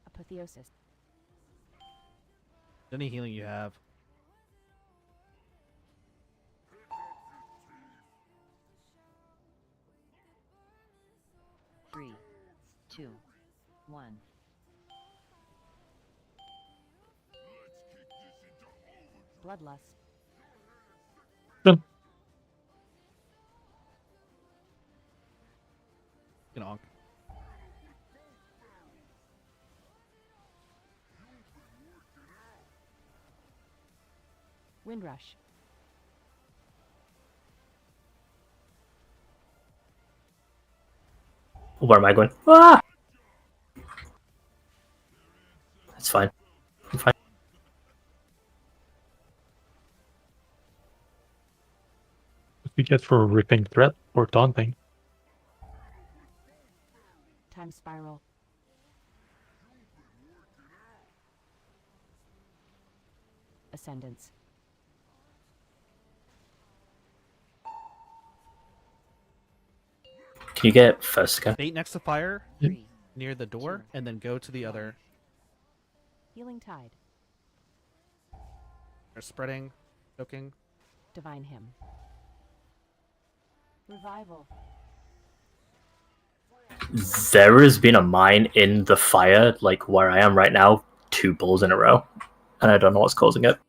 Apotheosis. Any healing you have. Three, two, one. Bloodlust. Gonk. Windrush. Where am I going? Ah! That's fine. I'm fine. What do we get for ripping threat or taunting? Time spiral. Ascendance. Can you get first again? Bait next to fire, Yep. near the door, and then go to the other. Healing Tide. They're spreading, soaking. Divine Hymn. Revival. There has been a mine in the fire, like where I am right now, 2 bulls in a row. And I don't know what's causing it.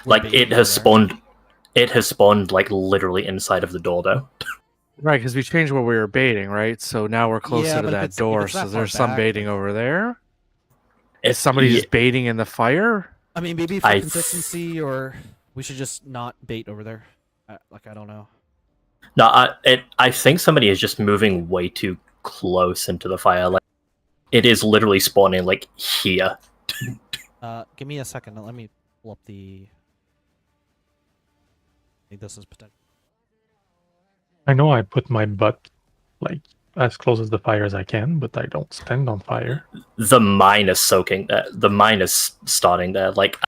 Like, it has spawned... It has spawned, like, literally inside of the door, though. Right, because we changed what we were baiting, right? So now we're closer Yeah, to but if that it's- if door, it's that so far there's some back, baiting like- over there. Is somebody just baiting in the fire? I mean, maybe for I- consistency, or we should just not bait over there. Like, I don't know. No, I think somebody is just moving way too close into the fire. Like, it is literally spawning, like, here. Give me a second. Let me pull up the... I think this is potential. I know I put my butt like as close as the fire as I can, but I don't stand on fire. The mine is soaking there. The mine is starting there. Like,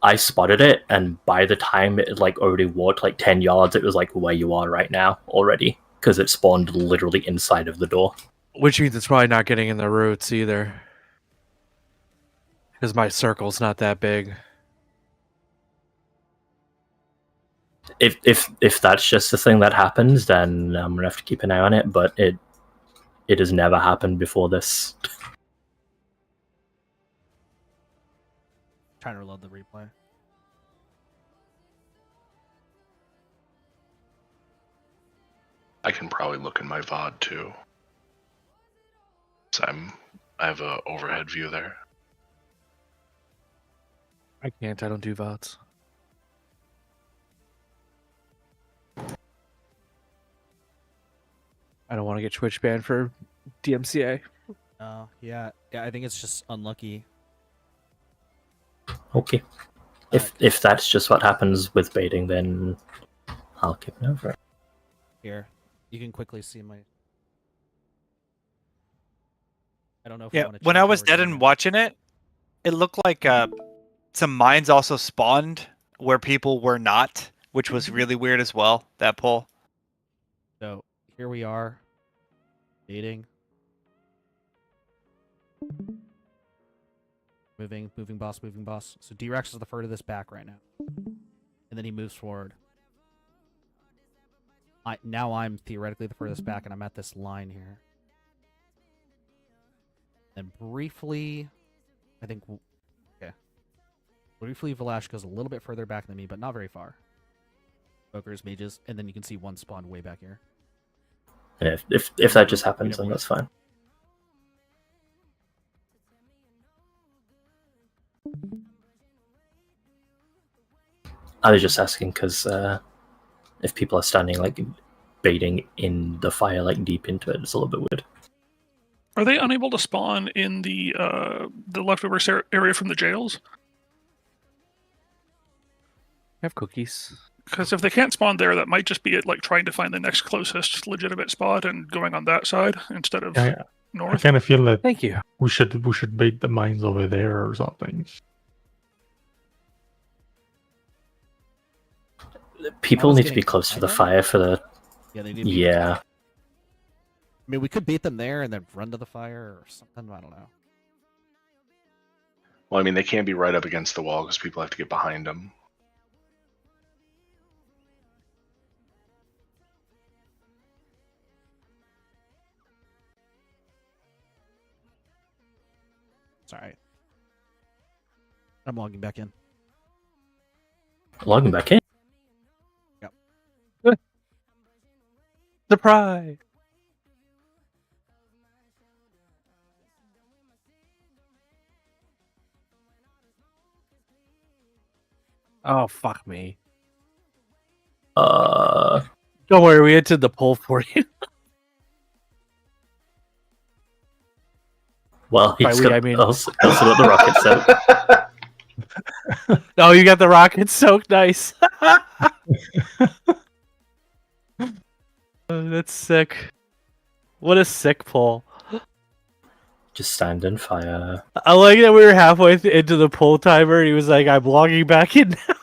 I spotted it, and by the time it like already walked like 10 yards, it was like where you are right now already, because it spawned literally inside of the door. Which means it's probably not getting in the roots either. Because my circle's not that big. If that's just the thing that happens, then I'm gonna have to keep an eye on it. But it has never happened before this. Trying to reload the replay. I can probably look in my VOD too. So I have a overhead view there. I can't. I don't do VODs. I don't want to get Twitch banned for DMCA. Yeah. I think it's just unlucky. Okay. If that's just what happens with baiting, then I'll keep it over. Here, you can quickly see my. I don't know if you Yeah, want to. when I was dead and watching it, it looked like some mines also spawned where people were not, which was really weird as well. That pull. So here we are, baiting. Moving boss. So D-Rex is the furthest back right now. And then he moves forward. Now I'm theoretically the furthest back, and I'm at this line here. And briefly, I think... Okay. Briefly, Valash goes a little bit further back than me, but not very far. Invokers, mages, and then you can see one spawn way back here. Yeah, if that just happens, then that's fine. I was just asking because if people are standing like baiting in the fire, like deep into it, it's a little bit weird. Are they unable to spawn in the leftover area from the jails? I have cookies. Because if they can't spawn there, that might just be it, like trying to find the next closest legitimate spot and going on that side instead of I north. kind of feel that Thank you. we should bait the mines over there or something. People need to be close to the fire for the. Yeah, they need to be Yeah. I mean, we could bait them there and then run to the fire or something. I don't know. Well, I mean, they can't be right up against the wall because people have to get behind them. Sorry. I'm logging back in. Logging back in? Yep. Surprise! Oh, fuck me. Don't worry, we entered the poll for you. Well, By he's we, got, I mean- also got the rocket soak. Oh, you got the rocket soaked. Nice. That's sick. What a sick pull. Just stand in fire. I like that we were halfway into the pull timer and he was like, I'm logging back in now.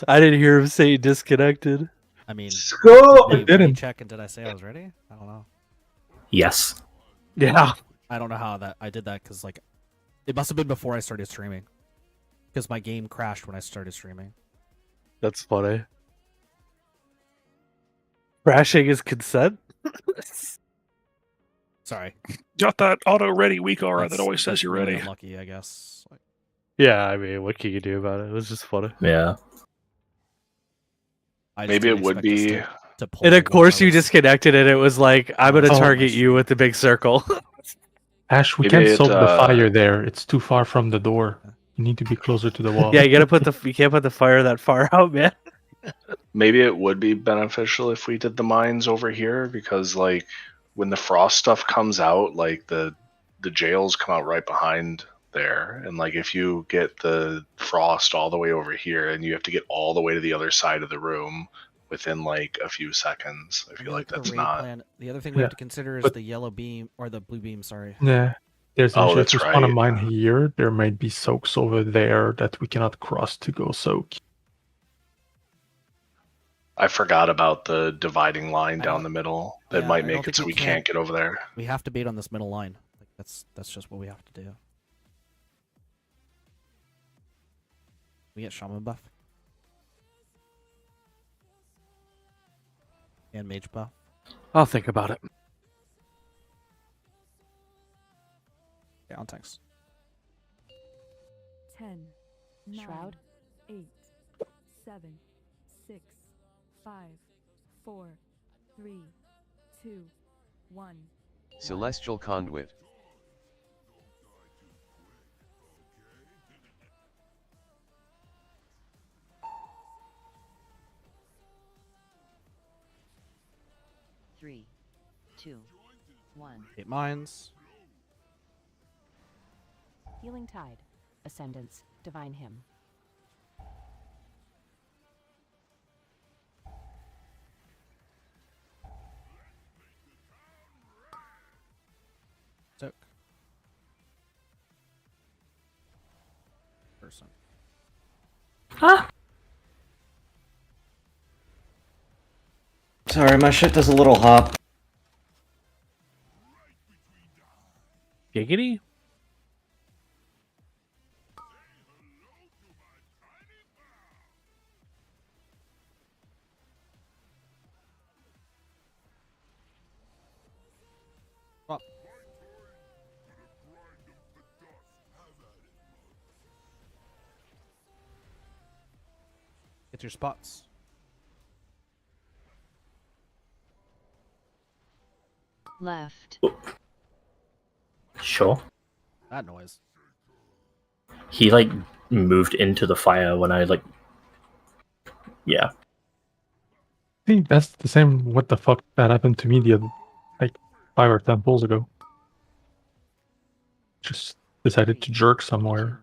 I didn't hear him say disconnected. I mean, Go! did I check and did I say I was ready? I don't know. Yes. Yeah. I don't know how I did that because like it must have been before I started streaming because my game crashed when I started streaming. That's funny. Crashing is consent? Sorry. Got that auto ready weak aura That's- that always says that's you're really ready. Unlucky, I guess. Like, Yeah, I mean, what can you do about it? It was just funny. Yeah. I just Maybe didn't it would expect us be. to pull And of while course I you was- disconnected and it was like, I'm going to Oh, target you with the big circle. Ash, we Maybe can't it, soak the fire there. It's too far from the door. You need to be closer to the wall. Yeah, you can't put the fire that far out, man. Maybe it would be beneficial if we did the mines over here because, like, when the frost stuff comes out, like the jails come out right behind there, and like if you get the frost all the way over here, and you have to get all the way to the other side of the room within like a few seconds, I feel like Look at that's the raid not. plan. The other thing we Yeah, have to consider is but- the yellow beam or the blue beam. Sorry. Yeah. There's Oh, actually that's if we spawn a right. mine here, there might be soaks over there that we cannot cross to go soak. I forgot about the dividing line I down don't- the middle that Yeah, might I make don't it so think we can't get over there. We have to bait on this middle line. Like that's just what we have to do. We get shaman buff and mage buff. I'll think about it. Yeah, on tanks. 10, 9, Shroud. 8, 7, 6, 5, 4, 3, 2, 1. Celestial Conduit. Three, two, one. 8 mines. Healing Tide. Ascendance. Divine Hymn. Soak. Person. Sorry, my shit does a little hop. Giggity? Well. Get your spots. Left. Sure. That noise. He like moved into the fire when I like. Yeah. I think that's the same what the fuck that happened to me the other, like 5 or 10 pulls ago. Just decided to jerk somewhere.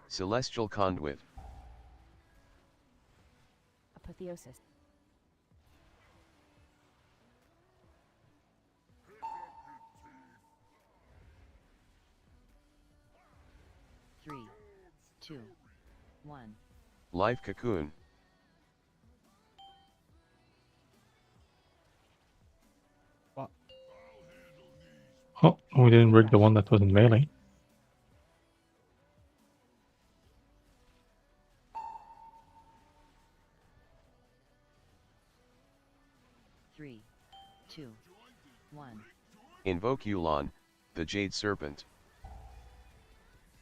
Celestial Conduit. Apotheosis. Three, two, one. Life Cocoon. Oh, we didn't rig the one that was in melee. Three, two, one. Invoke Yulon, the Jade Serpent.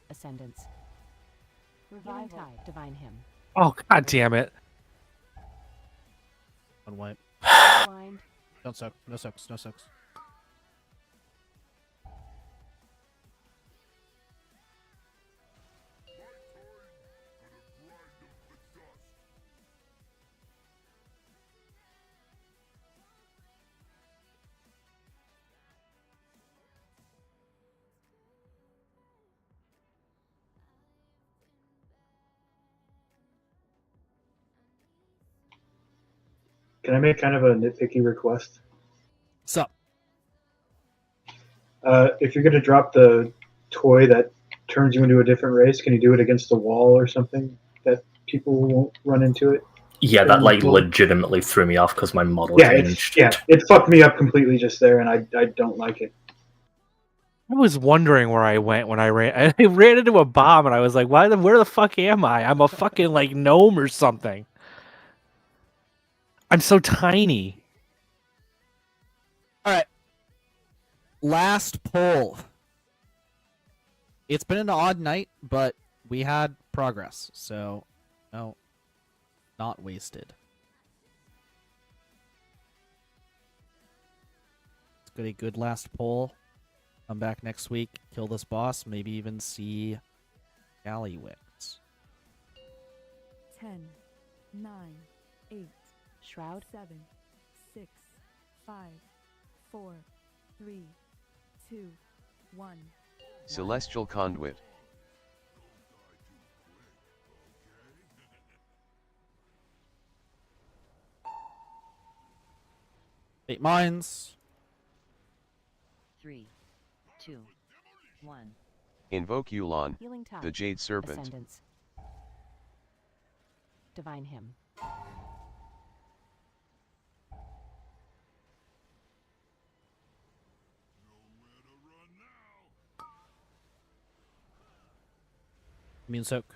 Ascendance. Healing Tide. Divine Hymn. Oh, god damn it. One wipe. Blind. Don't soak. No soaks. No soaks. Can I make kind of a nitpicky request? Sup? If you're going to drop the toy that turns you into a different race, can you do it against the wall or something that people won't run into it? Yeah, that like legitimately threw me off because my model Yeah, changed. it fucked me up completely just there, and I don't like it. I was wondering where I went when I ran. I ran into a bomb, and I was like, where the fuck am I? I'm a fucking, like, gnome or something. I'm so tiny. All right. Last poll. It's been an odd night, but we had progress, so no, not wasted. Let's get a good last poll. Come back next week, kill this boss, maybe even see Gallywix. 10, 9, 8, Shroud. 7, 6, 5, 4, 3, 2, 1. Celestial Conduit. Eight mines. Three, two, one. Invoke Yulon, Healing Tide. the Jade Serpent. Ascendance. Divine Hymn. Immune soak.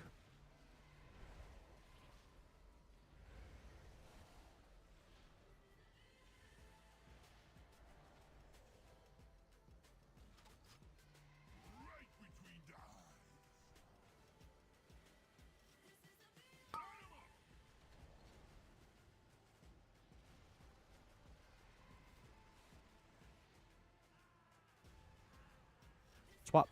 Swap.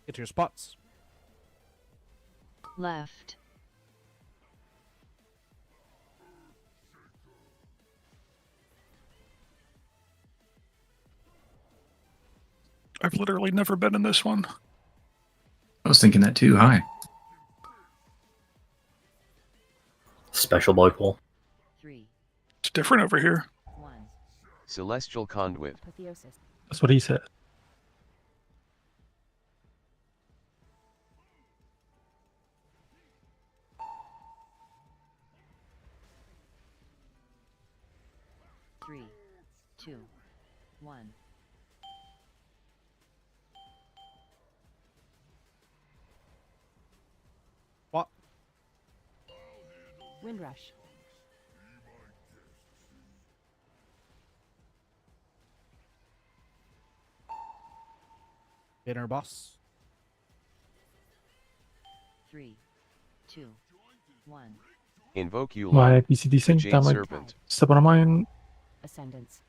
Get to your spots. Left. I've literally never been in this one. I was thinking that too. Hi. Special boy pool. 3. It's different over here. 1. Celestial Conduit. Apotheosis. That's what he said. Three, two, 1. What? Windrush. Inner boss. 3, 2, 1. Invoke you, My Lon, PCD the sync. Jade That might Serpent. step on a mine. Ascendance.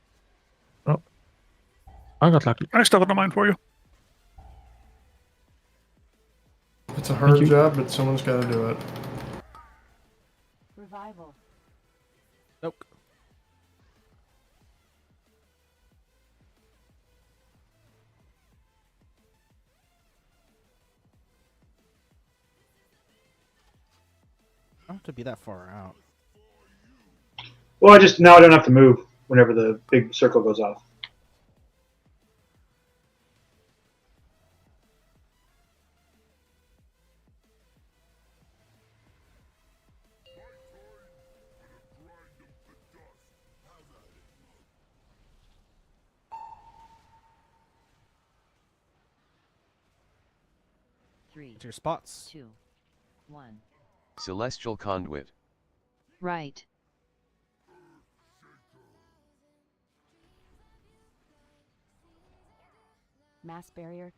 Oh. I got lucky. I stepped on the mine for you. It's a hard job, but someone's got to do it. Revival. Nope. I don't have to be that far out. Well, now I don't have to move whenever the big circle goes off. Three, To your spots. 2, 1. Celestial Conduit. Right. Mass barrier.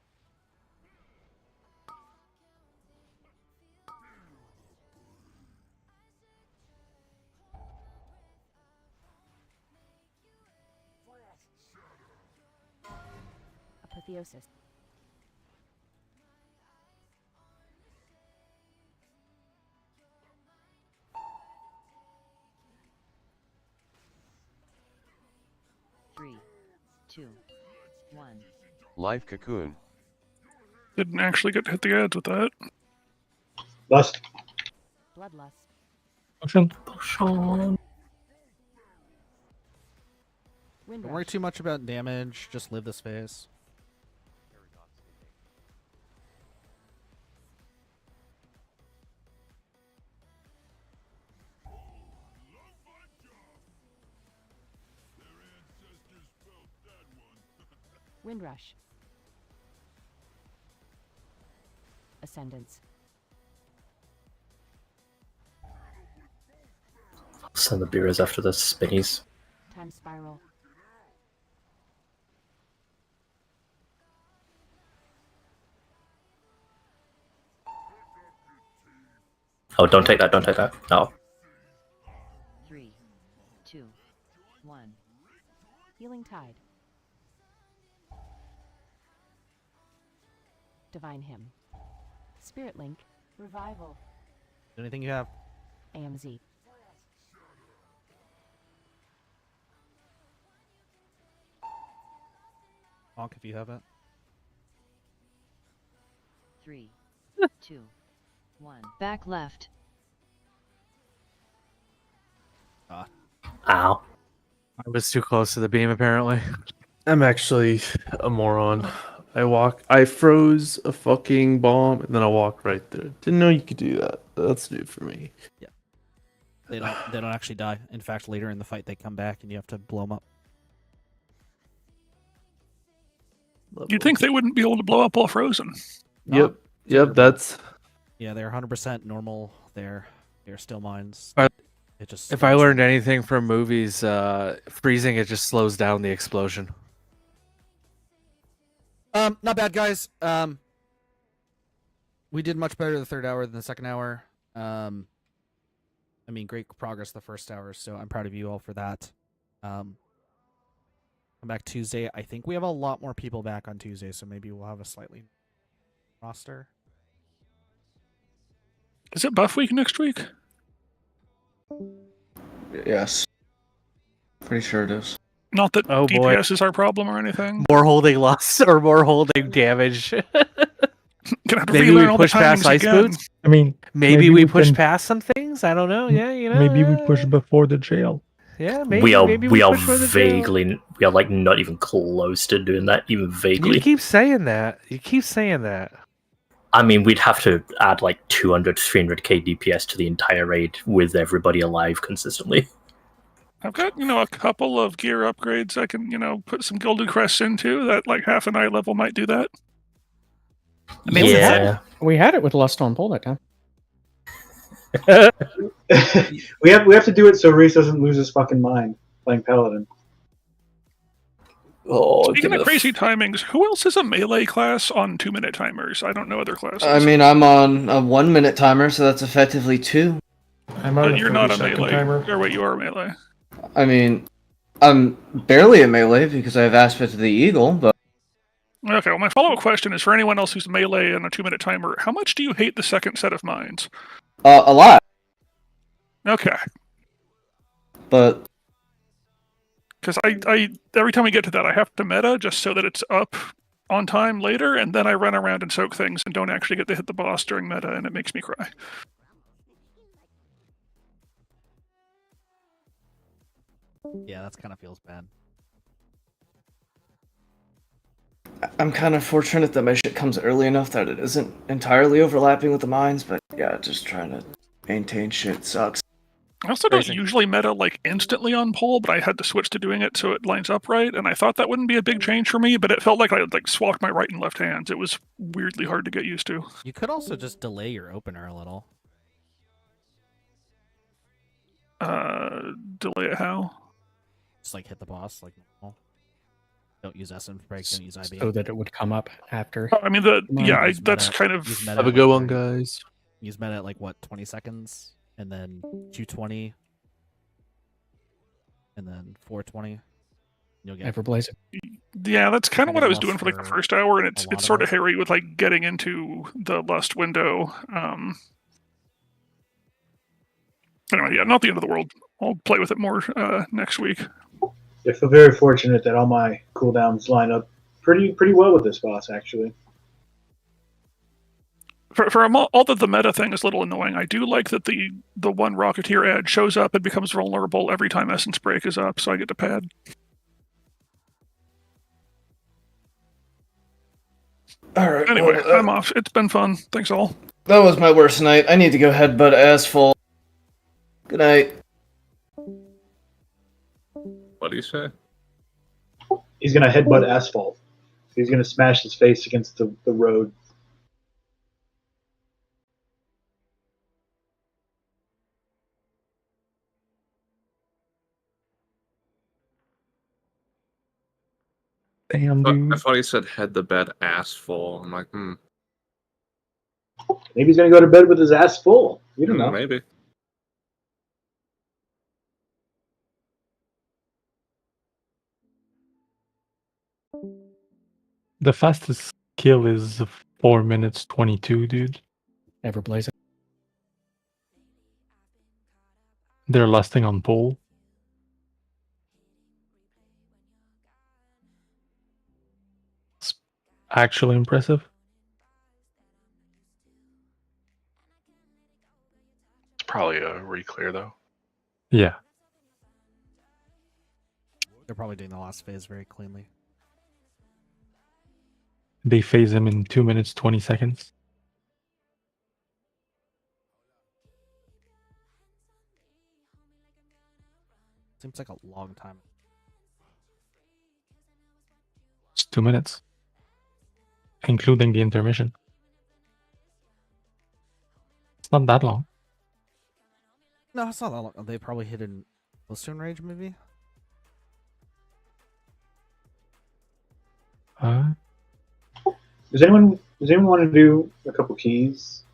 Apotheosis. Three, two, 1. Life Cocoon. Didn't actually get to hit the ads with that. Lust. Bloodlust. Potion. Don't Windrush. worry too much about damage. Just live this phase. Windrush. Ascendance. Send the beers after the spinnies. Time spiral. Oh, don't take that, don't take that. No. 3, 2, 1. Healing tide. Divine hymn. Spirit link. Revival. Anything you have. AMZ. Honk if you have it. 3, 2, 1. Back left. Ah. Ow. I was too close to the beam, apparently. I'm actually a moron. I froze a fucking bomb and then I walked right there. Didn't know you could do that. That's new for me. Yeah. They don't actually die. In fact, later in the fight they come back and you have to blow them up. You'd think they wouldn't be able to blow up while frozen. Yep. Yep, that's Yeah, they're 100% normal. They're still mines. But It just if I learned anything from movies, freezing it just slows down the explosion. not bad, guys. We did much better the third hour than the second hour. I mean, great progress the first hour, so I'm proud of you all for that. Come back Tuesday. I think we have a lot more people back on Tuesday, so maybe we'll have a slightly roster. Is it buff week next week? Yes. Pretty sure it is. Not that Oh, boy. DPS is our problem or anything. More holding loss or more holding damage. Gonna have to Maybe relearn we all push the past timings ice again. boots. I mean, Maybe we push can- past some things. I don't know. Yeah, you know. Maybe we push before the jail. Yeah, maybe we are maybe we are push for the jail. vaguely we are like not even close to doing that, even vaguely. You keep saying that. You keep saying that. I mean, we'd have to add like 200, 300k DPS to the entire raid with everybody alive consistently. I've got, a couple of gear upgrades I can, put some Gilded Crests into. That, like, half an eye level might do that. I mean, we had it with Lust on Pole that time. we have to do it so Reese doesn't lose his fucking mind playing Paladin. Oh, Speaking of crazy timings, who else is a melee class on 2-minute timers? I don't know other classes. I mean, I'm on a 1 minute timer, so that's effectively 2. I'm on But a you're not a 30-second melee. timer. Or wait, you are a melee. I mean, I'm barely a melee because I have Aspect of the Eagle, but Okay, well, my follow-up question is for anyone else who's melee and a 2-minute timer, how much do you hate the second set of mines? a lot. Okay. But Because I every time we get to that, I have to meta just so that it's up on time later, and then I run around and soak things and don't actually get to hit the boss during meta, and it makes me cry. Yeah, that's kind of feels bad. I'm kind of fortunate that my shit comes early enough that it isn't entirely overlapping with the mines, but yeah, just trying to maintain shit sucks. I also don't usually meta like instantly on pole, but I had to switch to doing it so it lines up right, and I thought that wouldn't be a big change for me, but it felt like I had like swapped my right and left hands. It was weirdly hard to get used to. You could also just delay your opener a little. Delay it how? Just like hit the boss like normal. Don't use essence break, don't use IB. So that it would come up after. I mean, that's kind of... Have a good one, guys. Use meta at like what, 20 seconds? And then Q20. And then 420. You'll get Everblaze. Yeah, that's kind of what I was Lust doing for like the for first hour, and it's lot of sort of it. hairy with like getting into the Lust window. Anyway, yeah, not the end of the world. I'll play with it more next week. I feel very fortunate that all my cooldowns line up pretty well with this boss, actually. Although the meta thing is a little annoying, I do like that the one Rocketeer ad shows up and becomes vulnerable every time Essence Break is up, so I get to pad. Alright. Anyway, well, I'm off. It's been fun. Thanks all. that was my worst night. I need to go headbutt asphalt. Good night. What do you say? He's gonna headbutt asphalt. He's gonna smash his face against the road. Damn, I dude. thought he said head the bed ass full. I'm like, Maybe he's gonna go to bed with his ass full. You don't know. maybe. The fastest kill is 4 minutes 22, dude. Everblaze. They're lasting on pole. It's actually impressive. It's probably a reclear though. Yeah. They're probably doing the last phase very cleanly. They phase him in 2 minutes 20 seconds. Seems like a long time. It's 2 minutes. Including the intermission. It's not that long. No, it's not that long. They probably hit in Blistone Rage, maybe? Does anyone Does anyone want to do a couple keys?